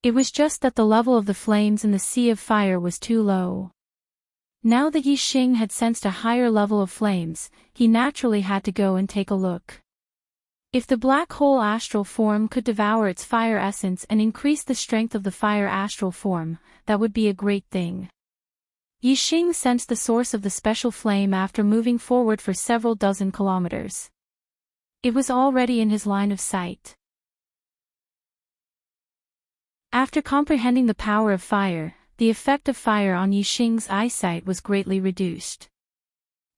It was just that the level of the flames in the sea of fire was too low. Now that Yixing had sensed a higher level of flames, he naturally had to go and take a look. If the black hole astral form could devour its fire essence and increase the strength of the fire astral form, that would be a great thing. Yixing sensed the source of the special flame after moving forward for several dozen kilometers. It was already in his line of sight. After comprehending the power of fire, the effect of fire on Yixing's eyesight was greatly reduced.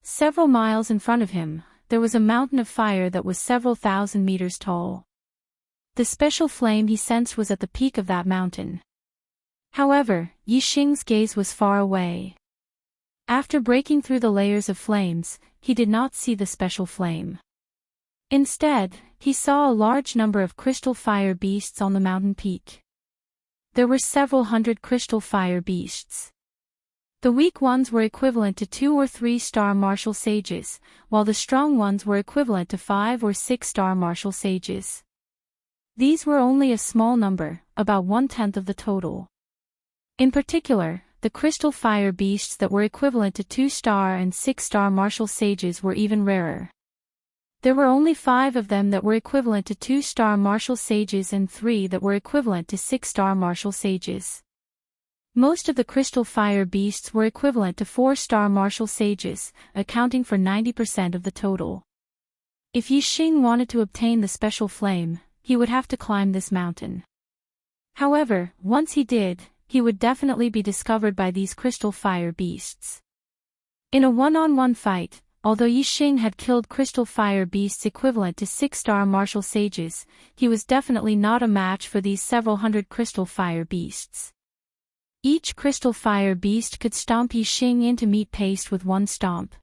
Several miles in front of him, there was a mountain of fire that was several thousand meters tall. The special flame he sensed was at the peak of that mountain. However, Yixing's gaze was far away. After breaking through the layers of flames, he did not see the special flame. Instead, he saw a large number of crystal fire beasts on the mountain peak. There were several hundred crystal fire beasts. The weak ones were equivalent to 2 or 3 star martial sages, while the strong ones were equivalent to 5 or 6 star martial sages. These were only a small number, about 1/10 of the total. In particular, the crystal fire beasts that were equivalent to 2-star and 6-star martial sages were even rarer. There were only 5 of them that were equivalent to 2-star martial sages and 3 that were equivalent to 6-star martial sages. Most of the crystal fire beasts were equivalent to 4-star martial sages, accounting for 90% of the total. If Yixing wanted to obtain the special flame, he would have to climb this mountain. However, once he did, he would definitely be discovered by these crystal fire beasts. In a one-on-one fight, although Yixing had killed crystal fire beasts equivalent to 6-star martial sages, he was definitely not a match for these several hundred crystal fire beasts. Each crystal fire beast could stomp Yixing into meat paste with one stomp.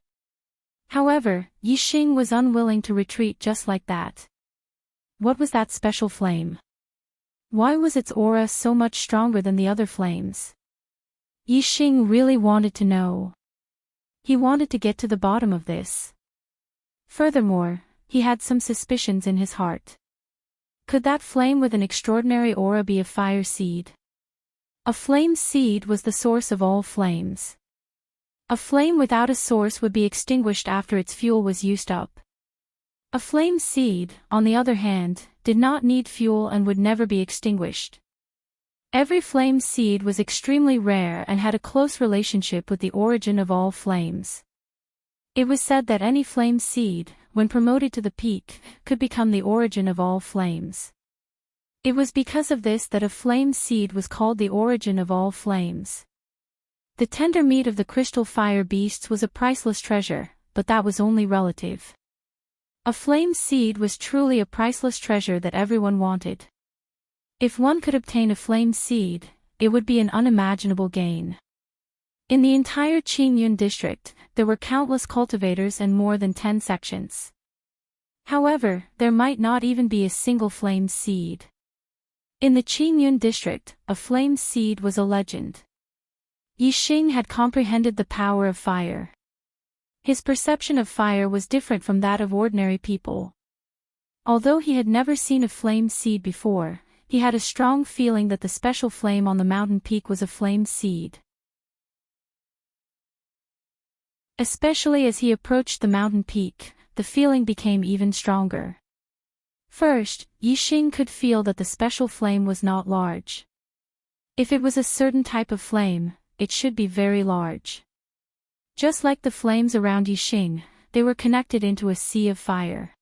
However, Yixing was unwilling to retreat just like that. What was that special flame? Why was its aura so much stronger than the other flames? Yixing really wanted to know. He wanted to get to the bottom of this. Furthermore, he had some suspicions in his heart. Could that flame with an extraordinary aura be a fire seed? A flame seed was the source of all flames. A flame without a source would be extinguished after its fuel was used up. A flame seed, on the other hand, did not need fuel and would never be extinguished. Every flame seed was extremely rare and had a close relationship with the origin of all flames. It was said that any flame seed, when promoted to the peak, could become the origin of all flames. It was because of this that a flame seed was called the origin of all flames. The tender meat of the crystal fire beasts was a priceless treasure, but that was only relative. A flame seed was truly a priceless treasure that everyone wanted. If one could obtain a flame seed, it would be an unimaginable gain. In the entire Qingyun district, there were countless cultivators and more than 10 sections. However, there might not even be a single flame seed. In the Qingyun district, a flame seed was a legend. Yixing had comprehended the power of fire. His perception of fire was different from that of ordinary people. Although he had never seen a flame seed before, he had a strong feeling that the special flame on the mountain peak was a flame seed. Especially as he approached the mountain peak, the feeling became even stronger. First, Yixing could feel that the special flame was not large. If it was a certain type of flame, it should be very large. Just like the flames around Yixing, they were connected into a sea of fire.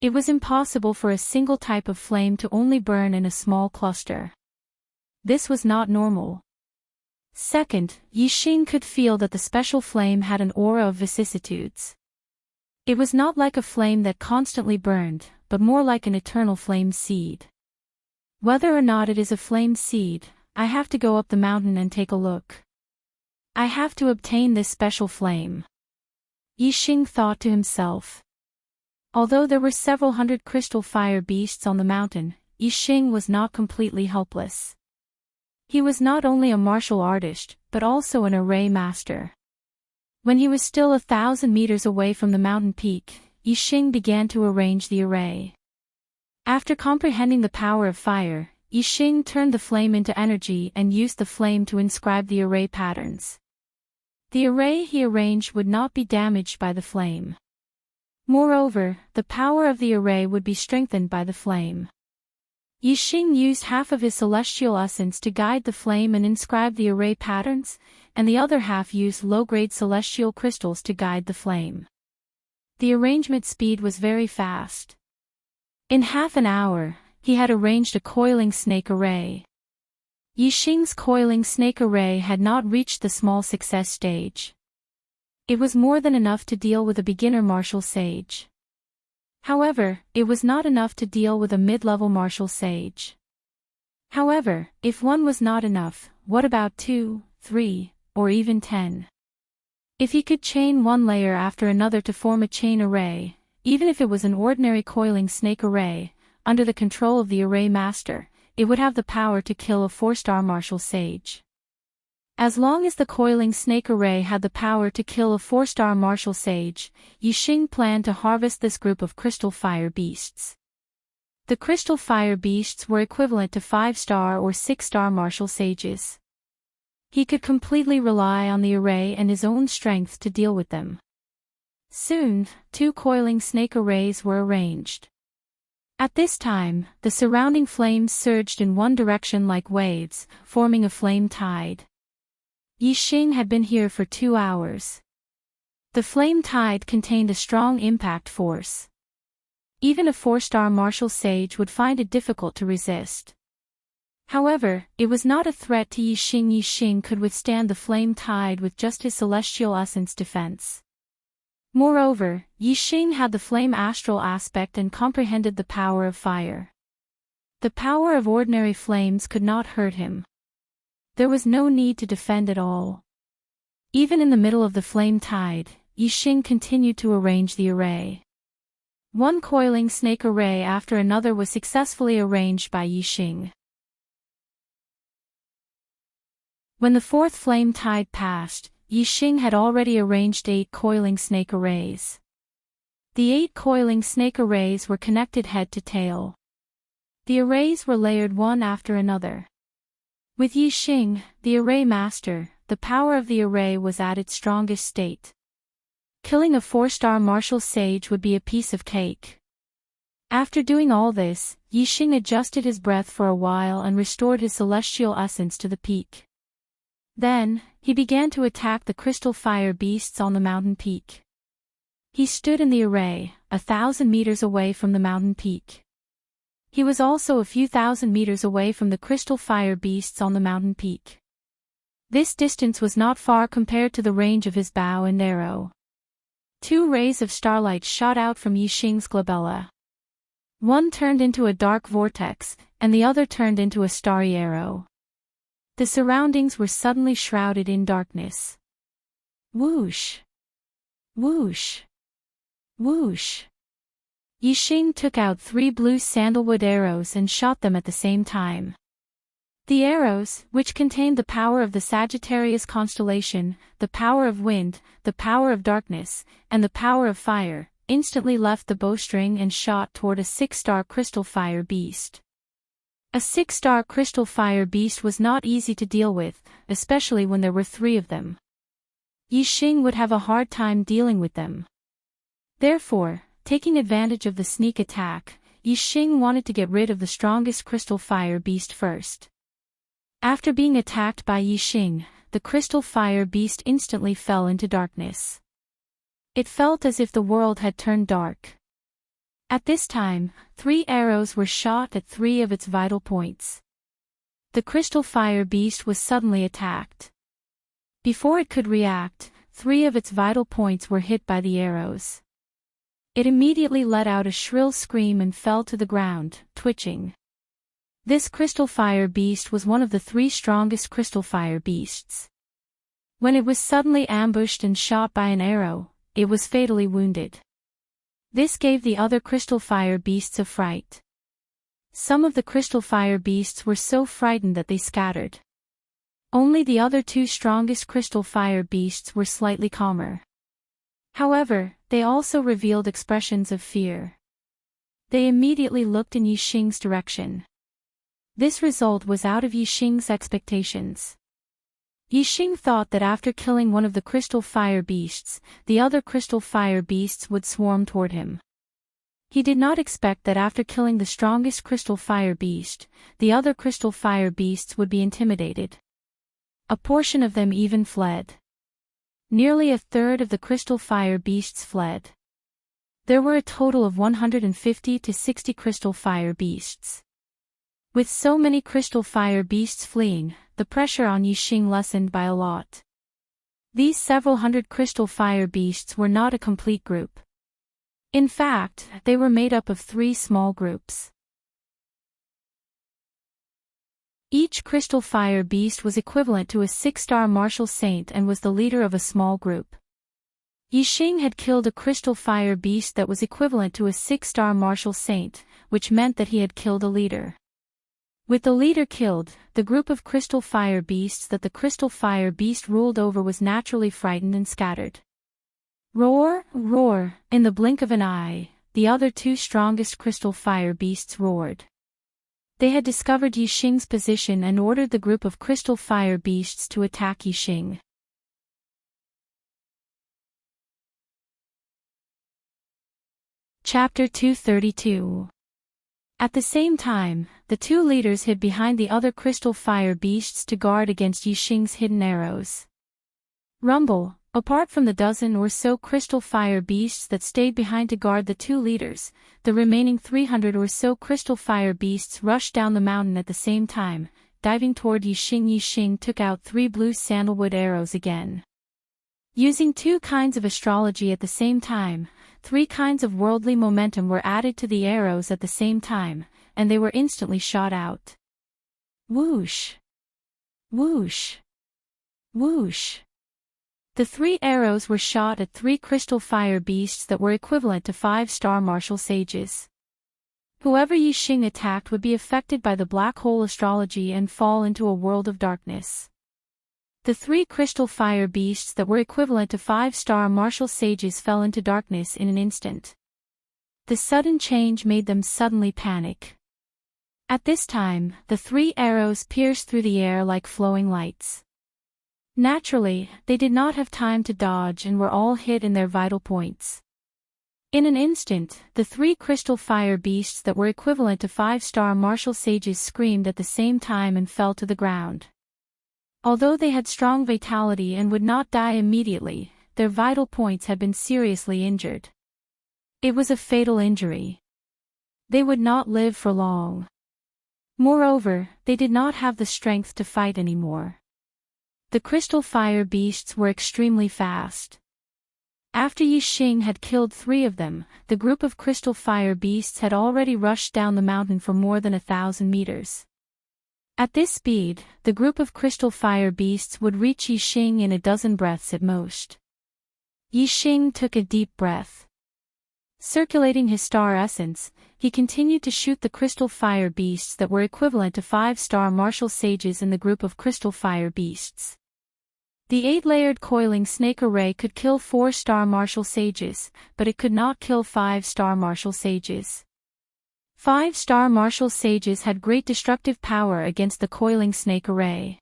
It was impossible for a single type of flame to only burn in a small cluster. This was not normal. Second, Yixing could feel that the special flame had an aura of vicissitudes. It was not like a flame that constantly burned, but more like an eternal flame seed. Whether or not it is a flame seed, I have to go up the mountain and take a look. I have to obtain this special flame. Yixing thought to himself. Although there were several hundred crystal fire beasts on the mountain, Yixing was not completely helpless. He was not only a martial artist, but also an array master. When he was still 1,000 meters away from the mountain peak, Yixing began to arrange the array. After comprehending the power of fire, Yixing turned the flame into energy and used the flame to inscribe the array patterns. The array he arranged would not be damaged by the flame. Moreover, the power of the array would be strengthened by the flame. Yixing used half of his celestial essence to guide the flame and inscribe the array patterns, and the other half used low-grade celestial crystals to guide the flame. The arrangement speed was very fast. In half an hour, he had arranged a coiling snake array. Yixing's coiling snake array had not reached the small success stage. It was more than enough to deal with a beginner martial sage. However, it was not enough to deal with a mid-level martial sage. However, if 1 was not enough, what about 2, 3, or even 10? If he could chain one layer after another to form a chain array, even if it was an ordinary coiling snake array, under the control of the array master, it would have the power to kill a 4-star martial sage. As long as the coiling snake array had the power to kill a 4-star martial sage, Yixing planned to harvest this group of crystal fire beasts. The crystal fire beasts were equivalent to 5-star or 6-star martial sages. He could completely rely on the array and his own strength to deal with them. Soon, 2 coiling snake arrays were arranged. At this time, the surrounding flames surged in one direction like waves, forming a flame tide. Yixing had been here for 2 hours. The flame tide contained a strong impact force. Even a 4-star martial sage would find it difficult to resist. However, it was not a threat to Yixing. Yixing could withstand the flame tide with just his celestial essence defense. Moreover, Yixing had the flame astral aspect and comprehended the power of fire. The power of ordinary flames could not hurt him. There was no need to defend at all. Even in the middle of the flame tide, Yixing continued to arrange the array. One coiling snake array after another was successfully arranged by Yixing. When the 4th flame tide passed, Yixing had already arranged 8 coiling snake arrays. The 8 coiling snake arrays were connected head to tail. The arrays were layered one after another. With Yixing, the array master, the power of the array was at its strongest state. Killing a 4-star martial sage would be a piece of cake. After doing all this, Yixing adjusted his breath for a while and restored his celestial essence to the peak. Then, he began to attack the crystal fire beasts on the mountain peak. He stood in the array, 1,000 meters away from the mountain peak. He was also a few thousand meters away from the crystal fire beasts on the mountain peak. This distance was not far compared to the range of his bow and arrow. 2 rays of starlight shot out from Yixing's glabella. One turned into a dark vortex, and the other turned into a starry arrow. The surroundings were suddenly shrouded in darkness. Whoosh! Whoosh! Whoosh! Yixing took out 3 blue sandalwood arrows and shot them at the same time. The arrows, which contained the power of the Sagittarius constellation, the power of wind, the power of darkness, and the power of fire, instantly left the bowstring and shot toward a 6-star crystal fire beast. A 6-star crystal fire beast was not easy to deal with, especially when there were 3 of them. Yixing would have a hard time dealing with them. Therefore, taking advantage of the sneak attack, Yixing wanted to get rid of the strongest crystal fire beast first. After being attacked by Yixing, the crystal fire beast instantly fell into darkness. It felt as if the world had turned dark. At this time, 3 arrows were shot at 3 of its vital points. The crystal fire beast was suddenly attacked. Before it could react, 3 of its vital points were hit by the arrows. It immediately let out a shrill scream and fell to the ground, twitching. This crystal fire beast was one of the 3 strongest crystal fire beasts. When it was suddenly ambushed and shot by an arrow, it was fatally wounded. This gave the other crystal fire beasts a fright. Some of the crystal fire beasts were so frightened that they scattered. Only the other 2 strongest crystal fire beasts were slightly calmer. However, they also revealed expressions of fear. They immediately looked in Yixing's direction. This result was out of Yixing's expectations. Yixing thought that after killing one of the crystal fire beasts, the other crystal fire beasts would swarm toward him. He did not expect that after killing the strongest crystal fire beast, the other crystal fire beasts would be intimidated. A portion of them even fled. Nearly a third of the crystal fire beasts fled. There were a total of 150 to 60 crystal fire beasts. With so many crystal fire beasts fleeing, the pressure on Yixing lessened by a lot. These several hundred crystal fire beasts were not a complete group. In fact, they were made up of 3 small groups. Each crystal fire beast was equivalent to a 6-star martial saint and was the leader of a small group. Yixing had killed a crystal fire beast that was equivalent to a 6-star martial saint, which meant that he had killed a leader. With the leader killed, the group of crystal fire beasts that the crystal fire beast ruled over was naturally frightened and scattered. Roar, roar, in the blink of an eye, the other 2 strongest crystal fire beasts roared. They had discovered Yixing's position and ordered the group of crystal fire beasts to attack Yixing. Chapter 232. At the same time, the 2 leaders hid behind the other crystal fire beasts to guard against Yixing's hidden arrows. Rumble, apart from the dozen or so crystal fire beasts that stayed behind to guard the 2 leaders, the remaining 300 or so crystal fire beasts rushed down the mountain at the same time, diving toward Yixing. Yixing took out 3 blue sandalwood arrows again. Using 2 kinds of astrology at the same time, 3 kinds of worldly momentum were added to the arrows at the same time, and they were instantly shot out. Whoosh! Whoosh! Whoosh! The 3 arrows were shot at 3 crystal fire beasts that were equivalent to 5-star martial sages. Whoever Yixing attacked would be affected by the black hole astrology and fall into a world of darkness. The 3 crystal fire beasts that were equivalent to 5-star martial sages fell into darkness in an instant. The sudden change made them suddenly panic. At this time, the 3 arrows pierced through the air like flowing lights. Naturally, they did not have time to dodge and were all hit in their vital points. In an instant, the 3 crystal fire beasts that were equivalent to 5-star martial sages screamed at the same time and fell to the ground. Although they had strong vitality and would not die immediately, their vital points had been seriously injured. It was a fatal injury. They would not live for long. Moreover, they did not have the strength to fight anymore. The crystal fire beasts were extremely fast. After Yixing had killed 3 of them, the group of crystal fire beasts had already rushed down the mountain for more than 1,000 meters. At this speed, the group of crystal fire beasts would reach Yixing in a dozen breaths at most. Yixing took a deep breath. Circulating his star essence, he continued to shoot the crystal fire beasts that were equivalent to 5-star martial sages in the group of crystal fire beasts. The 8-layered coiling snake array could kill 4-star martial sages, but it could not kill 5-star martial sages. 5-star martial sages had great destructive power against the coiling snake array.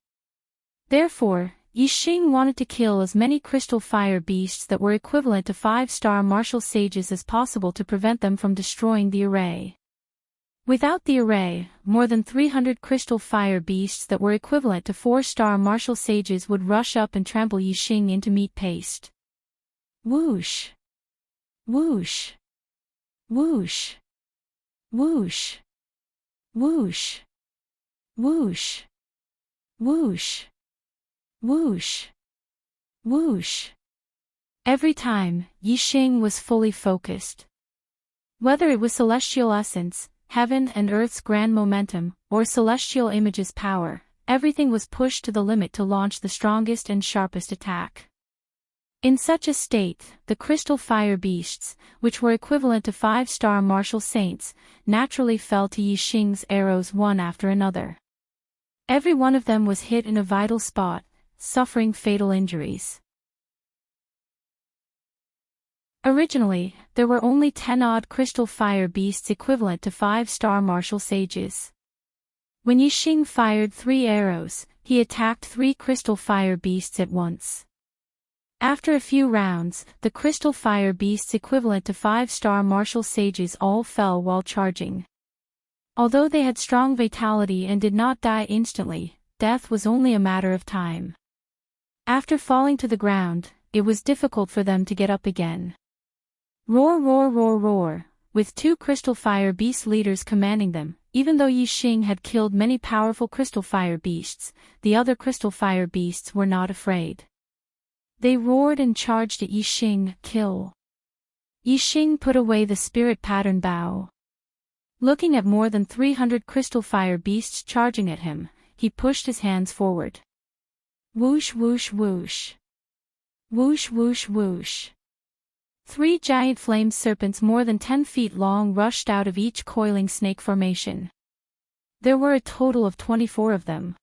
Therefore, Yixing wanted to kill as many crystal fire beasts that were equivalent to 5-star martial sages as possible to prevent them from destroying the array. Without the array, more than 300 crystal fire beasts that were equivalent to 4-star martial sages would rush up and trample Yixing into meat paste. Whoosh! Whoosh! Whoosh! Whoosh! Whoosh! Whoosh! Whoosh! Whoosh! Whoosh! Every time, Yixing was fully focused. Whether it was celestial essence, heaven and earth's grand momentum, or celestial image's power, everything was pushed to the limit to launch the strongest and sharpest attack. In such a state, the crystal fire beasts, which were equivalent to 5-star martial saints, naturally fell to Yixing's arrows one after another. Every one of them was hit in a vital spot, suffering fatal injuries. Originally, there were only 10-odd crystal fire beasts equivalent to 5-star martial sages. When Yixing fired 3 arrows, he attacked 3 crystal fire beasts at once. After a few rounds, the crystal fire beasts equivalent to 5-star martial sages all fell while charging. Although they had strong vitality and did not die instantly, death was only a matter of time. After falling to the ground, it was difficult for them to get up again. Roar, roar, roar, roar, with 2 crystal fire beast leaders commanding them. Even though Yixing had killed many powerful crystal fire beasts, the other crystal fire beasts were not afraid. They roared and charged at Yixing, kill. Yixing put away the spirit pattern bow. Looking at more than 300 crystal fire beasts charging at him, he pushed his hands forward. Whoosh whoosh whoosh. Whoosh whoosh whoosh. 3 giant flame serpents more than 10 feet long rushed out of each coiling snake formation. There were a total of 24 of them.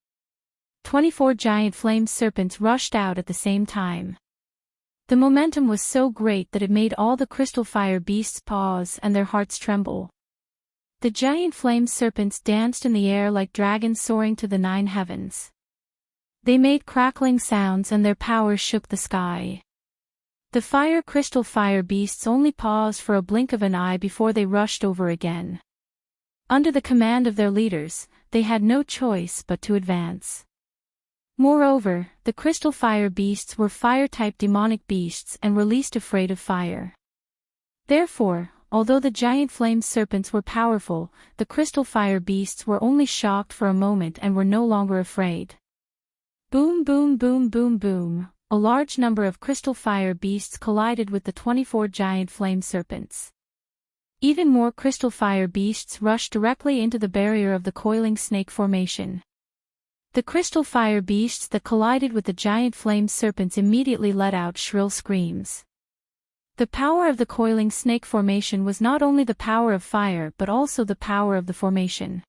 24 giant flame serpents rushed out at the same time. The momentum was so great that it made all the crystal fire beasts pause and their hearts tremble. The giant flame serpents danced in the air like dragons soaring to the 9 heavens. They made crackling sounds and their power shook the sky. The fire crystal fire beasts only paused for a blink of an eye before they rushed over again. Under the command of their leaders, they had no choice but to advance. Moreover, the crystal fire beasts were fire-type demonic beasts and were least afraid of fire. Therefore, although the giant flame serpents were powerful, the crystal fire beasts were only shocked for a moment and were no longer afraid. Boom boom boom boom boom, a large number of crystal fire beasts collided with the 24 giant flame serpents. Even more crystal fire beasts rushed directly into the barrier of the coiling snake formation. The crystal fire beasts that collided with the giant flame serpents immediately let out shrill screams. The power of the coiling snake formation was not only the power of fire but also the power of the formation.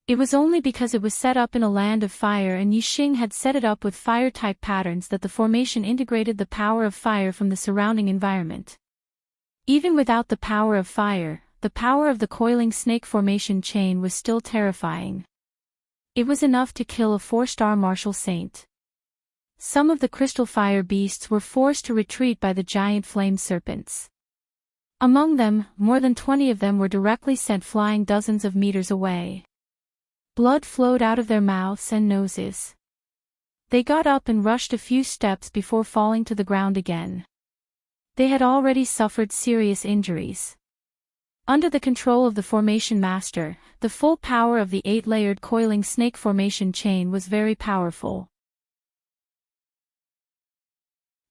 It was only because it was set up in a land of fire and Yixing had set it up with fire-type patterns that the formation integrated the power of fire from the surrounding environment. Even without the power of fire, the power of the coiling snake formation chain was still terrifying. It was enough to kill a 4-star martial saint. Some of the crystal fire beasts were forced to retreat by the giant flame serpents. Among them, more than 20 of them were directly sent flying dozens of meters away. Blood flowed out of their mouths and noses. They got up and rushed a few steps before falling to the ground again. They had already suffered serious injuries. Under the control of the formation master, the full power of the 8-layered coiling snake formation chain was very powerful.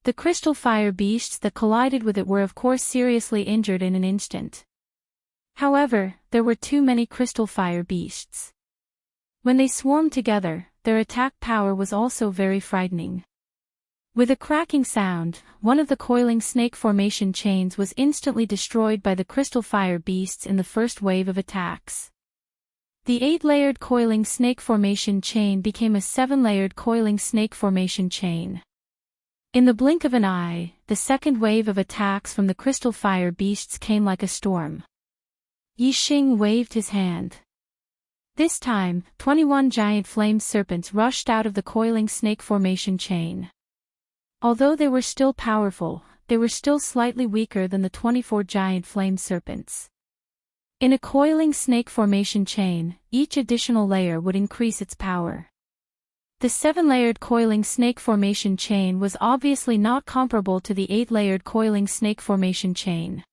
The crystal fire beasts that collided with it were of course seriously injured in an instant. However, there were too many crystal fire beasts. When they swarmed together, their attack power was also very frightening. With a cracking sound, one of the coiling snake formation chains was instantly destroyed by the crystal fire beasts in the first wave of attacks. The 8-layered coiling snake formation chain became a 7-layered coiling snake formation chain. In the blink of an eye, the second wave of attacks from the crystal fire beasts came like a storm. Yixing waved his hand. This time, 21 giant flame serpents rushed out of the coiling snake formation chain. Although they were still powerful, they were still slightly weaker than the 24 giant flame serpents. In a coiling snake formation chain, each additional layer would increase its power. The 7-layered coiling snake formation chain was obviously not comparable to the 8-layered coiling snake formation chain.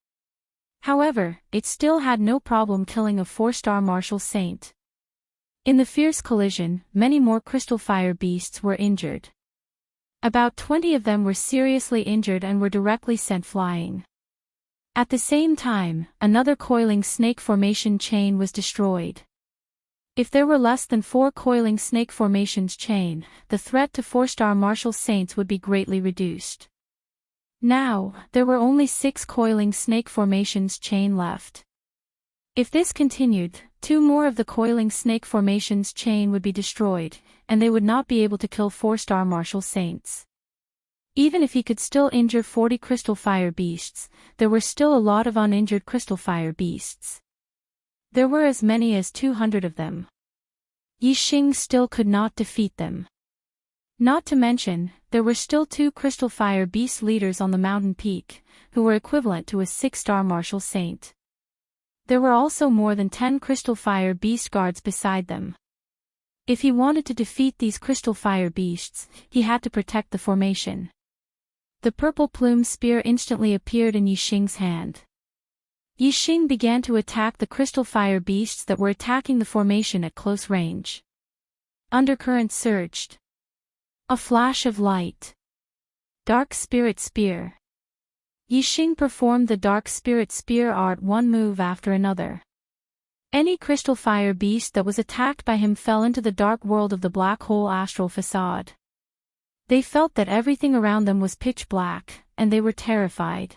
However, it still had no problem killing a 4-star martial saint. In the fierce collision, many more crystal fire beasts were injured. About 20 of them were seriously injured and were directly sent flying. At the same time, another coiling snake formation chain was destroyed. If there were less than 4 coiling snake formations chain, the threat to 4-star martial saints would be greatly reduced. Now, there were only 6 coiling snake formations chain left. If this continued, 2 more of the coiling snake formations chain would be destroyed, and they would not be able to kill 4-star martial saints. Even if he could still injure 40 crystal fire beasts, there were still a lot of uninjured crystal fire beasts. There were as many as 200 of them. Yixing still could not defeat them. Not to mention, there were still 2 crystal fire beast leaders on the mountain peak, who were equivalent to a 6-star martial saint. There were also more than 10 crystal fire beast guards beside them. If he wanted to defeat these crystal fire beasts, he had to protect the formation. The purple plume spear instantly appeared in Yixing's hand. Yixing began to attack the crystal fire beasts that were attacking the formation at close range. Undercurrent surged. A flash of light. Dark Spirit Spear. Yixing performed the Dark Spirit Spear art one move after another. Any crystal fire beast that was attacked by him fell into the dark world of the black hole astral facade. They felt that everything around them was pitch black, and they were terrified.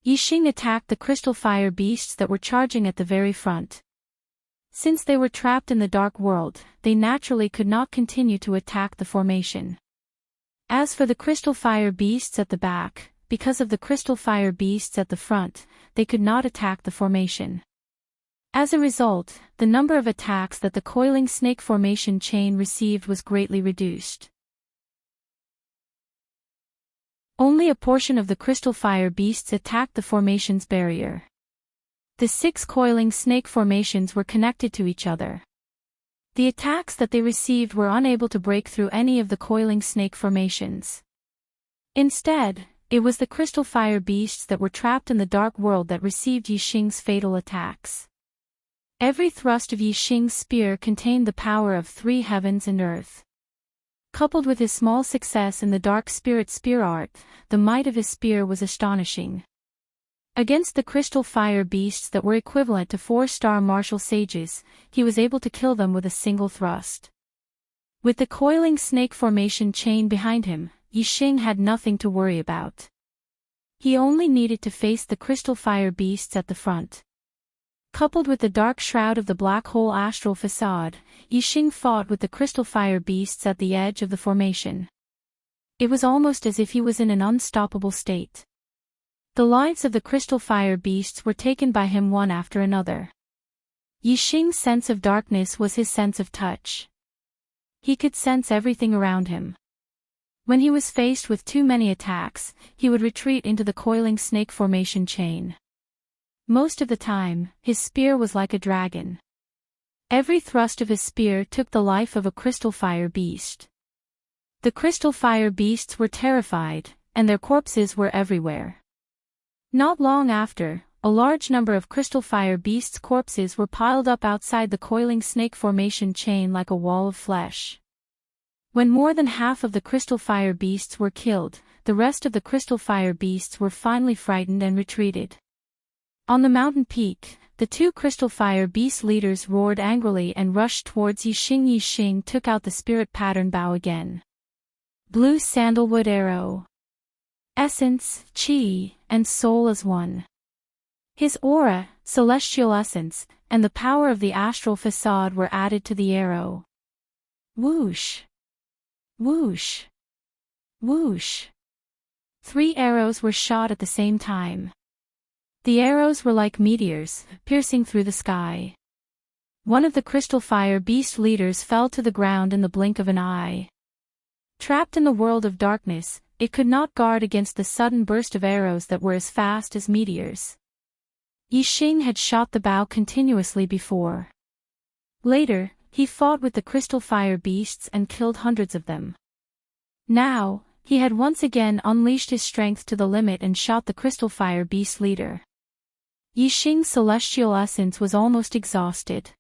Yixing attacked the crystal fire beasts that were charging at the very front. Since they were trapped in the dark world, they naturally could not continue to attack the formation. As for the crystal fire beasts at the back, because of the crystal fire beasts at the front, they could not attack the formation. As a result, the number of attacks that the coiling snake formation chain received was greatly reduced. Only a portion of the crystal fire beasts attacked the formation's barrier. The 6 coiling snake formations were connected to each other. The attacks that they received were unable to break through any of the coiling snake formations. Instead, it was the crystal fire beasts that were trapped in the dark world that received Yixing's fatal attacks. Every thrust of Yixing's spear contained the power of 3 heavens and earth. Coupled with his small success in the Dark Spirit Spear art, the might of his spear was astonishing. Against the crystal fire beasts that were equivalent to 4-star martial sages, he was able to kill them with a single thrust. With the coiling snake formation chain behind him, Yixing had nothing to worry about. He only needed to face the crystal fire beasts at the front. Coupled with the dark shroud of the black hole astral facade, Yixing fought with the crystal fire beasts at the edge of the formation. It was almost as if he was in an unstoppable state. The lives of the crystal fire beasts were taken by him one after another. Yixing's sense of darkness was his sense of touch. He could sense everything around him. When he was faced with too many attacks, he would retreat into the coiling snake formation chain. Most of the time, his spear was like a dragon. Every thrust of his spear took the life of a crystal fire beast. The crystal fire beasts were terrified, and their corpses were everywhere. Not long after, a large number of crystal fire beasts' corpses were piled up outside the coiling snake formation chain like a wall of flesh. When more than half of the crystal fire beasts were killed, the rest of the crystal fire beasts were finally frightened and retreated. On the mountain peak, the 2 crystal fire beast leaders roared angrily and rushed towards Yixing. Yixing took out the spirit pattern bow again. Blue sandalwood arrow. Essence, chi, and soul as one. His aura, celestial essence, and the power of the astral facade were added to the arrow. Whoosh! Whoosh! Whoosh! 3 arrows were shot at the same time. The arrows were like meteors, piercing through the sky. One of the crystal fire beast leaders fell to the ground in the blink of an eye. Trapped in the world of darkness, it could not guard against the sudden burst of arrows that were as fast as meteors. Yixing had shot the bow continuously before. Later, he fought with the crystal fire beasts and killed hundreds of them. Now, he had once again unleashed his strength to the limit and shot the crystal fire beast leader. Yixing's celestial essence was almost exhausted.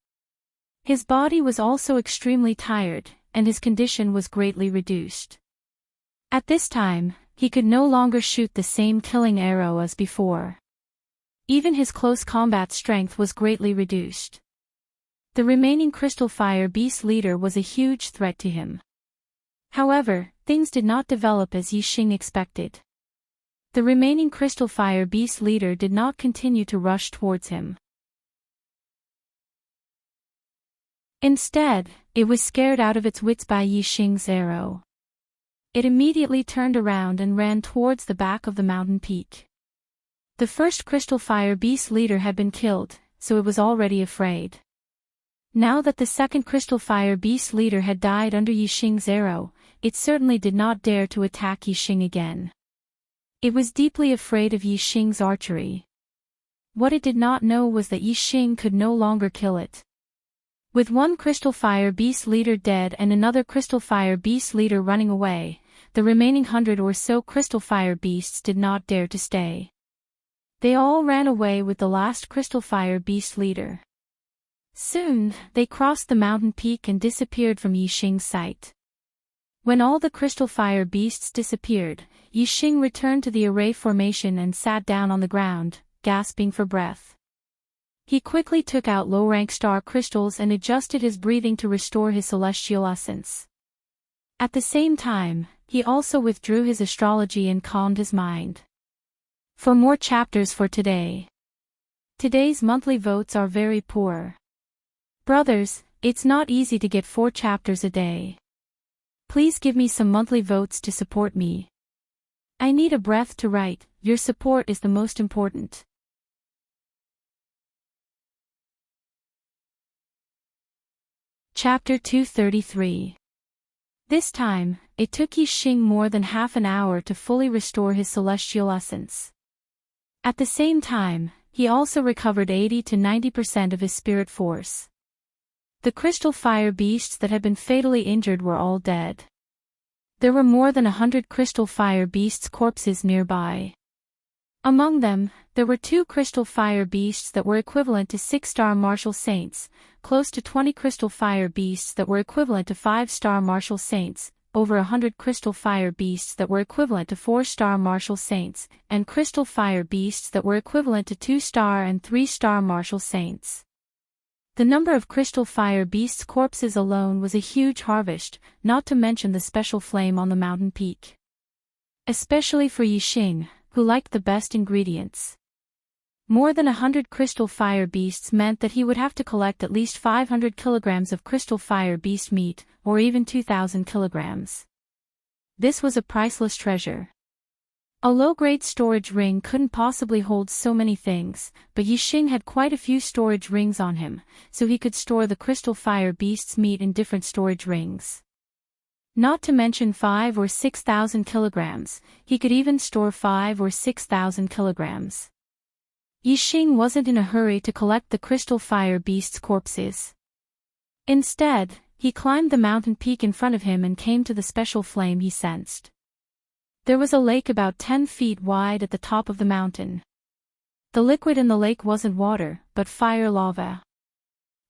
His body was also extremely tired, and his condition was greatly reduced. At this time, he could no longer shoot the same killing arrow as before. Even his close combat strength was greatly reduced. The remaining crystal fire beast leader was a huge threat to him. However, things did not develop as Yixing expected. The remaining crystal fire beast leader did not continue to rush towards him. Instead, it was scared out of its wits by Yixing's arrow. It immediately turned around and ran towards the back of the mountain peak. The first crystal fire beast leader had been killed, so it was already afraid. Now that the second crystal fire beast leader had died under Yixing's arrow, it certainly did not dare to attack Yixing again. It was deeply afraid of Yixing's archery. What it did not know was that Yixing could no longer kill it. With one crystal fire beast leader dead and another crystal fire beast leader running away, the remaining 100 or so crystal fire beasts did not dare to stay. They all ran away with the last crystal fire beast leader. Soon, they crossed the mountain peak and disappeared from Yixing's sight. When all the crystal fire beasts disappeared, Yixing returned to the array formation and sat down on the ground, gasping for breath. He quickly took out low-rank star crystals and adjusted his breathing to restore his celestial essence. At the same time, he also withdrew his astrology and calmed his mind. For more chapters for today. Today's monthly votes are very poor. Brothers, it's not easy to get 4 chapters a day. Please give me some monthly votes to support me. I need a breath to write, your support is the most important. Chapter 233. This time, it took Yixing more than half an hour to fully restore his celestial essence. At the same time, he also recovered 80 to 90% of his spirit force. The crystal fire beasts that had been fatally injured were all dead. There were more than 100 crystal fire beasts' corpses nearby. Among them, there were 2 crystal fire beasts that were equivalent to 6-star martial saints, close to 20 crystal fire beasts that were equivalent to 5-star martial saints, over 100 crystal fire beasts that were equivalent to 4-star martial saints, and crystal fire beasts that were equivalent to 2-star and 3-star martial saints. The number of crystal fire beasts' corpses alone was a huge harvest, not to mention the special flame on the mountain peak. Especially for Yixing, who liked the best ingredients. More than 100 crystal fire beasts meant that he would have to collect at least 500 kilograms of crystal fire beast meat, or even 2,000 kilograms. This was a priceless treasure. A low-grade storage ring couldn't possibly hold so many things, but Yixing had quite a few storage rings on him, so he could store the crystal fire beast's meat in different storage rings. Not to mention 5 or 6,000 kilograms, he could even store 5 or 6,000 kilograms. Yixing wasn't in a hurry to collect the crystal fire beast's corpses. Instead, he climbed the mountain peak in front of him and came to the special flame he sensed. There was a lake about 10 feet wide at the top of the mountain. The liquid in the lake wasn't water, but fire lava.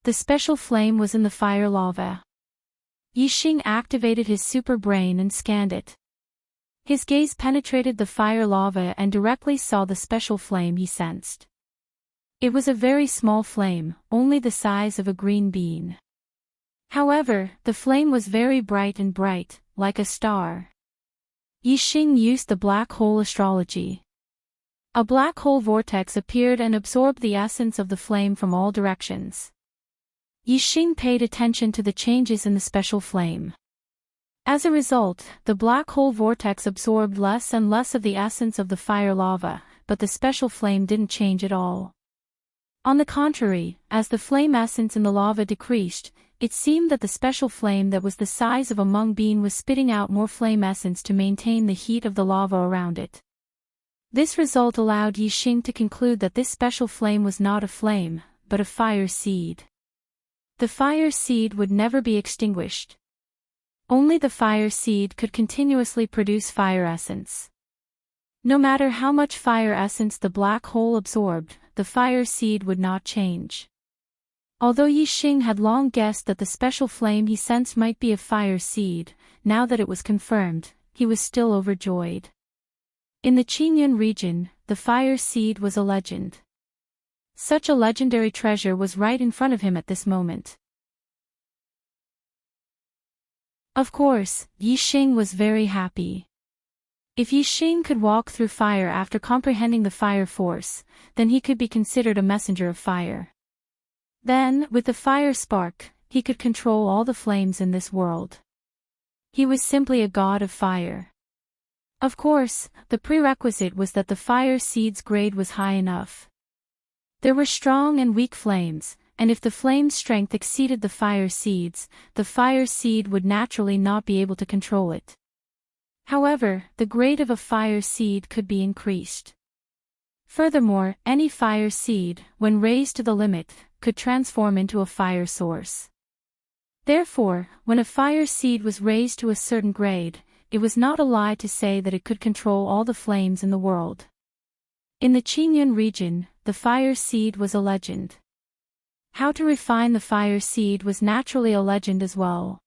The special flame was in the fire lava. Yixing activated his super brain and scanned it. His gaze penetrated the fire lava and directly saw the special flame he sensed. It was a very small flame, only the size of a green bean. However, the flame was very bright and bright, like a star. Yixing used the black hole astrology. A black hole vortex appeared and absorbed the essence of the flame from all directions. Yixing paid attention to the changes in the special flame. As a result, the black hole vortex absorbed less and less of the essence of the fire lava, but the special flame didn't change at all. On the contrary, as the flame essence in the lava decreased, it seemed that the special flame that was the size of a mung bean was spitting out more flame essence to maintain the heat of the lava around it. This result allowed Yixing to conclude that this special flame was not a flame, but a fire seed. The fire seed would never be extinguished. Only the fire seed could continuously produce fire essence. No matter how much fire essence the black hole absorbed, the fire seed would not change. Although Yixing had long guessed that the special flame he sensed might be a fire seed, now that it was confirmed, he was still overjoyed. In the Qingyun region, the fire seed was a legend. Such a legendary treasure was right in front of him at this moment. Of course, Yixing was very happy. If Yixing could walk through fire after comprehending the fire force, then he could be considered a messenger of fire. Then, with the fire spark, he could control all the flames in this world. He was simply a god of fire. Of course, the prerequisite was that the fire seed's grade was high enough. There were strong and weak flames, and if the flame's strength exceeded the fire seed would naturally not be able to control it. However, the grade of a fire seed could be increased. Furthermore, any fire seed, when raised to the limit, could transform into a fire source. Therefore, when a fire seed was raised to a certain grade, it was not a lie to say that it could control all the flames in the world. In the Qingyun region, the fire seed was a legend. How to refine the fire seed was naturally a legend as well.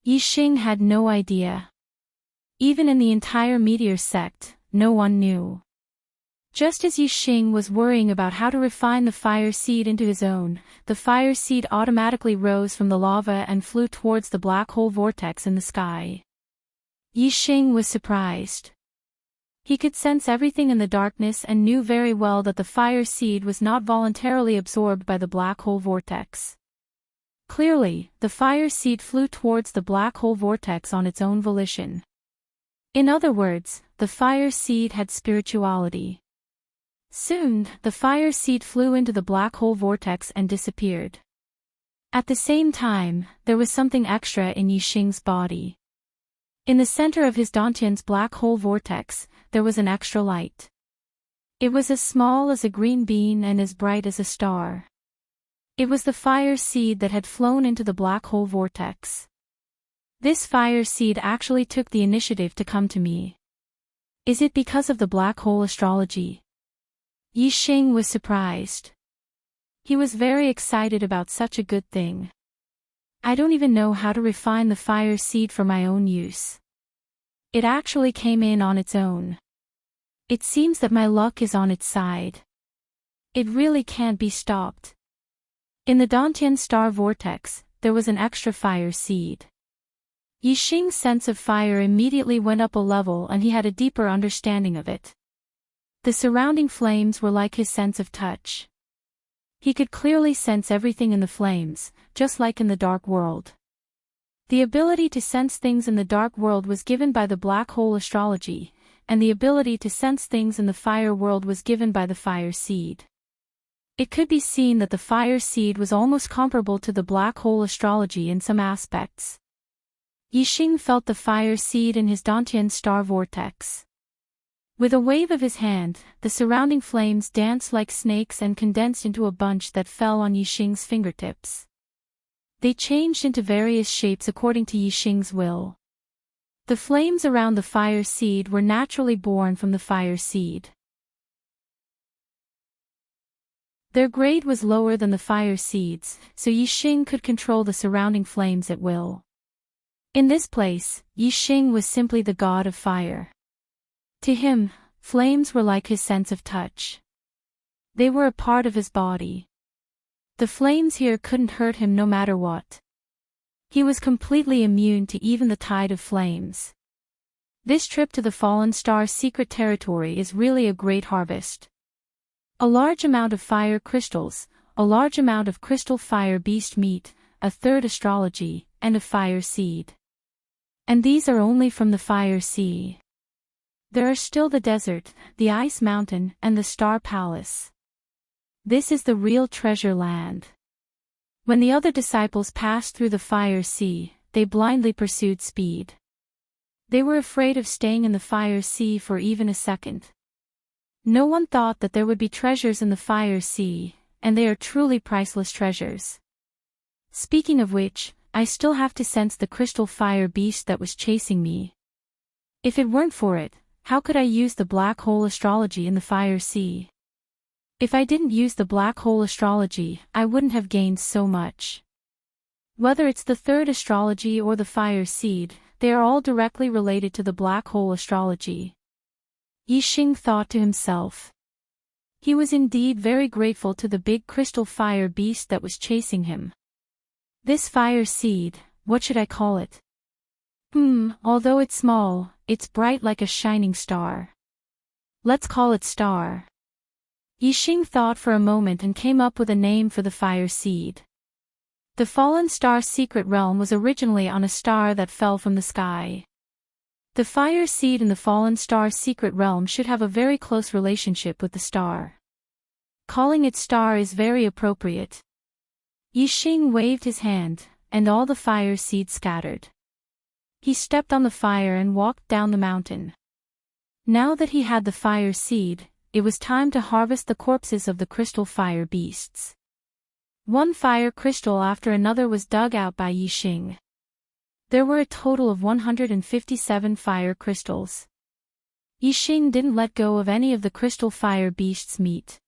Yixing had no idea. Even in the entire meteor sect, no one knew. Just as Yixing was worrying about how to refine the fire seed into his own, the fire seed automatically rose from the lava and flew towards the black hole vortex in the sky. Yixing was surprised. He could sense everything in the darkness and knew very well that the fire seed was not voluntarily absorbed by the black hole vortex. Clearly, the fire seed flew towards the black hole vortex on its own volition. In other words, the fire seed had spirituality. Soon, the fire seed flew into the black hole vortex and disappeared. At the same time, there was something extra in Yixing's body. In the center of his Dantian's black hole vortex, there was an extra light. It was as small as a green bean and as bright as a star. It was the fire seed that had flown into the black hole vortex. This fire seed actually took the initiative to come to me. Is it because of the black hole astrology? Yixing was surprised. He was very excited about such a good thing. I don't even know how to refine the fire seed for my own use. It actually came in on its own. It seems that my luck is on its side. It really can't be stopped. In the Dantian star vortex, there was an extra fire seed. Yixing's sense of fire immediately went up a level and he had a deeper understanding of it. The surrounding flames were like his sense of touch. He could clearly sense everything in the flames, just like in the dark world. The ability to sense things in the dark world was given by the black hole astrology, and the ability to sense things in the fire world was given by the fire seed. It could be seen that the fire seed was almost comparable to the black hole astrology in some aspects. Yixing felt the fire seed in his Dantian star vortex. With a wave of his hand, the surrounding flames danced like snakes and condensed into a bunch that fell on Yixing's fingertips. They changed into various shapes according to Yixing's will. The flames around the fire seed were naturally born from the fire seed. Their grade was lower than the fire seeds, so Yixing could control the surrounding flames at will. In this place, Yixing was simply the god of fire. To him, flames were like his sense of touch. They were a part of his body. The flames here couldn't hurt him no matter what. He was completely immune to even the tide of flames. This trip to the fallen star's secret territory is really a great harvest. A large amount of fire crystals, a large amount of crystal fire beast meat, a third astrology, and a fire seed. And these are only from the fire sea. There are still the desert, the ice mountain, and the star palace. This is the real treasure land. When the other disciples passed through the fire sea, they blindly pursued speed. They were afraid of staying in the fire sea for even a second. No one thought that there would be treasures in the fire sea, and they are truly priceless treasures. Speaking of which, I still have to sense the crystal fire beast that was chasing me. If it weren't for it, how could I use the black hole astrology in the fire sea? If I didn't use the black hole astrology, I wouldn't have gained so much. Whether it's the third astrology or the fire seed, they are all directly related to the black hole astrology. Yixing thought to himself. He was indeed very grateful to the big crystal fire beast that was chasing him. This fire seed, what should I call it? Although it's small, it's bright like a shining star. Let's call it Star. Yixing thought for a moment and came up with a name for the fire seed. The fallen star's secret realm was originally on a star that fell from the sky. The fire seed in the fallen star's secret realm should have a very close relationship with the star. Calling it Star is very appropriate. Yixing waved his hand, and all the fire seeds scattered. He stepped on the fire and walked down the mountain. Now that he had the fire seed, it was time to harvest the corpses of the crystal fire beasts. One fire crystal after another was dug out by Yixing. There were a total of 157 fire crystals. Yixing didn't let go of any of the crystal fire beasts' meat.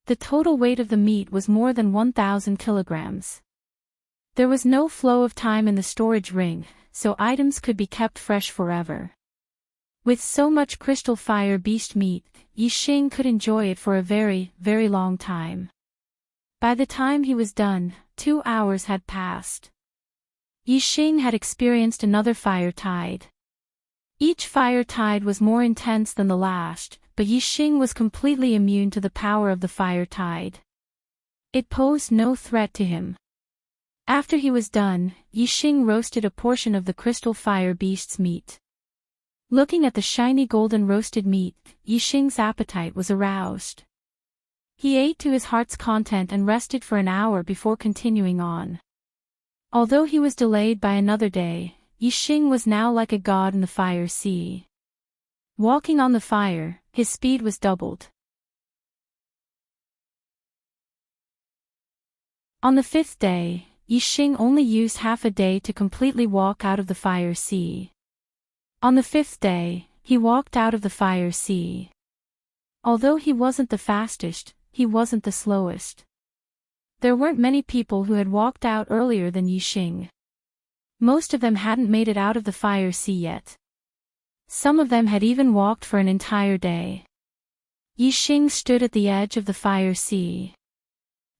The total weight of the meat was more than 1,000 kilograms. There was no flow of time in the storage ring, so items could be kept fresh forever. With so much crystal fire beast meat, Yixing could enjoy it for a very, very long time. By the time he was done, 2 hours had passed. Yixing had experienced another fire tide. Each fire tide was more intense than the last, but Yixing was completely immune to the power of the fire tide. It posed no threat to him. After he was done, Yixing roasted a portion of the crystal fire beast's meat. Looking at the shiny golden roasted meat, Yixing's appetite was aroused. He ate to his heart's content and rested for an hour before continuing on. Although he was delayed by another day, Yixing was now like a god in the fire sea. Walking on the fire, his speed was doubled. On the 5th day, Yixing only used half a day to completely walk out of the fire sea. On the 5th day, he walked out of the fire sea. Although he wasn't the fastest, he wasn't the slowest. There weren't many people who had walked out earlier than Yixing. Most of them hadn't made it out of the fire sea yet. Some of them had even walked for an entire day. Yixing stood at the edge of the fire sea.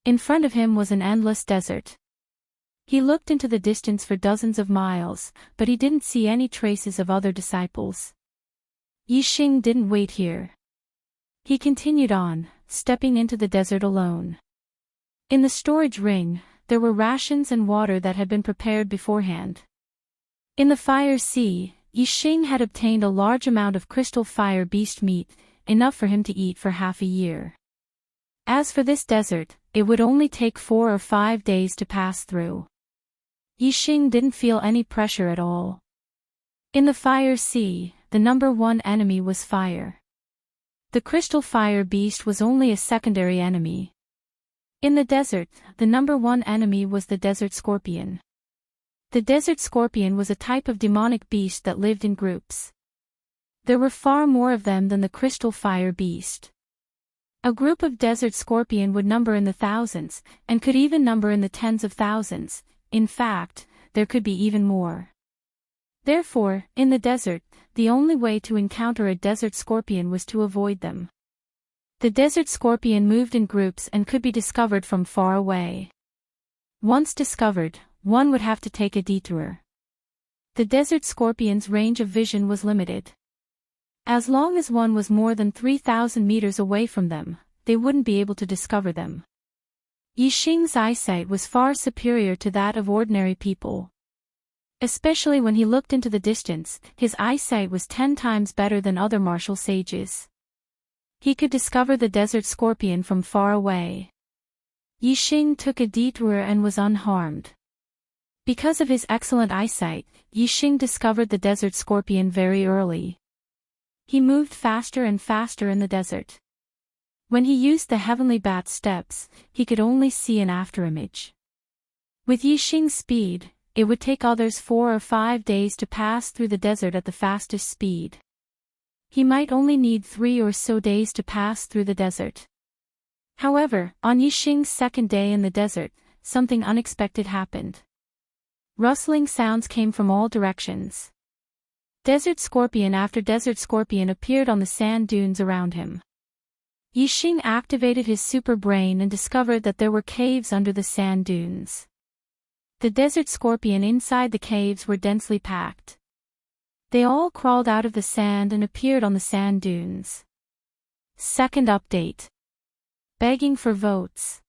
In front of him was an endless desert. He looked into the distance for dozens of miles, but he didn't see any traces of other disciples. Yixing didn't wait here. He continued on, stepping into the desert alone. In the storage ring, there were rations and water that had been prepared beforehand. In the fire sea, Yixing had obtained a large amount of crystal fire beast meat, enough for him to eat for half a year. As for this desert, it would only take 4 or 5 days to pass through. Yixing didn't feel any pressure at all. In the fire sea, the number one enemy was fire. The crystal fire beast was only a secondary enemy. In the desert, the number one enemy was the desert scorpion. The desert scorpion was a type of demonic beast that lived in groups. There were far more of them than the crystal fire beast. A group of desert scorpion would number in the thousands, and could even number in the tens of thousands. In fact, there could be even more. Therefore, in the desert, the only way to encounter a desert scorpion was to avoid them. The desert scorpion moved in groups and could be discovered from far away. Once discovered, one would have to take a detour. The desert scorpion's range of vision was limited. As long as one was more than 3,000 meters away from them, they wouldn't be able to discover them. Yixing's eyesight was far superior to that of ordinary people. Especially when he looked into the distance, his eyesight was 10 times better than other martial sages. He could discover the desert scorpion from far away. Yixing took a detour and was unharmed. Because of his excellent eyesight, Yixing discovered the desert scorpion very early. He moved faster and faster in the desert. When he used the heavenly bat steps, he could only see an afterimage. With Yixing's speed, it would take others 4 or 5 days to pass through the desert at the fastest speed. He might only need 3 or so days to pass through the desert. However, on Yixing's second day in the desert, something unexpected happened. Rustling sounds came from all directions. Desert scorpion after desert scorpion appeared on the sand dunes around him. Yixing activated his super brain and discovered that there were caves under the sand dunes. The desert scorpion inside the caves were densely packed. They all crawled out of the sand and appeared on the sand dunes. Second update. Begging for votes.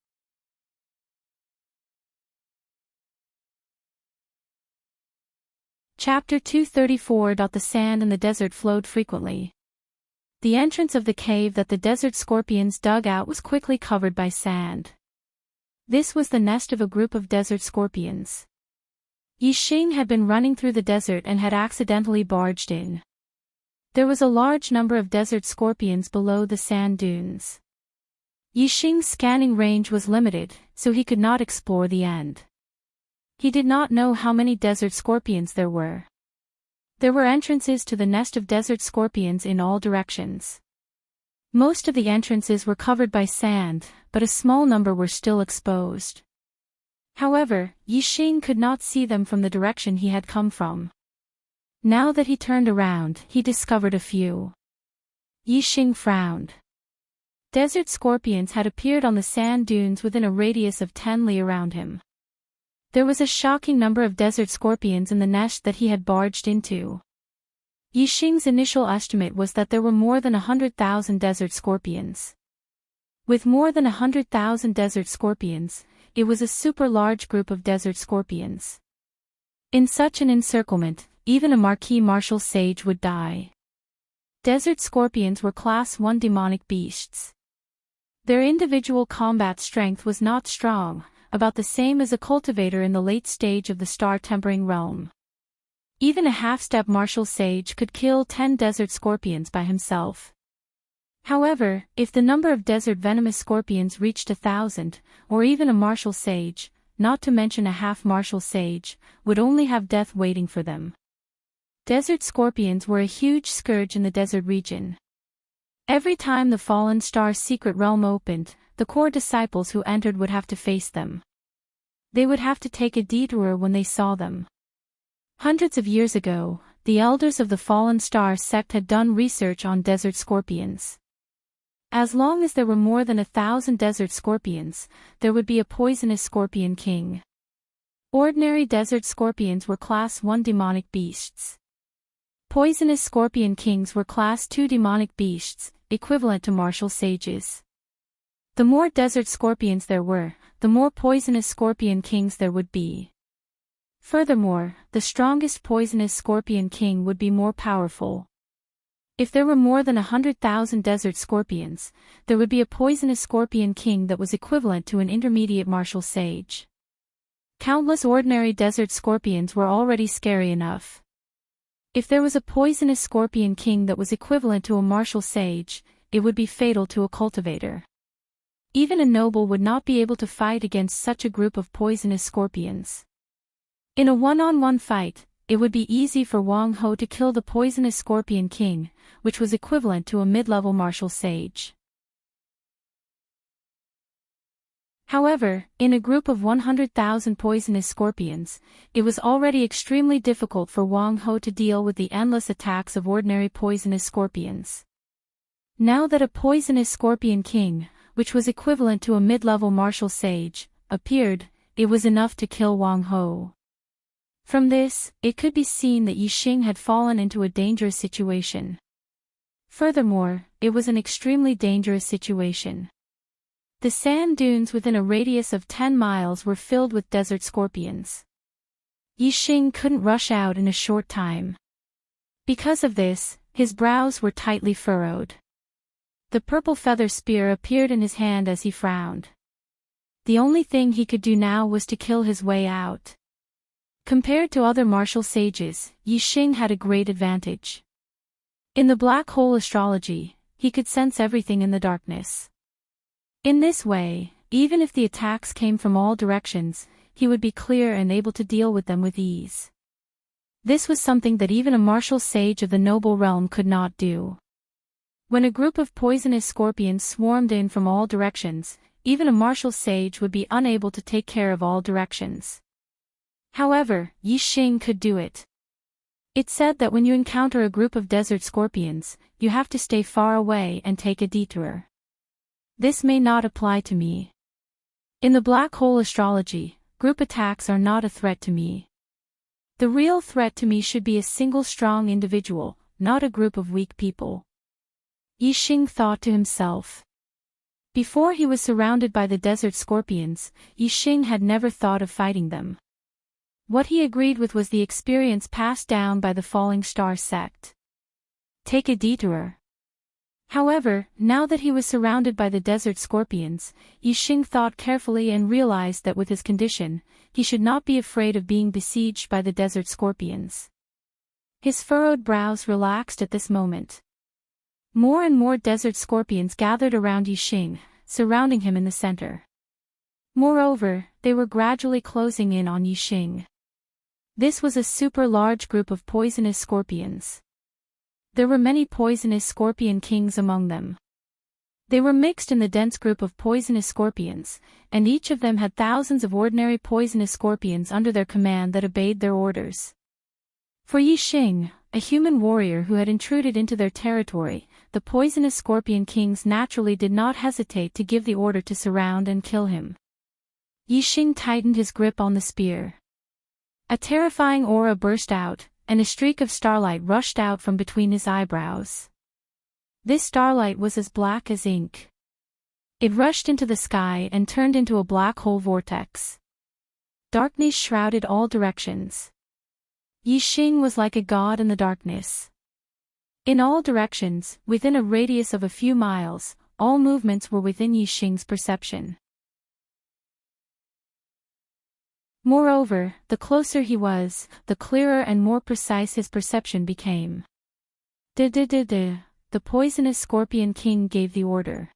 Chapter 234. The sand in the desert flowed frequently. The entrance of the cave that the desert scorpions dug out was quickly covered by sand. This was the nest of a group of desert scorpions. Yixing had been running through the desert and had accidentally barged in. There was a large number of desert scorpions below the sand dunes. Yixing's scanning range was limited, so he could not explore the end. He did not know how many desert scorpions there were. There were entrances to the nest of desert scorpions in all directions. Most of the entrances were covered by sand, but a small number were still exposed. However, Yixing could not see them from the direction he had come from. Now that he turned around, he discovered a few. Yixing frowned. Desert scorpions had appeared on the sand dunes within a radius of 10 li around him. There was a shocking number of desert scorpions in the nest that he had barged into. Yixing's initial estimate was that there were more than 100,000 desert scorpions. With more than 100,000 desert scorpions, it was a super large group of desert scorpions. In such an encirclement, even a marquis martial sage would die. Desert scorpions were Class 1 demonic beasts. Their individual combat strength was not strong, about the same as a cultivator in the late stage of the star-tempering realm. Even a half-step martial sage could kill 10 desert scorpions by himself. However, if the number of desert venomous scorpions reached 1,000, or even a martial sage, not to mention a half-martial sage, would only have death waiting for them. Desert scorpions were a huge scourge in the desert region. Every time the fallen star's secret realm opened, the core disciples who entered would have to face them. They would have to take a detour when they saw them. Hundreds of years ago, the elders of the Fallen Star sect had done research on desert scorpions. As long as there were more than 1,000 desert scorpions, there would be a poisonous scorpion king. Ordinary desert scorpions were Class 1 demonic beasts. Poisonous scorpion kings were Class 2 demonic beasts, equivalent to martial sages. The more desert scorpions there were, the more poisonous scorpion kings there would be. Furthermore, the strongest poisonous scorpion king would be more powerful. If there were more than 100,000 desert scorpions, there would be a poisonous scorpion king that was equivalent to an intermediate martial sage. Countless ordinary desert scorpions were already scary enough. If there was a poisonous scorpion king that was equivalent to a martial sage, it would be fatal to a cultivator. Even a noble would not be able to fight against such a group of poisonous scorpions. In a one-on-one fight, it would be easy for Wang Ho to kill the poisonous scorpion king, which was equivalent to a mid-level martial sage. However, in a group of 100,000 poisonous scorpions, it was already extremely difficult for Wang Ho to deal with the endless attacks of ordinary poisonous scorpions. Now that a poisonous scorpion king, which was equivalent to a mid-level martial sage, appeared, it was enough to kill Wang Ho. From this, it could be seen that Yixing had fallen into a dangerous situation. Furthermore, it was an extremely dangerous situation. The sand dunes within a radius of 10 miles were filled with desert scorpions. Yixing couldn't rush out in a short time. Because of this, his brows were tightly furrowed. The purple feather spear appeared in his hand as he frowned. The only thing he could do now was to kill his way out. Compared to other martial sages, Yixing had a great advantage. In the black hole astrology, he could sense everything in the darkness. In this way, even if the attacks came from all directions, he would be clear and able to deal with them with ease. This was something that even a martial sage of the noble realm could not do. When a group of poisonous scorpions swarmed in from all directions, even a martial sage would be unable to take care of all directions. However, Yixing could do it. It's said that when you encounter a group of desert scorpions, you have to stay far away and take a detour. This may not apply to me. In the black hole astrology, group attacks are not a threat to me. The real threat to me should be a single strong individual, not a group of weak people. Yixing thought to himself. Before he was surrounded by the desert scorpions, Yixing had never thought of fighting them. What he agreed with was the experience passed down by the Falling Star sect. Take a detour. However, now that he was surrounded by the desert scorpions, Yixing thought carefully and realized that with his condition, he should not be afraid of being besieged by the desert scorpions. His furrowed brows relaxed at this moment. More and more desert scorpions gathered around Yixing, surrounding him in the center. Moreover, they were gradually closing in on Yixing. This was a super large group of poisonous scorpions. There were many poisonous scorpion kings among them. They were mixed in the dense group of poisonous scorpions, and each of them had thousands of ordinary poisonous scorpions under their command that obeyed their orders. For Yixing, a human warrior who had intruded into their territory, the poisonous scorpion kings naturally did not hesitate to give the order to surround and kill him. Yixing tightened his grip on the spear. A terrifying aura burst out, and a streak of starlight rushed out from between his eyebrows. This starlight was as black as ink. It rushed into the sky and turned into a black hole vortex. Darkness shrouded all directions. Yixing was like a god in the darkness. In all directions, within a radius of a few miles, all movements were within Yixing's perception. Moreover, the closer he was, the clearer and more precise his perception became. The poisonous scorpion king gave the order.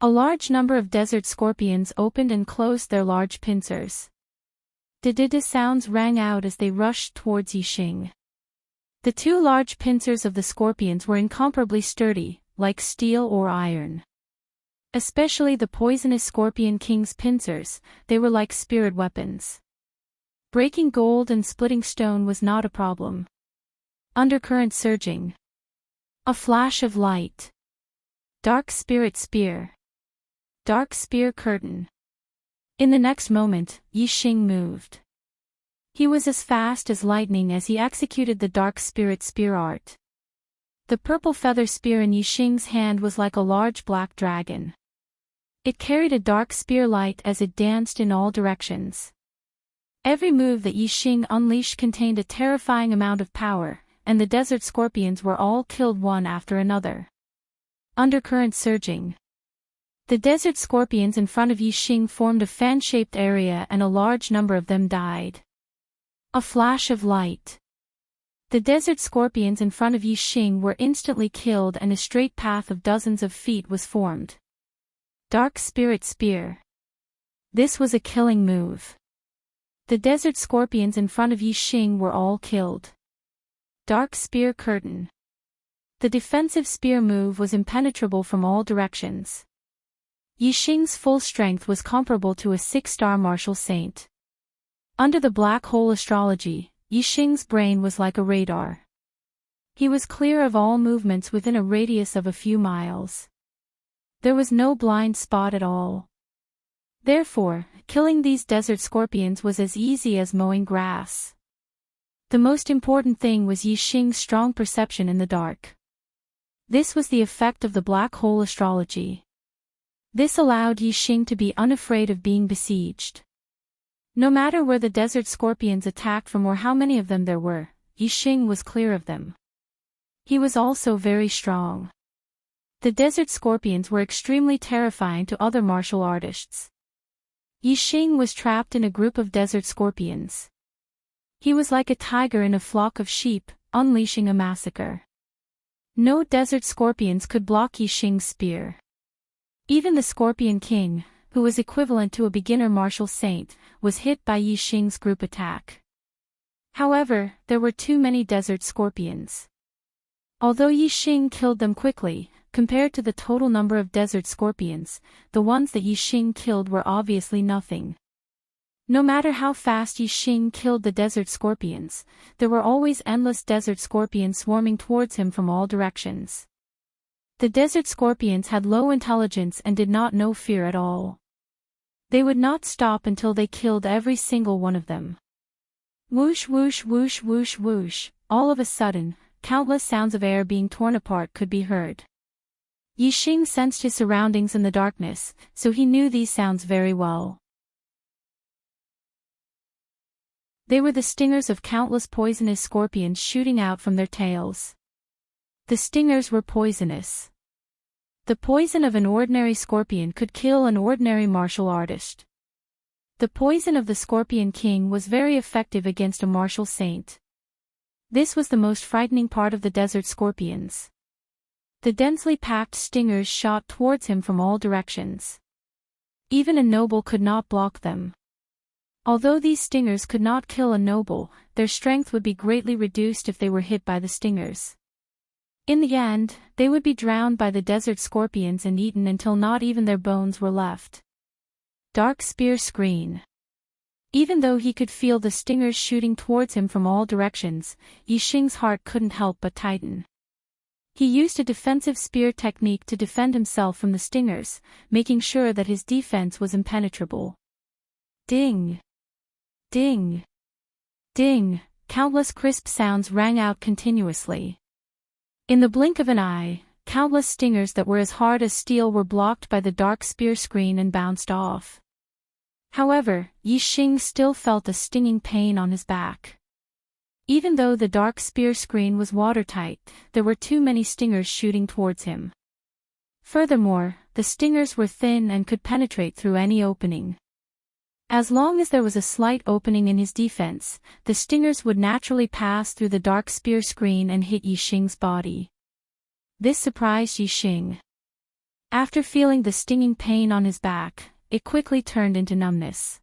A large number of desert scorpions opened and closed their large pincers. Sounds rang out as they rushed towards Yixing. The two large pincers of the scorpions were incomparably sturdy, like steel or iron. Especially the poisonous scorpion king's pincers, they were like spirit weapons. Breaking gold and splitting stone was not a problem. Undercurrent surging. A flash of light. Dark spirit spear. Dark spear curtain. In the next moment, Yixing moved. He was as fast as lightning as he executed the dark spirit spear art. The purple feather spear in Yixing's hand was like a large black dragon. It carried a dark spear light as it danced in all directions. Every move that Yixing unleashed contained a terrifying amount of power, and the desert scorpions were all killed one after another. Undercurrent surging. The desert scorpions in front of Yixing formed a fan-shaped area and a large number of them died. A flash of light. The desert scorpions in front of Yixing were instantly killed and a straight path of dozens of feet was formed. Dark spirit spear. This was a killing move. The desert scorpions in front of Yixing were all killed. Dark spear curtain. The defensive spear move was impenetrable from all directions. Yixing's full strength was comparable to a 6-star martial saint. Under the black hole astrology, Yixing's brain was like a radar. He was clear of all movements within a radius of a few miles. There was no blind spot at all. Therefore, killing these desert scorpions was as easy as mowing grass. The most important thing was Yixing's strong perception in the dark. This was the effect of the black hole astrology. This allowed Yixing to be unafraid of being besieged. No matter where the desert scorpions attacked from or how many of them there were, Yixing was clear of them. He was also very strong. The desert scorpions were extremely terrifying to other martial artists. Yixing was trapped in a group of desert scorpions. He was like a tiger in a flock of sheep, unleashing a massacre. No desert scorpions could block Yixing's spear. Even the Scorpion King, who was equivalent to a beginner martial saint, was hit by Yixing's group attack. However, there were too many desert scorpions. Although Yixing killed them quickly, compared to the total number of desert scorpions, the ones that Yixing killed were obviously nothing. No matter how fast Yixing killed the desert scorpions, there were always endless desert scorpions swarming towards him from all directions. The desert scorpions had low intelligence and did not know fear at all. They would not stop until they killed every single one of them. Whoosh whoosh whoosh whoosh whoosh, all of a sudden, countless sounds of air being torn apart could be heard. Yixing sensed his surroundings in the darkness, so he knew these sounds very well. They were the stingers of countless poisonous scorpions shooting out from their tails. The stingers were poisonous. The poison of an ordinary scorpion could kill an ordinary martial artist. The poison of the Scorpion King was very effective against a martial saint. This was the most frightening part of the desert scorpions. The densely packed stingers shot towards him from all directions. Even a noble could not block them. Although these stingers could not kill a noble, their strength would be greatly reduced if they were hit by the stingers. In the end, they would be drowned by the desert scorpions and eaten until not even their bones were left. Dark spear screen. Even though he could feel the stingers shooting towards him from all directions, Yixing's heart couldn't help but tighten. He used a defensive spear technique to defend himself from the stingers, making sure that his defense was impenetrable. Ding! Ding! Ding! Countless crisp sounds rang out continuously. In the blink of an eye, countless stingers that were as hard as steel were blocked by the dark spear screen and bounced off. However, Yixing still felt a stinging pain on his back. Even though the dark spear screen was watertight, there were too many stingers shooting towards him. Furthermore, the stingers were thin and could penetrate through any opening. As long as there was a slight opening in his defense, the stingers would naturally pass through the dark spear screen and hit Yixing's body. This surprised Yixing. After feeling the stinging pain on his back, it quickly turned into numbness.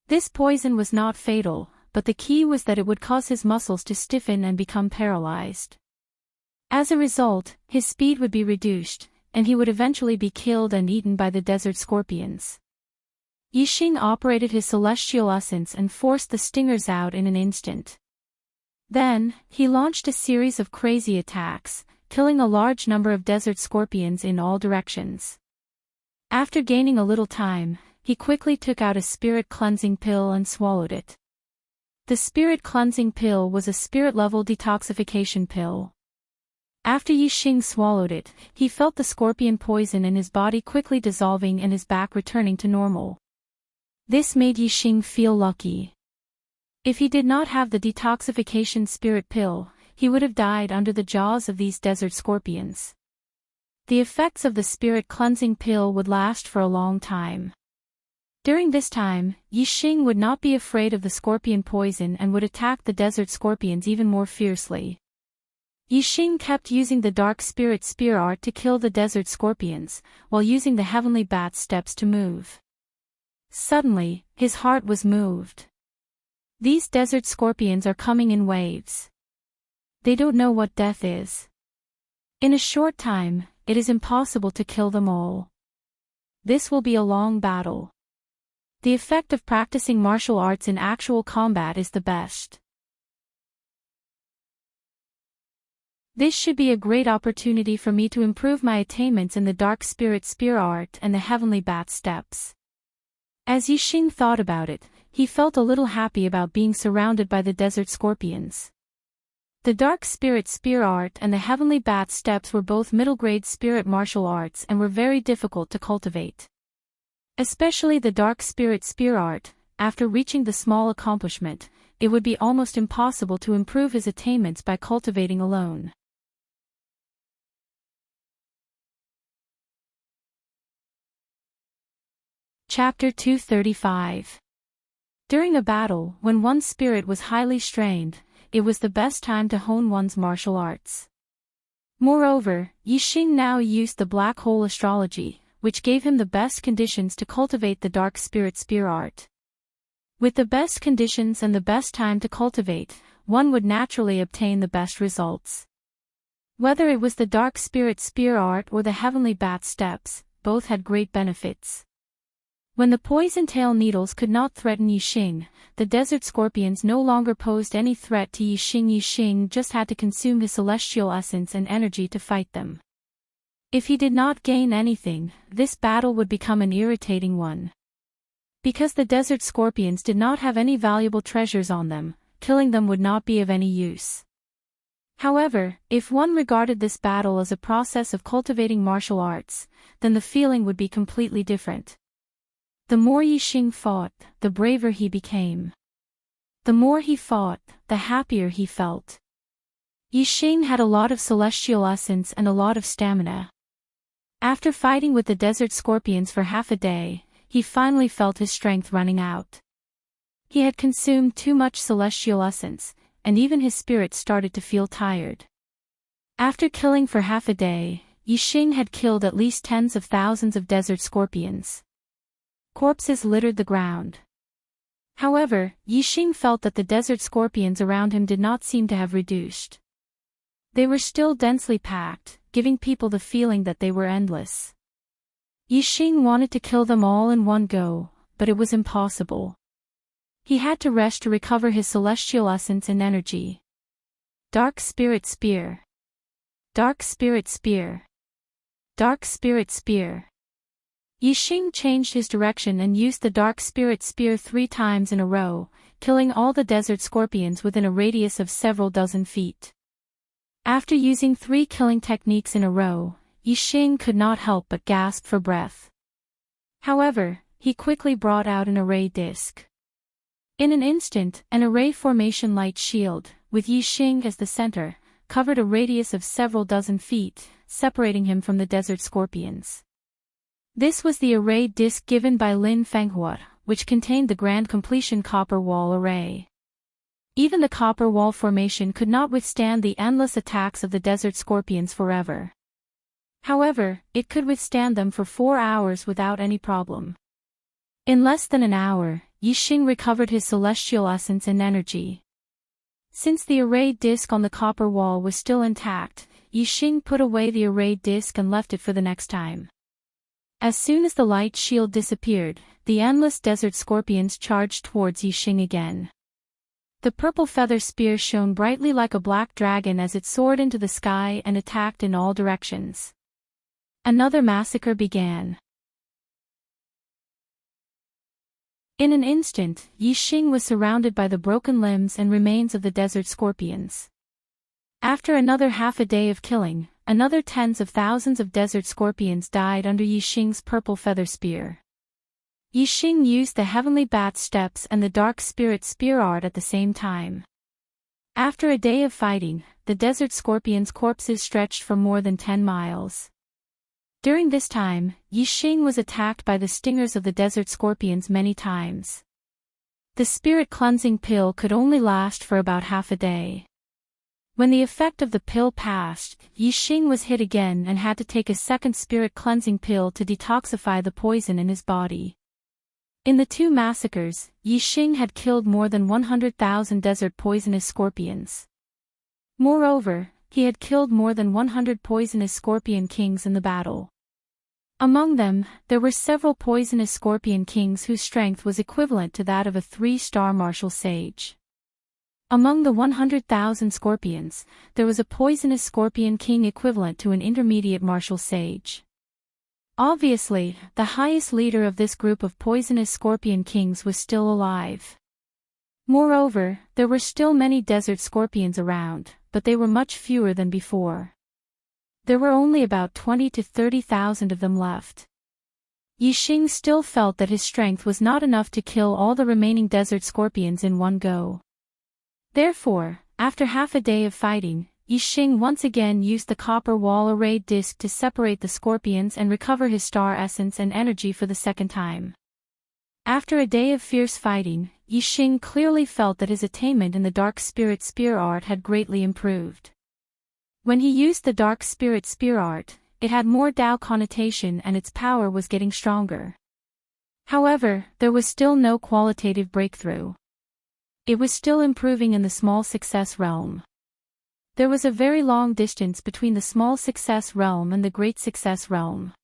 This poison was not fatal, but the key was that it would cause his muscles to stiffen and become paralyzed. As a result, his speed would be reduced, and he would eventually be killed and eaten by the desert scorpions. Yixing operated his celestial essence and forced the stingers out in an instant. Then, he launched a series of crazy attacks, killing a large number of desert scorpions in all directions. After gaining a little time, he quickly took out a spirit cleansing pill and swallowed it. The spirit cleansing pill was a spirit-level detoxification pill. After Yixing swallowed it, he felt the scorpion poison in his body quickly dissolving and his back returning to normal. This made Yixing feel lucky. If he did not have the detoxification spirit pill, he would have died under the jaws of these desert scorpions. The effects of the spirit cleansing pill would last for a long time. During this time, Yixing would not be afraid of the scorpion poison and would attack the desert scorpions even more fiercely. Yixing kept using the dark spirit spear art to kill the desert scorpions, while using the heavenly bat steps to move. Suddenly, his heart was moved. These desert scorpions are coming in waves. They don't know what death is. In a short time, it is impossible to kill them all. This will be a long battle. The effect of practicing martial arts in actual combat is the best. This should be a great opportunity for me to improve my attainments in the dark spirit spear art and the heavenly bat steps. As Yixing thought about it, he felt a little happy about being surrounded by the desert scorpions. The dark spirit spear art and the heavenly bat steps were both middle-grade spirit martial arts and were very difficult to cultivate. Especially the dark spirit spear art, after reaching the small accomplishment, it would be almost impossible to improve his attainments by cultivating alone. Chapter 235. During a battle, when one's spirit was highly strained, it was the best time to hone one's martial arts. Moreover, Yixing now used the black hole astrology, which gave him the best conditions to cultivate the dark spirit spear art. With the best conditions and the best time to cultivate, one would naturally obtain the best results. Whether it was the dark spirit spear art or the heavenly bat steps, both had great benefits. When the poison tail needles could not threaten Yixing, the desert scorpions no longer posed any threat to Yixing. Yixing just had to consume his celestial essence and energy to fight them. If he did not gain anything, this battle would become an irritating one. Because the desert scorpions did not have any valuable treasures on them, killing them would not be of any use. However, if one regarded this battle as a process of cultivating martial arts, then the feeling would be completely different. The more Yixing fought, the braver he became. The more he fought, the happier he felt. Yixing had a lot of celestial essence and a lot of stamina. After fighting with the desert scorpions for half a day, he finally felt his strength running out. He had consumed too much celestial essence, and even his spirit started to feel tired. After killing for half a day, Yixing had killed at least tens of thousands of desert scorpions. Corpses littered the ground. However, Yixing felt that the desert scorpions around him did not seem to have reduced. They were still densely packed, giving people the feeling that they were endless. Yixing wanted to kill them all in one go, but it was impossible. He had to rest to recover his celestial essence and energy. Dark Spirit Spear. Dark Spirit Spear. Dark Spirit Spear. Yixing changed his direction and used the Dark Spirit Spear 3 times in a row, killing all the desert scorpions within a radius of several dozen feet. After using 3 killing techniques in a row, Yixing could not help but gasp for breath. However, he quickly brought out an array disc. In an instant, an array formation light shield, with Yixing as the center, covered a radius of several dozen feet, separating him from the desert scorpions. This was the array disc given by Lin Fenghua, which contained the Grand Completion Copper Wall Array. Even the Copper Wall formation could not withstand the endless attacks of the desert scorpions forever. However, it could withstand them for 4 hours without any problem. In less than an hour, Yixing recovered his celestial essence and energy. Since the array disc on the copper wall was still intact, Yixing put away the array disc and left it for the next time. As soon as the light shield disappeared, the endless desert scorpions charged towards Yixing again. The purple feather spear shone brightly like a black dragon as it soared into the sky and attacked in all directions. Another massacre began. In an instant, Yixing was surrounded by the broken limbs and remains of the desert scorpions. After another half a day of killing, another tens of thousands of desert scorpions died under Yixing's purple feather spear. Yixing used the Heavenly Bat Steps and the Dark Spirit Spear art at the same time. After a day of fighting, the desert scorpions' corpses stretched for more than 10 miles. During this time, Yixing was attacked by the stingers of the desert scorpions many times. The spirit cleansing pill could only last for about half a day. When the effect of the pill passed, Yixing was hit again and had to take a second spirit cleansing pill to detoxify the poison in his body. In the 2 massacres, Yixing had killed more than 100,000 desert poisonous scorpions. Moreover, he had killed more than 100 poisonous scorpion kings in the battle. Among them, there were several poisonous scorpion kings whose strength was equivalent to that of a 3-star martial sage. Among the 100,000 scorpions, there was a poisonous scorpion king equivalent to an intermediate martial sage. Obviously, the highest leader of this group of poisonous scorpion kings was still alive. Moreover, there were still many desert scorpions around, but they were much fewer than before. There were only about 20 to 30,000 of them left. Yixing still felt that his strength was not enough to kill all the remaining desert scorpions in one go. Therefore, after half a day of fighting, Yixing once again used the copper wall array disc to separate the scorpions and recover his star essence and energy for the second time. After a day of fierce fighting, Yixing clearly felt that his attainment in the Dark Spirit Spear art had greatly improved. When he used the Dark Spirit Spear art, it had more Tao connotation and its power was getting stronger. However, there was still no qualitative breakthrough. It was still improving in the small success realm. There was a very long distance between the small success realm and the great success realm.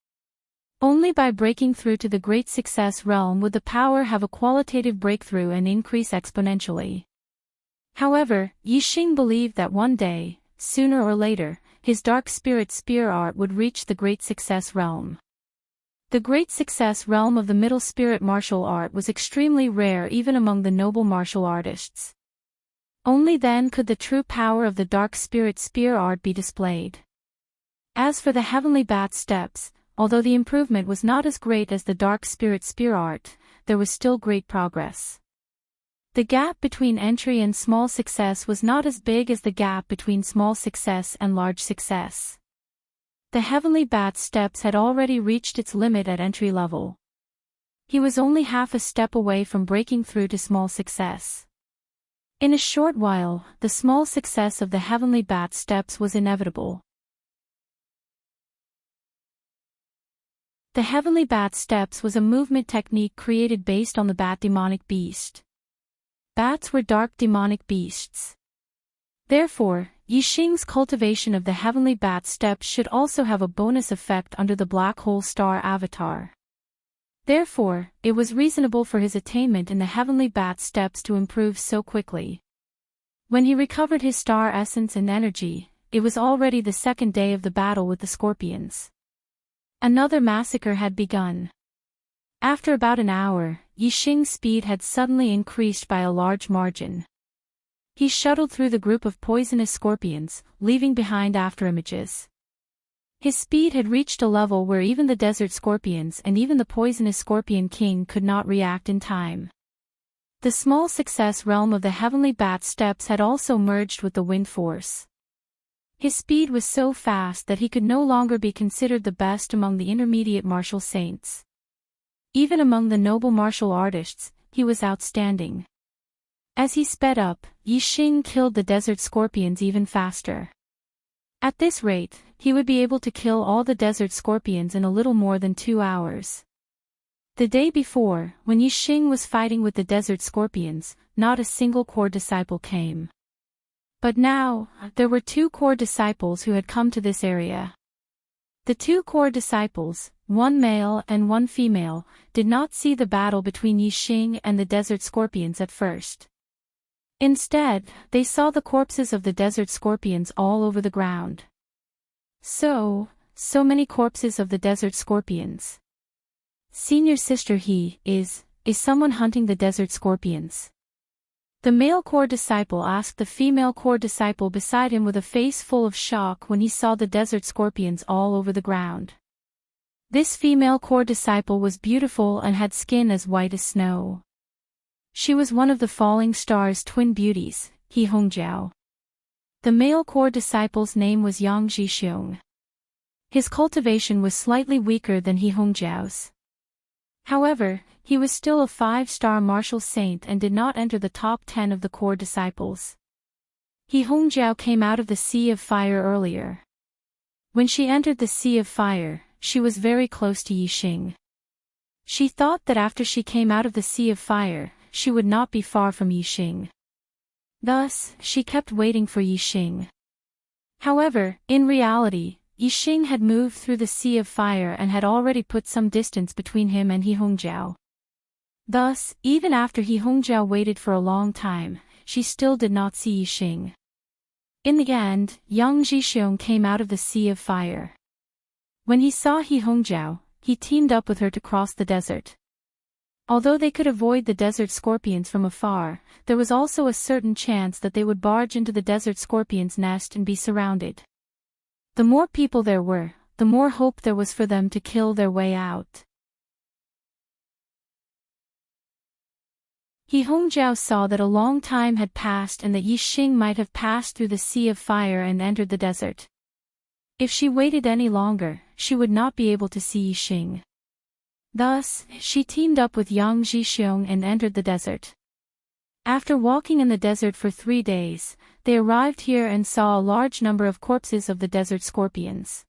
Only by breaking through to the great success realm would the power have a qualitative breakthrough and increase exponentially. However, Yixing believed that one day, sooner or later, his Dark Spirit Spear art would reach the Great Success realm. The Great Success realm of the Middle Spirit martial art was extremely rare even among the noble martial artists. Only then could the true power of the Dark Spirit Spear art be displayed. As for the Heavenly Bat Steps, although the improvement was not as great as the Dark Spirit Spear art, there was still great progress. The gap between entry and small success was not as big as the gap between small success and large success. The Heavenly Bat Steps had already reached its limit at entry level. He was only half a step away from breaking through to small success. In a short while, the small success of the Heavenly Bat Steps was inevitable. The Heavenly Bat Steps was a movement technique created based on the bat demonic beast. Bats were dark demonic beasts. Therefore, Yixing's cultivation of the heavenly bat steps should also have a bonus effect under the black hole star avatar. Therefore, it was reasonable for his attainment in the heavenly bat steps to improve so quickly. When he recovered his star essence and energy, it was already the second day of the battle with the scorpions. Another massacre had begun. After about an hour, Yixing's speed had suddenly increased by a large margin. He shuttled through the group of poisonous scorpions, leaving behind afterimages. His speed had reached a level where even the desert scorpions and even the poisonous scorpion king could not react in time. The small success realm of the heavenly bat steps had also merged with the wind force. His speed was so fast that he could no longer be considered the best among the intermediate martial saints. Even among the noble martial artists, he was outstanding. As he sped up, Yixing killed the desert scorpions even faster. At this rate, he would be able to kill all the desert scorpions in a little more than 2 hours. The day before, when Yixing was fighting with the desert scorpions, not a single core disciple came. But now, there were 2 core disciples who had come to this area. The 2 core disciples, one male and one female, did not see the battle between Yixing and the desert scorpions at first. Instead, they saw the corpses of the desert scorpions all over the ground. So many corpses of the desert scorpions. Senior sister, is someone hunting the desert scorpions? The male core disciple asked the female core disciple beside him with a face full of shock when he saw the desert scorpions all over the ground. This female core disciple was beautiful and had skin as white as snow. She was one of the falling star's twin beauties, He Hongjiao. The male core disciple's name was Yang Zhixiong. His cultivation was slightly weaker than He Hongjiao's. However, he was still a 5-star martial saint and did not enter the top 10 of the core disciples. He Hongjiao came out of the Sea of Fire earlier. When she entered the Sea of Fire, she was very close to Yixing. She thought that after she came out of the Sea of Fire, she would not be far from Yixing. Thus, she kept waiting for Yixing. However, in reality, Yixing had moved through the Sea of Fire and had already put some distance between him and He Hongjiao. Thus, even after He Hongjiao waited for a long time, she still did not see Yixing. In the end, Yang Zhixiong came out of the Sea of Fire. When he saw He Hongjiao, he teamed up with her to cross the desert. Although they could avoid the desert scorpions from afar, there was also a certain chance that they would barge into the desert scorpion's nest and be surrounded. The more people there were, the more hope there was for them to kill their way out. He Hongjiao saw that a long time had passed and that Yixing might have passed through the Sea of Fire and entered the desert. If she waited any longer, she would not be able to see Yixing. Thus, she teamed up with Yang Zhixiong and entered the desert. After walking in the desert for 3 days, they arrived here and saw a large number of corpses of the desert scorpions.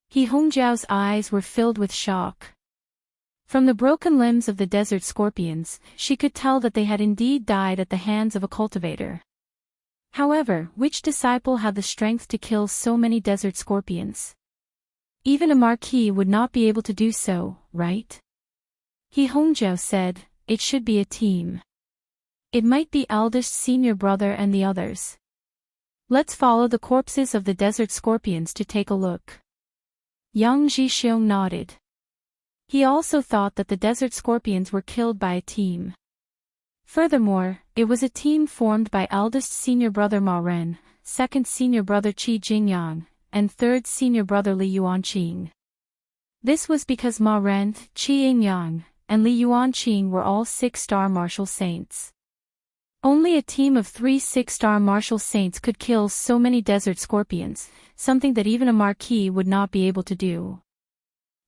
He Hongjiao's eyes were filled with shock. From the broken limbs of the desert scorpions, she could tell that they had indeed died at the hands of a cultivator. However, which disciple had the strength to kill so many desert scorpions? Even a marquis would not be able to do so, right? He Hongjiao said, it should be a team. It might be eldest senior brother and the others. Let's follow the corpses of the desert scorpions to take a look. Yang Zhixiong nodded. He also thought that the desert scorpions were killed by a team. Furthermore, it was a team formed by eldest senior brother Ma Ren, second senior brother Qi Jingyang, and third senior brother Li Yuanqing. This was because Ma Ren, Qi Jingyang, and Li Yuanqing were all 6-star martial saints. Only a team of 3 6-star martial saints could kill so many desert scorpions, something that even a marquis would not be able to do.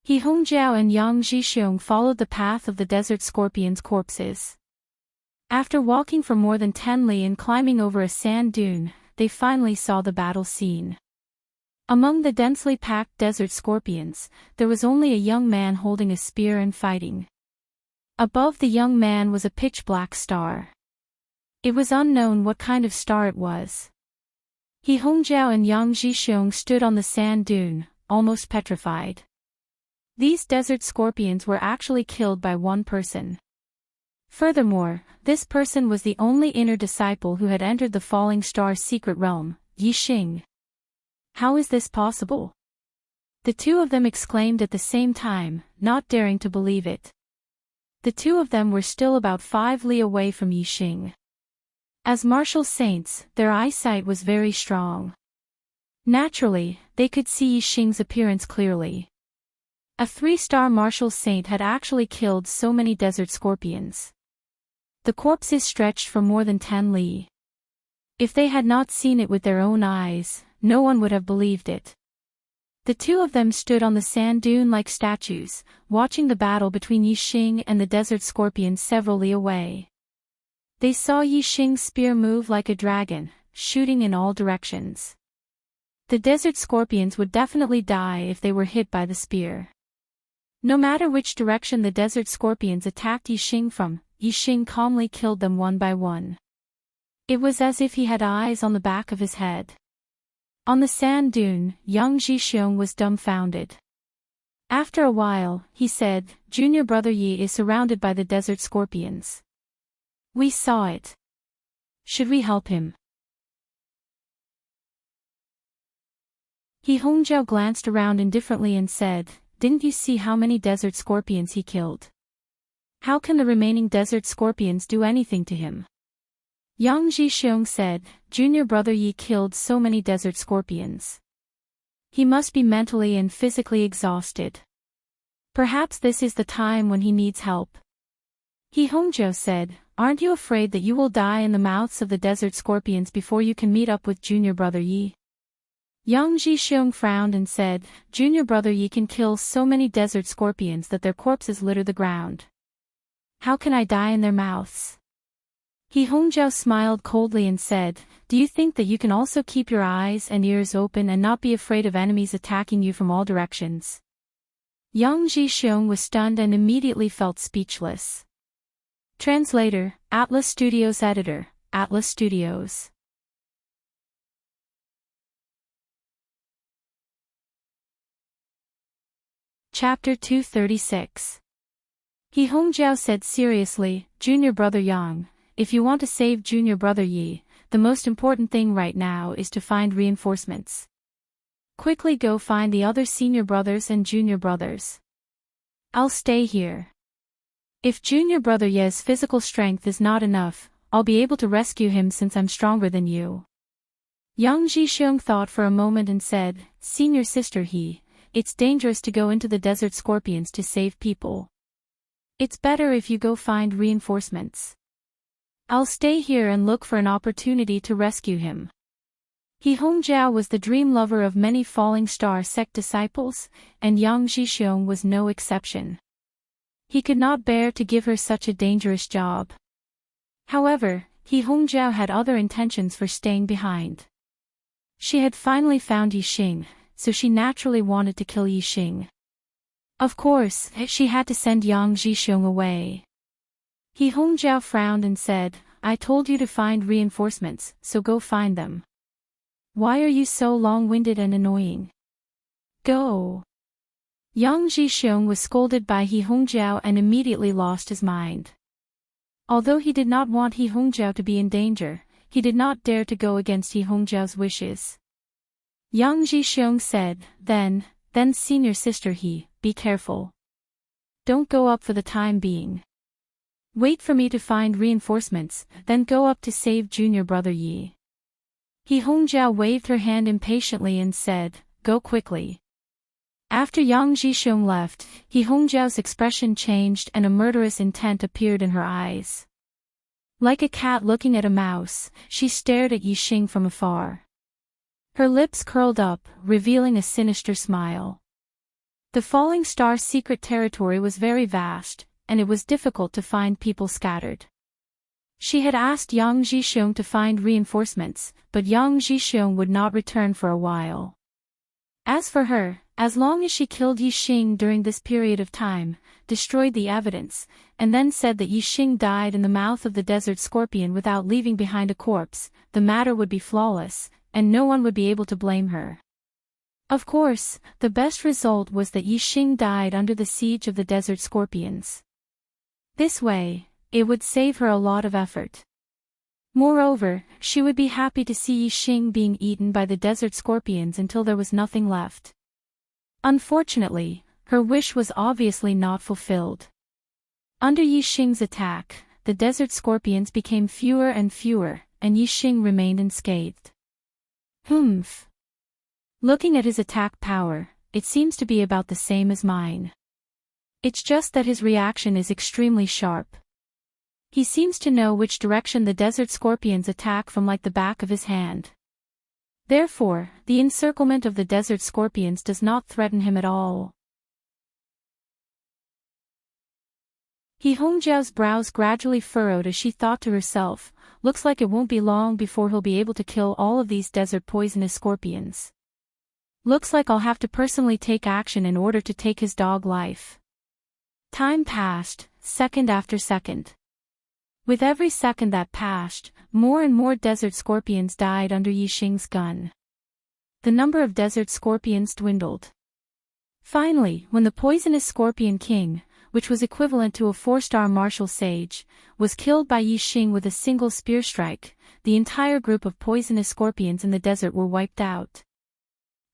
He Hongjiao and Yang Zhixiong followed the path of the desert scorpions' corpses. After walking for more than 10 li and climbing over a sand dune, they finally saw the battle scene. Among the densely packed desert scorpions, there was only a young man holding a spear and fighting. Above the young man was a pitch-black star. It was unknown what kind of star it was. He Hongjiao and Yang Zhixiong stood on the sand dune, almost petrified. These desert scorpions were actually killed by one person. Furthermore, this person was the only inner disciple who had entered the falling star's secret realm, Yixing. How is this possible? The two of them exclaimed at the same time, not daring to believe it. The two of them were still about 5 li away from Yixing. As martial saints, their eyesight was very strong. Naturally, they could see Yixing's appearance clearly. A 3-star martial saint had actually killed so many desert scorpions. The corpses stretched for more than 10 li. If they had not seen it with their own eyes, no one would have believed it. The two of them stood on the sand dune like statues, watching the battle between Yixing and the desert scorpions several li away. They saw Yixing's spear move like a dragon, shooting in all directions. The desert scorpions would definitely die if they were hit by the spear. No matter which direction the desert scorpions attacked Yixing from, Yixing calmly killed them one by one. It was as if he had eyes on the back of his head. On the sand dune, Yang Zhixiong was dumbfounded. After a while, he said, "Junior brother Yi is surrounded by the desert scorpions. We saw it. Should we help him?" He Hongjiao glanced around indifferently and said, "Didn't you see how many desert scorpions he killed? How can the remaining desert scorpions do anything to him?" Yang Zhixiong said, "Junior brother Yi killed so many desert scorpions. He must be mentally and physically exhausted. Perhaps this is the time when he needs help." He Hongjiao said, "Aren't you afraid that you will die in the mouths of the desert scorpions before you can meet up with junior brother Yi?" Yang Zhixiong frowned and said, "Junior brother Yi can kill so many desert scorpions that their corpses litter the ground. How can I die in their mouths?" He Hongjiao smiled coldly and said, "Do you think that you can also keep your eyes and ears open and not be afraid of enemies attacking you from all directions?" Yang Zhixiong was stunned and immediately felt speechless. Translator, Atlas Studios Editor, Atlas Studios. Chapter 236. He Hongjiao said seriously, "Junior brother Yang, if you want to save junior brother Yi, the most important thing right now is to find reinforcements. Quickly go find the other senior brothers and junior brothers. I'll stay here. If junior brother Ye's physical strength is not enough, I'll be able to rescue him since I'm stronger than you." Yang Zhixiong thought for a moment and said, "Senior sister He, it's dangerous to go into the desert scorpions to save people. It's better if you go find reinforcements. I'll stay here and look for an opportunity to rescue him." He Hongjiao was the dream lover of many Falling Star sect disciples, and Yang Zhixiong was no exception. He could not bear to give her such a dangerous job. However, He Hongjiao had other intentions for staying behind. She had finally found Yixing, so she naturally wanted to kill Yixing. Of course, she had to send Yang Zhixiong away. He Hongjiao frowned and said, "I told you to find reinforcements, so go find them. Why are you so long-winded and annoying? Go." Yang Zhixiong was scolded by He Hongjiao and immediately lost his mind. Although he did not want He Hongjiao to be in danger, he did not dare to go against He Hongjiao's wishes. Yang Zhixiong said, Then senior sister He, be careful. Don't go up for the time being. Wait for me to find reinforcements, then go up to save junior brother Yi." He Hongjiao waved her hand impatiently and said, "Go quickly." After Yang Zhixiong left, He Hongjiao's expression changed and a murderous intent appeared in her eyes. Like a cat looking at a mouse, she stared at Yixing from afar. Her lips curled up, revealing a sinister smile. The Falling Star secret territory was very vast, and it was difficult to find people scattered. She had asked Yang Zhixiong to find reinforcements, but Yang Zhixiong would not return for a while. As for her, as long as she killed Yixing during this period of time, destroyed the evidence, and then said that Yixing died in the mouth of the desert scorpion without leaving behind a corpse, the matter would be flawless, and no one would be able to blame her. Of course, the best result was that Yixing died under the siege of the desert scorpions. This way, it would save her a lot of effort. Moreover, she would be happy to see Yixing being eaten by the desert scorpions until there was nothing left. Unfortunately, her wish was obviously not fulfilled. Under Yixing's attack, the desert scorpions became fewer and fewer, and Yixing remained unscathed. Humph. Looking at his attack power, it seems to be about the same as mine. It's just that his reaction is extremely sharp. He seems to know which direction the desert scorpions attack from like the back of his hand. Therefore, the encirclement of the desert scorpions does not threaten him at all. He Hongjiao's brows gradually furrowed as she thought to herself, looks like it won't be long before he'll be able to kill all of these desert poisonous scorpions. Looks like I'll have to personally take action in order to take his dog life. Time passed, second after second. With every second that passed, more and more desert scorpions died under Yixing's gun. The number of desert scorpions dwindled. Finally, when the poisonous scorpion king, which was equivalent to a 4-star martial sage, was killed by Yixing with a single spear strike, the entire group of poisonous scorpions in the desert were wiped out.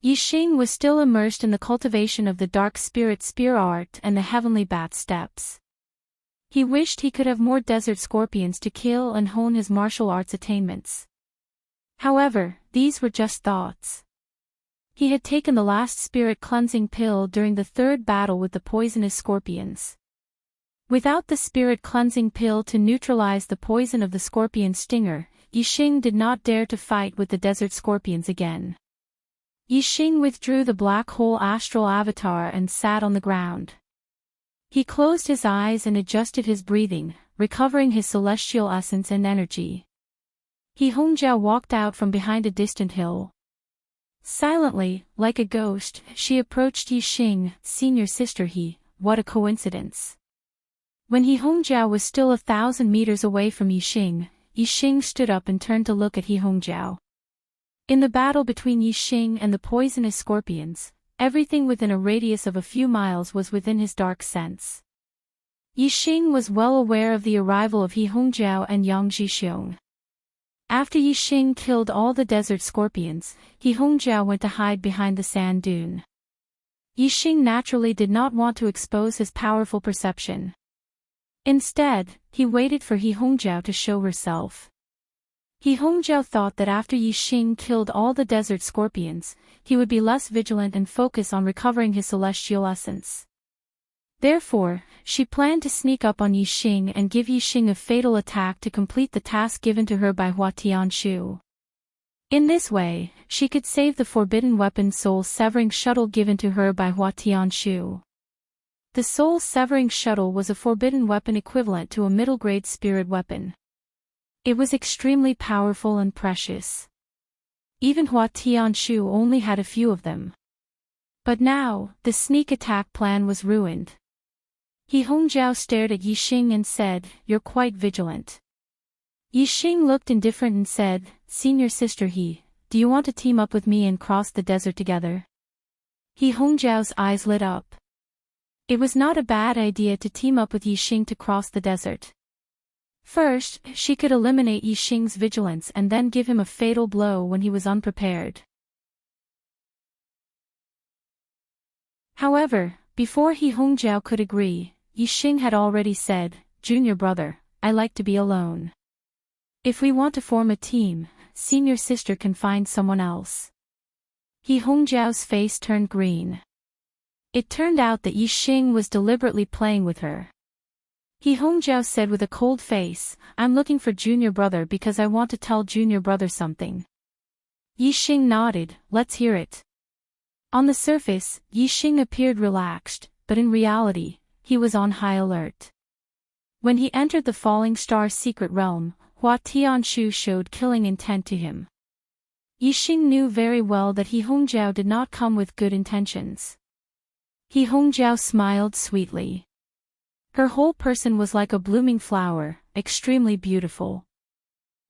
Yixing was still immersed in the cultivation of the dark spirit spear art and the heavenly bat steps. He wished he could have more desert scorpions to kill and hone his martial arts attainments. However, these were just thoughts. He had taken the last spirit cleansing pill during the third battle with the poisonous scorpions. Without the spirit cleansing pill to neutralize the poison of the scorpion stinger, Yixing did not dare to fight with the desert scorpions again. Yixing withdrew the black hole astral avatar and sat on the ground. He closed his eyes and adjusted his breathing, recovering his celestial essence and energy. He Hongjiao walked out from behind a distant hill. Silently, like a ghost, she approached Yixing, "Senior sister he, what a coincidence." When He Hongjiao was still 1,000 meters away from Yixing, Yixing stood up and turned to look at He Hongjiao. In the battle between Yixing and the poisonous scorpions, everything within a radius of a few miles was within his dark sense. Yixing was well aware of the arrival of He Hongjiao and Yang Zhixiong. After Yixing killed all the desert scorpions, He Hongjiao went to hide behind the sand dune. Yixing naturally did not want to expose his powerful perception. Instead, he waited for He Hongjiao to show herself. He Hongjiao thought that after Yixing killed all the desert scorpions, he would be less vigilant and focus on recovering his celestial essence. Therefore, she planned to sneak up on Yixing and give Yixing a fatal attack to complete the task given to her by Hua Tianshu. In this way, she could save the forbidden weapon soul-severing shuttle given to her by Hua Tianshu. The soul-severing shuttle was a forbidden weapon equivalent to a middle-grade spirit weapon. It was extremely powerful and precious. Even Hua Tianshu only had a few of them. But now, the sneak attack plan was ruined. He Hongjiao stared at Yixing and said, "You're quite vigilant." Yixing looked indifferent and said, "Senior sister He, do you want to team up with me and cross the desert together?" He Hongjiao's eyes lit up. It was not a bad idea to team up with Yixing to cross the desert. First, she could eliminate Yixing's vigilance and then give him a fatal blow when he was unprepared. However, before He Hongjiao could agree, Yixing had already said, "Junior brother, I like to be alone. If we want to form a team, senior sister can find someone else." He Hongjiao's face turned green. It turned out that Yixing was deliberately playing with her. He Hongjiao said with a cold face, "I'm looking for junior brother because I want to tell junior brother something." Yixing nodded, "Let's hear it." On the surface, Yixing appeared relaxed, but in reality, he was on high alert. When he entered the Falling Star secret realm, Hua Tianshu showed killing intent to him. Yixing knew very well that He Hongjiao did not come with good intentions. He Hongjiao smiled sweetly. Her whole person was like a blooming flower, extremely beautiful.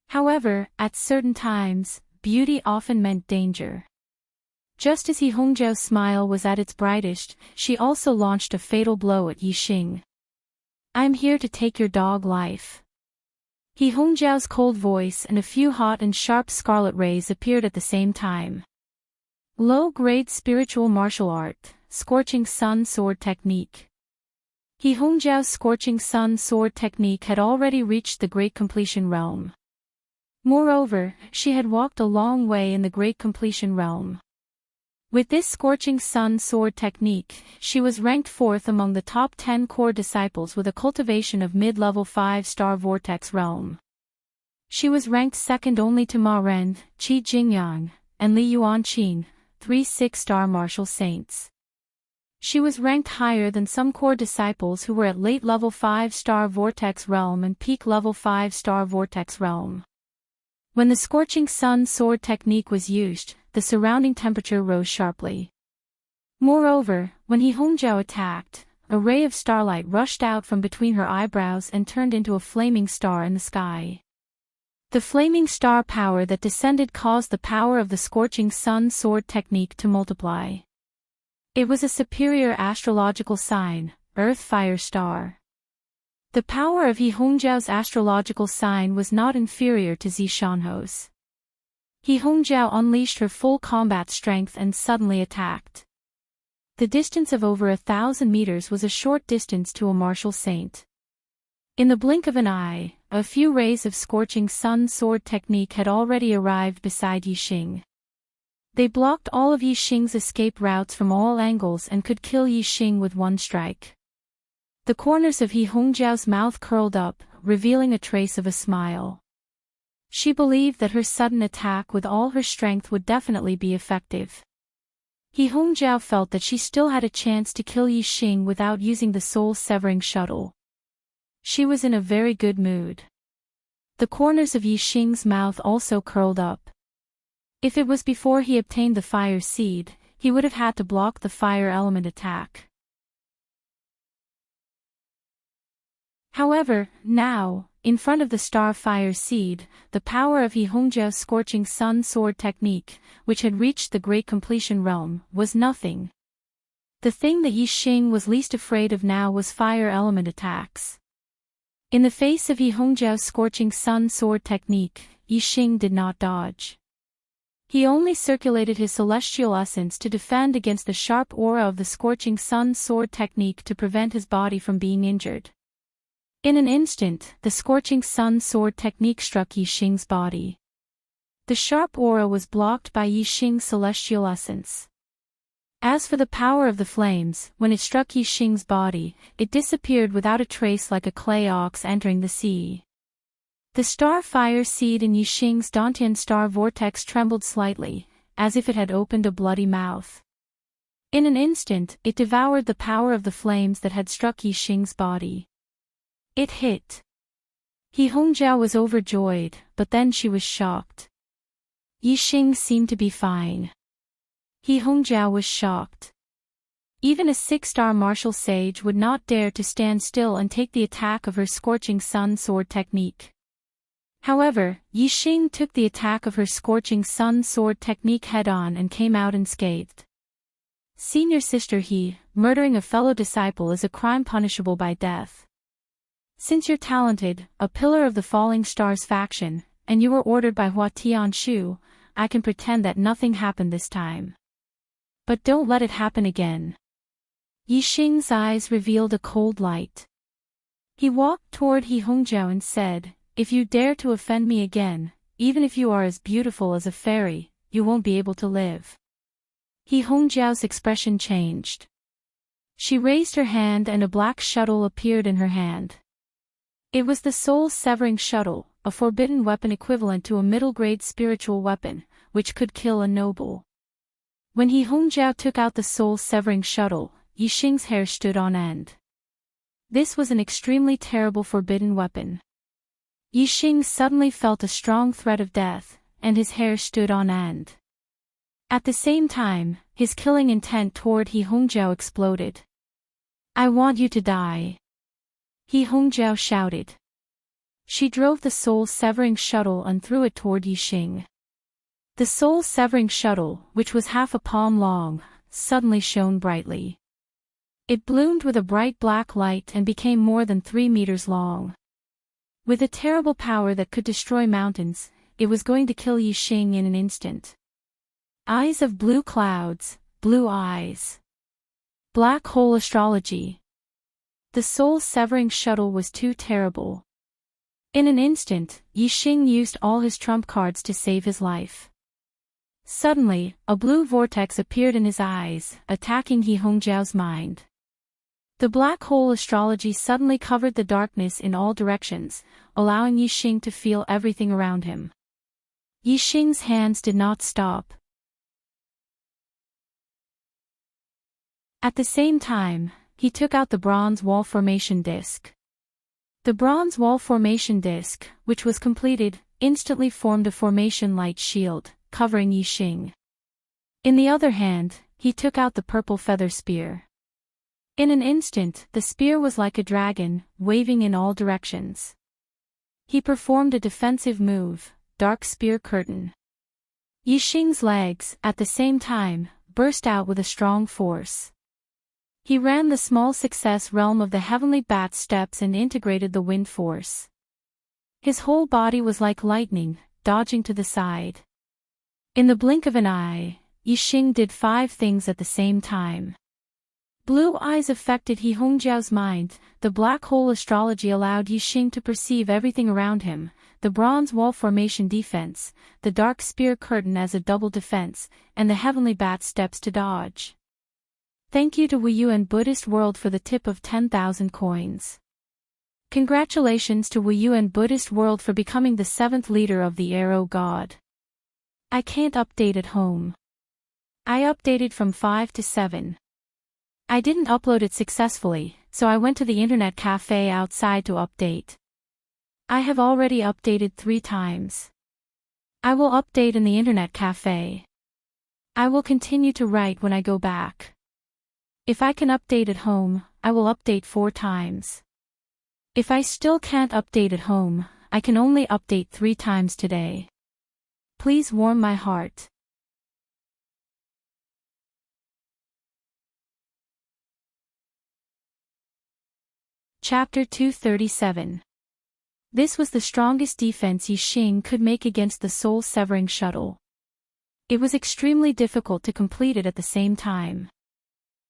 However, at certain times, beauty often meant danger. Just as He Hongjiao's smile was at its brightest, she also launched a fatal blow at Yixing. "I'm here to take your dog life." He Hongjiao's cold voice and a few hot and sharp scarlet rays appeared at the same time. Low-grade spiritual martial art, Scorching Sun Sword Technique. He Hongjiao's Scorching Sun Sword Technique had already reached the Great Completion Realm. Moreover, she had walked a long way in the Great Completion Realm. With this Scorching Sun Sword Technique, she was ranked 4th among the top 10 core disciples with a cultivation of mid-level 5-star Vortex Realm. She was ranked 2nd only to Ma Ren, Qi Jingyang, and Li Yuanqin, 3 6-star martial saints. She was ranked higher than some core disciples who were at late-level 5-star Vortex Realm and peak-level 5-star Vortex Realm. When the Scorching Sun Sword Technique was used, the surrounding temperature rose sharply. Moreover, when He Hongjiao attacked, a ray of starlight rushed out from between her eyebrows and turned into a flaming star in the sky. The flaming star power that descended caused the power of the Scorching Sun Sword Technique to multiply. It was a superior astrological sign, Earth Fire Star. The power of He Hongjiao's astrological sign was not inferior to Zi Shanho's. He Hongjiao unleashed her full combat strength and suddenly attacked. The distance of over 1,000 meters was a short distance to a martial saint. In the blink of an eye, a few rays of Scorching Sun Sword Technique had already arrived beside Yixing. They blocked all of Yixing's escape routes from all angles and could kill Yixing with one strike. The corners of He Hongjiao's mouth curled up, revealing a trace of a smile. She believed that her sudden attack with all her strength would definitely be effective. He Hongjiao felt that she still had a chance to kill Yixing without using the soul-severing shuttle. She was in a very good mood. The corners of Yixing's mouth also curled up. If it was before he obtained the fire seed, he would have had to block the fire element attack. However, now, in front of the Star Fire Seed, the power of He Hongjiao's Scorching Sun Sword Technique, which had reached the Great Completion Realm, was nothing. The thing that Yixing was least afraid of now was fire element attacks. In the face of He Hongjiao's Scorching Sun Sword Technique, Yixing did not dodge. He only circulated his celestial essence to defend against the sharp aura of the Scorching Sun Sword Technique to prevent his body from being injured. In an instant, the Scorching Sun Sword Technique struck Yixing's body. The sharp aura was blocked by Yixing's celestial essence. As for the power of the flames, when it struck Yixing's body, it disappeared without a trace like a clay ox entering the sea. The star fire seed in Yixing's Dantian star vortex trembled slightly, as if it had opened a bloody mouth. In an instant, it devoured the power of the flames that had struck Yixing's body. It hit. He Hongjiao was overjoyed, but then she was shocked. Yixing seemed to be fine. He Hongjiao was shocked. Even a 6-star martial sage would not dare to stand still and take the attack of her Scorching Sun Sword Technique. However, Yixing took the attack of her Scorching Sun Sword Technique head-on and came out unscathed. Senior Sister He, murdering a fellow disciple is a crime punishable by death. Since you're talented, a pillar of the Falling Stars faction, and you were ordered by Hua Tianshu, I can pretend that nothing happened this time. But don't let it happen again. Yixing's eyes revealed a cold light. He walked toward He Hongjiao and said, "If you dare to offend me again, even if you are as beautiful as a fairy, you won't be able to live." He Hongjiao's expression changed. She raised her hand and a black shuttle appeared in her hand. It was the soul-severing shuttle, a forbidden weapon equivalent to a middle-grade spiritual weapon, which could kill a noble. When He Hongjiao took out the soul-severing shuttle, Yixing's hair stood on end. This was an extremely terrible forbidden weapon. Yixing suddenly felt a strong threat of death, and his hair stood on end. At the same time, his killing intent toward He Hongjiao exploded. "I want you to die," He Hongjiao shouted. She drove the soul-severing shuttle and threw it toward Yixing. The soul-severing shuttle, which was half a palm long, suddenly shone brightly. It bloomed with a bright black light and became more than 3 meters long. With a terrible power that could destroy mountains, it was going to kill Yixing in an instant. Eyes of blue clouds, blue eyes. Black hole astrology. The soul-severing shuttle was too terrible. In an instant, Yixing used all his trump cards to save his life. Suddenly, a blue vortex appeared in his eyes, attacking He Hongjiao's mind. The black hole astrology suddenly covered the darkness in all directions, allowing Yixing to feel everything around him. Yixing's hands did not stop. At the same time, he took out the bronze wall formation disc. The bronze wall formation disc, which was completed, instantly formed a formation light shield, covering Yixing. In the other hand, he took out the purple feather spear. In an instant, the spear was like a dragon, waving in all directions. He performed a defensive move, dark spear curtain. Yixing's legs, at the same time, burst out with a strong force. He ran the small success realm of the heavenly bat steps and integrated the wind force. His whole body was like lightning, dodging to the side. In the blink of an eye, Yixing did 5 things at the same time. Blue eyes affected He Hongjiao's mind, the black hole astrology allowed Yixing to perceive everything around him, the bronze wall formation defense, the dark spear curtain as a double defense, and the heavenly bat steps to dodge. Thank you to Wuyu and Buddhist World for the tip of 10,000 coins. Congratulations to Wuyu and Buddhist World for becoming the 7th leader of the Arrow God. I can't update at home. I updated from 5 to 7. I didn't upload it successfully, so I went to the internet cafe outside to update. I have already updated 3 times. I will update in the internet cafe. I will continue to write when I go back. If I can update at home, I will update 4 times. If I still can't update at home, I can only update 3 times today. Please warm my heart. Chapter 237. This was the strongest defense Yixing could make against the soul-severing shuttle. It was extremely difficult to complete it at the same time.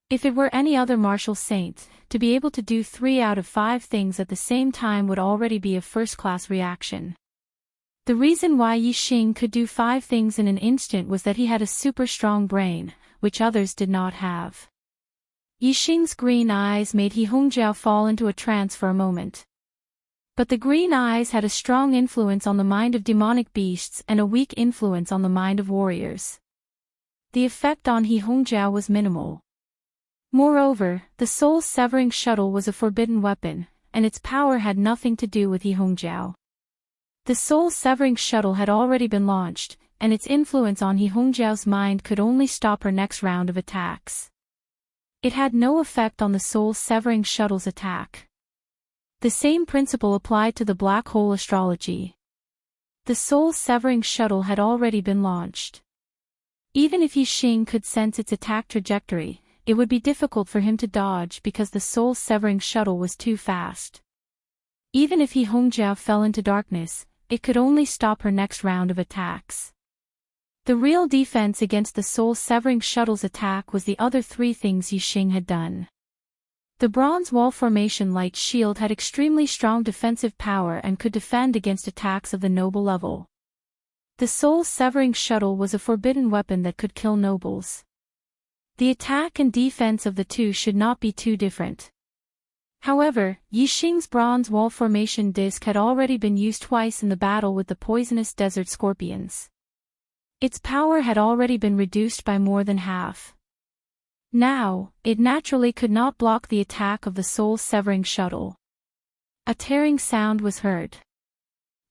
If it were any other martial saint, to be able to do 3 out of 5 things at the same time would already be a first-class reaction. The reason why Yixing could do 5 things in an instant was that he had a super strong brain, which others did not have. Yixing's green eyes made He Hongjiao fall into a trance for a moment. But the green eyes had a strong influence on the mind of demonic beasts and a weak influence on the mind of warriors. The effect on He Hongjiao was minimal. Moreover, the soul-severing shuttle was a forbidden weapon, and its power had nothing to do with He Hongjiao. The soul-severing shuttle had already been launched, and its influence on He Hongjiao's mind could only stop her next round of attacks. It had no effect on the soul-severing shuttle's attack. The same principle applied to the black hole astrology. The soul-severing shuttle had already been launched. Even if Yixing could sense its attack trajectory, it would be difficult for him to dodge because the soul-severing shuttle was too fast. Even if He Hongjiao fell into darkness, it could only stop her next round of attacks. The real defense against the soul-severing shuttle's attack was the other 3 things Yixing had done. The bronze wall formation light shield had extremely strong defensive power and could defend against attacks of the noble level. The soul-severing shuttle was a forbidden weapon that could kill nobles. The attack and defense of the 2 should not be too different. However, Yixing's bronze wall formation disc had already been used twice in the battle with the poisonous desert scorpions. Its power had already been reduced by more than half. Now, it naturally could not block the attack of the soul-severing shuttle. A tearing sound was heard.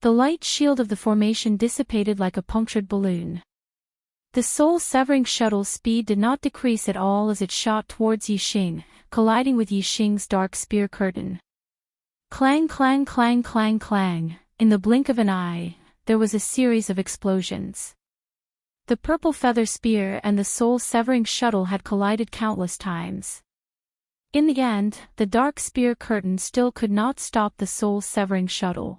The light shield of the formation dissipated like a punctured balloon. The soul-severing shuttle's speed did not decrease at all as it shot towards Yixing, colliding with Yixing's dark spear curtain. Clang clang clang clang clang, in the blink of an eye, there was a series of explosions. The purple feather spear and the soul-severing shuttle had collided countless times. In the end, the dark spear curtain still could not stop the soul-severing shuttle.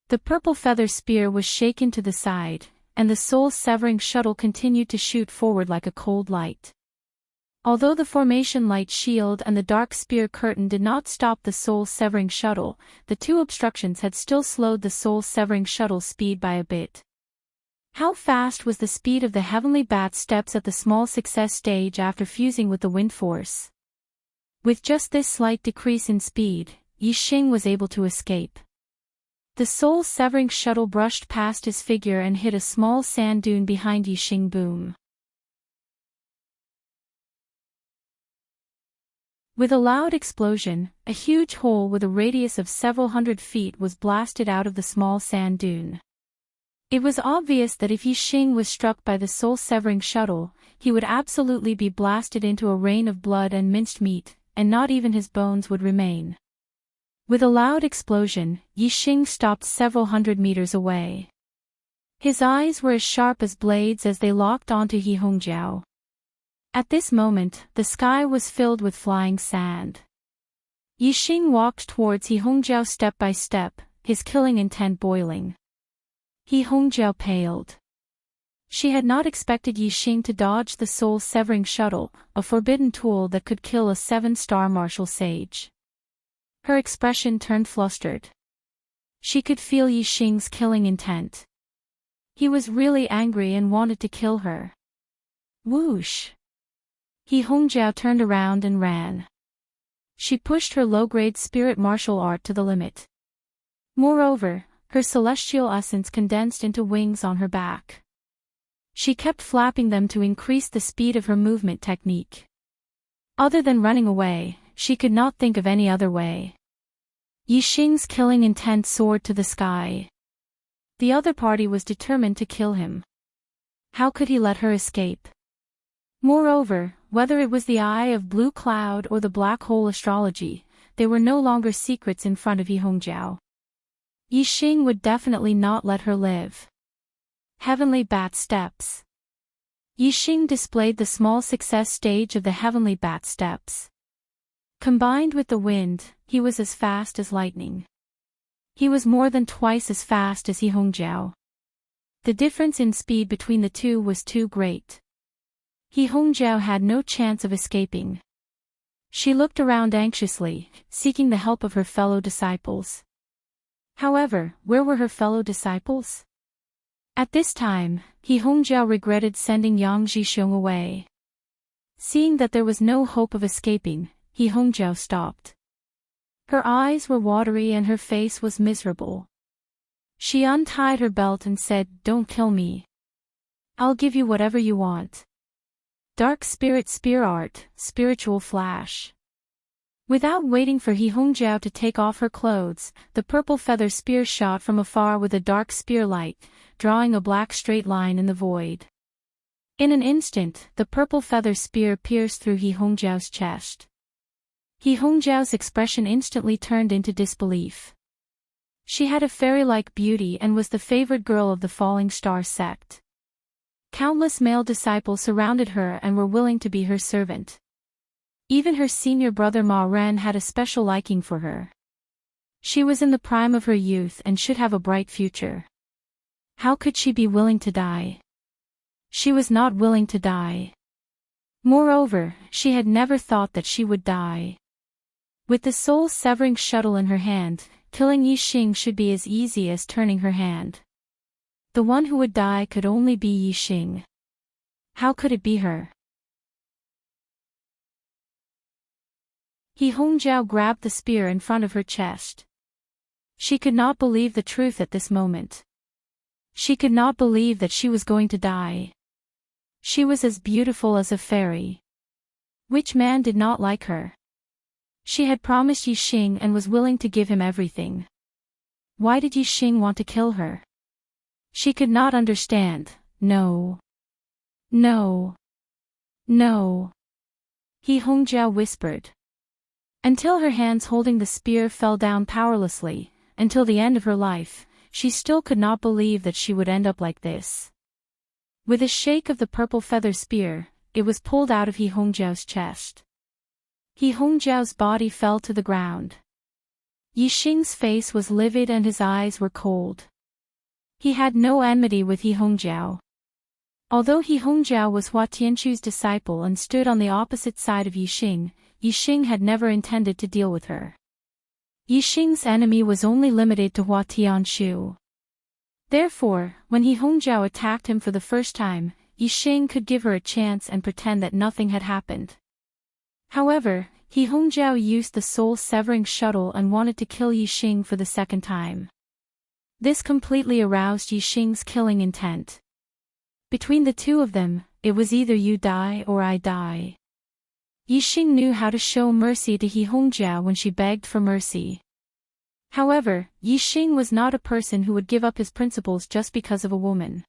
The purple feather spear was shaken to the side, and the soul-severing shuttle continued to shoot forward like a cold light. Although the formation light shield and the dark spear curtain did not stop the soul-severing shuttle, the two obstructions had still slowed the soul-severing shuttle's speed by a bit. How fast was the speed of the heavenly bat steps at the small success stage after fusing with the wind force? With just this slight decrease in speed, Yixing was able to escape. The soul-severing shuttle brushed past his figure and hit a small sand dune behind Yixing. Boom. With a loud explosion, a huge hole with a radius of several hundred feet was blasted out of the small sand dune. It was obvious that if Yixing was struck by the soul-severing shuttle, he would absolutely be blasted into a rain of blood and minced meat, and not even his bones would remain. With a loud explosion, Yixing stopped several hundred meters away. His eyes were as sharp as blades as they locked onto He Hongjiao. At this moment, the sky was filled with flying sand. Yixing walked towards He Hongjiao step by step, his killing intent boiling. He Hongjiao paled. She had not expected Yixing to dodge the soul-severing shuttle, a forbidden tool that could kill a 7-star martial sage. Her expression turned flustered. She could feel Yixing's killing intent. He was really angry and wanted to kill her. Whoosh! He Hongjiao turned around and ran. She pushed her low-grade spirit martial art to the limit. Moreover, her celestial essence condensed into wings on her back. She kept flapping them to increase the speed of her movement technique. Other than running away, she could not think of any other way. Yixing's killing intent soared to the sky. The other party was determined to kill him. How could he let her escape? Moreover, whether it was the Eye of Blue Cloud or the Black Hole astrology, they were no longer secrets in front of He Hongjiao. Yixing would definitely not let her live. Heavenly Bat Steps. Yixing displayed the small success stage of the Heavenly Bat Steps. Combined with the wind, he was as fast as lightning. He was more than twice as fast as He Hongjiao. The difference in speed between the two was too great. He Hongjiao had no chance of escaping. She looked around anxiously, seeking the help of her fellow disciples. However, where were her fellow disciples? At this time, He Hongjiao regretted sending Yang Zhixiong away. Seeing that there was no hope of escaping, He Hongjiao stopped. Her eyes were watery and her face was miserable. She untied her belt and said, "Don't kill me. I'll give you whatever you want." Dark Spirit Spear Art, Spiritual Flash. Without waiting for He Hongjiao to take off her clothes, the purple feather spear shot from afar with a dark spear light, drawing a black straight line in the void. In an instant, the purple feather spear pierced through He Hongjiao's chest. He Hongjiao's expression instantly turned into disbelief. She had a fairy-like beauty and was the favored girl of the Falling Star sect. Countless male disciples surrounded her and were willing to be her servant. Even her senior brother Ma Ren had a special liking for her. She was in the prime of her youth and should have a bright future. How could she be willing to die? She was not willing to die. Moreover, she had never thought that she would die. With the soul-severing shuttle in her hand, killing Yixing should be as easy as turning her hand. The one who would die could only be Yixing. How could it be her? He Hongjiao grabbed the spear in front of her chest. She could not believe the truth at this moment. She could not believe that she was going to die. She was as beautiful as a fairy. Which man did not like her? She had promised Yixing and was willing to give him everything. Why did Yixing want to kill her? She could not understand. No. No. No. He Hongjiao whispered. Until her hands holding the spear fell down powerlessly, until the end of her life, she still could not believe that she would end up like this. With a shake of the purple feather spear, it was pulled out of He Hongjiao's chest. He Hongjiao's body fell to the ground. Yixing's face was livid and his eyes were cold. He had no enmity with He Hongjiao. Although He Hongjiao was Hua Tianqu's disciple and stood on the opposite side of Yixing, Yixing had never intended to deal with her. Yixing's enemy was only limited to Hua Tianqiu. Therefore, when He Hongjiao attacked him for the first time, Yixing could give her a chance and pretend that nothing had happened. However, He Hongjiao used the soul-severing shuttle and wanted to kill Yixing for the second time. This completely aroused Yixing's killing intent. Between the two of them, it was either you die or I die. Yixing knew how to show mercy to He Hongjiao when she begged for mercy. However, Yixing was not a person who would give up his principles just because of a woman.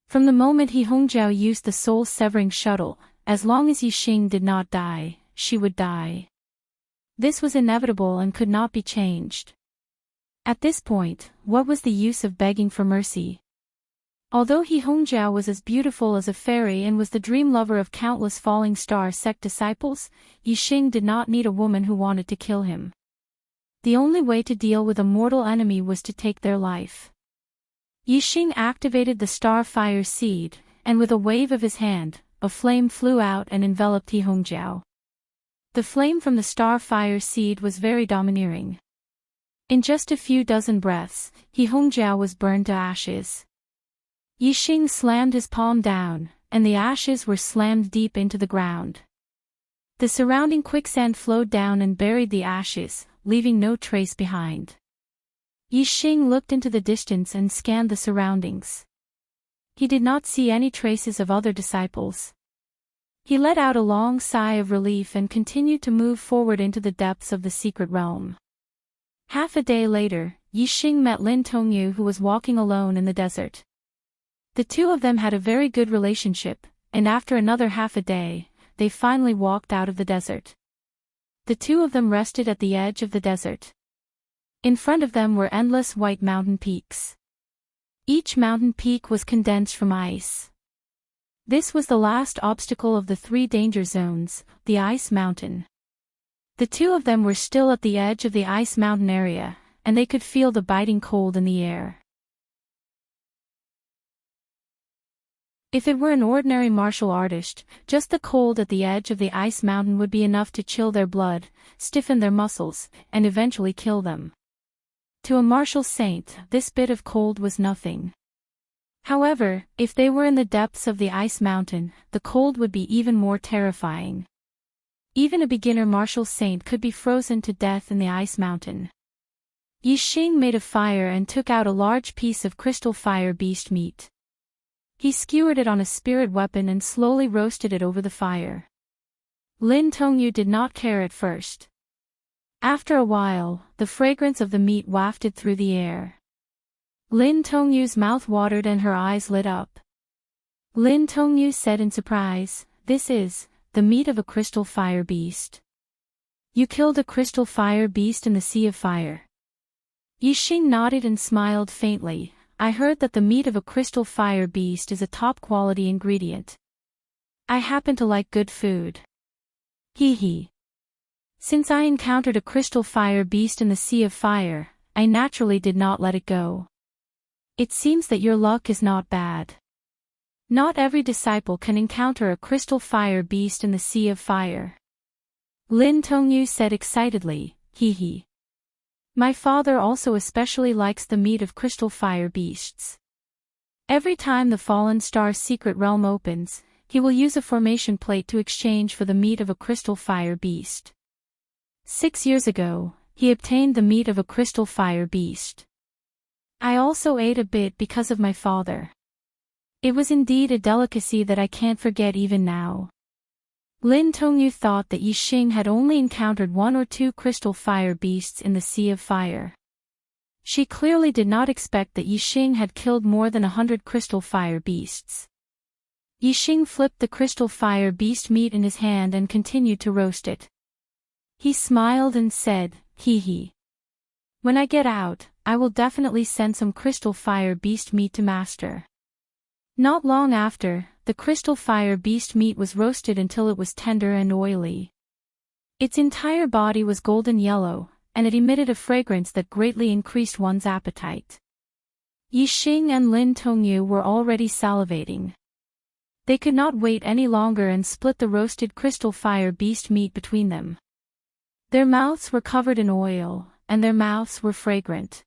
From the moment He Hongjiao used the soul-severing shuttle, as long as Yixing did not die, she would die. This was inevitable and could not be changed. At this point, what was the use of begging for mercy? Although He Hongjiao was as beautiful as a fairy and was the dream lover of countless Falling Star sect disciples, Yixing did not need a woman who wanted to kill him. The only way to deal with a mortal enemy was to take their life. Yixing activated the star fire seed, and with a wave of his hand, a flame flew out and enveloped He Hongjiao. The flame from the star fire seed was very domineering. In just a few dozen breaths, He Hongjiao was burned to ashes. Yixing slammed his palm down, and the ashes were slammed deep into the ground. The surrounding quicksand flowed down and buried the ashes, leaving no trace behind. Yixing looked into the distance and scanned the surroundings. He did not see any traces of other disciples. He let out a long sigh of relief and continued to move forward into the depths of the secret realm. Half a day later, Yixing met Lin Tongyu, who was walking alone in the desert. The two of them had a very good relationship, and after another half a day, they finally walked out of the desert. The two of them rested at the edge of the desert. In front of them were endless white mountain peaks. Each mountain peak was condensed from ice. This was the last obstacle of the 3 danger zones, the ice mountain. The two of them were still at the edge of the ice mountain area, and they could feel the biting cold in the air. If it were an ordinary martial artist, just the cold at the edge of the ice mountain would be enough to chill their blood, stiffen their muscles, and eventually kill them. To a martial saint, this bit of cold was nothing. However, if they were in the depths of the ice mountain, the cold would be even more terrifying. Even a beginner martial saint could be frozen to death in the ice mountain. Yixing made a fire and took out a large piece of crystal fire beast meat. He skewered it on a spirit weapon and slowly roasted it over the fire. Lin Tongyu did not care at first. After a while, the fragrance of the meat wafted through the air. Lin Tongyu's mouth watered and her eyes lit up. Lin Tongyu said in surprise, "This is the meat of a crystal fire beast. You killed a crystal fire beast in the Sea of Fire." Yixing nodded and smiled faintly. "I heard that the meat of a crystal fire beast is a top-quality ingredient. I happen to like good food. Hee hee. Since I encountered a crystal fire beast in the Sea of Fire, I naturally did not let it go. It seems that your luck is not bad. Not every disciple can encounter a crystal fire beast in the Sea of Fire." Lin Tongyu said excitedly, "Hee hee. My father also especially likes the meat of crystal fire beasts. Every time the Fallen Star secret realm opens, he will use a formation plate to exchange for the meat of a crystal fire beast. 6 years ago, he obtained the meat of a crystal fire beast. I also ate a bit because of my father. It was indeed a delicacy that I can't forget even now." Lin Tongyu thought that Yixing had only encountered 1 or 2 crystal fire beasts in the Sea of Fire. She clearly did not expect that Yixing had killed more than 100 crystal fire beasts. Yixing flipped the crystal fire beast meat in his hand and continued to roast it. He smiled and said, "Hee hee. When I get out, I will definitely send some crystal fire beast meat to master." Not long after, the crystal fire beast meat was roasted until it was tender and oily. Its entire body was golden yellow, and it emitted a fragrance that greatly increased one's appetite. Yixing and Lin Tongyu were already salivating. They could not wait any longer and split the roasted crystal fire beast meat between them. Their mouths were covered in oil, and their mouths were fragrant.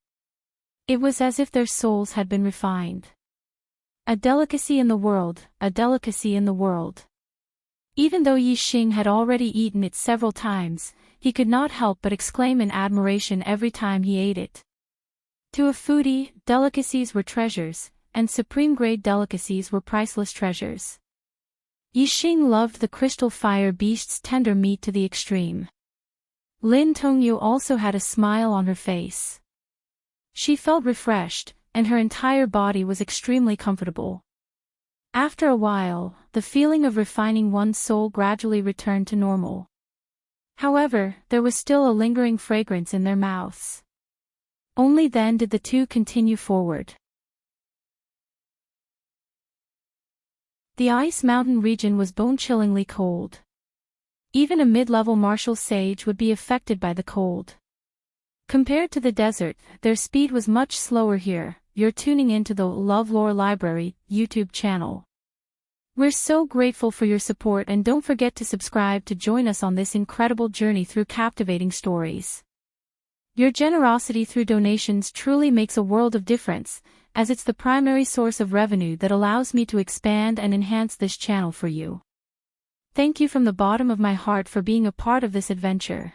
It was as if their souls had been refined. A delicacy in the world, a delicacy in the world. Even though Yixing had already eaten it several times, he could not help but exclaim in admiration every time he ate it. To a foodie, delicacies were treasures, and supreme-grade delicacies were priceless treasures. Yixing loved the crystal fire beast's tender meat to the extreme. Lin Tongyu also had a smile on her face. She felt refreshed, and her entire body was extremely comfortable. After a while, the feeling of refining one's soul gradually returned to normal. However, there was still a lingering fragrance in their mouths. Only then did the two continue forward. The Ice Mountain region was bone-chillingly cold. Even a mid-level martial sage would be affected by the cold. Compared to the desert, their speed was much slower here. You're tuning into the LoveLore Library YouTube channel. We're so grateful for your support, and don't forget to subscribe to join us on this incredible journey through captivating stories. Your generosity through donations truly makes a world of difference, as it's the primary source of revenue that allows me to expand and enhance this channel for you. Thank you from the bottom of my heart for being a part of this adventure.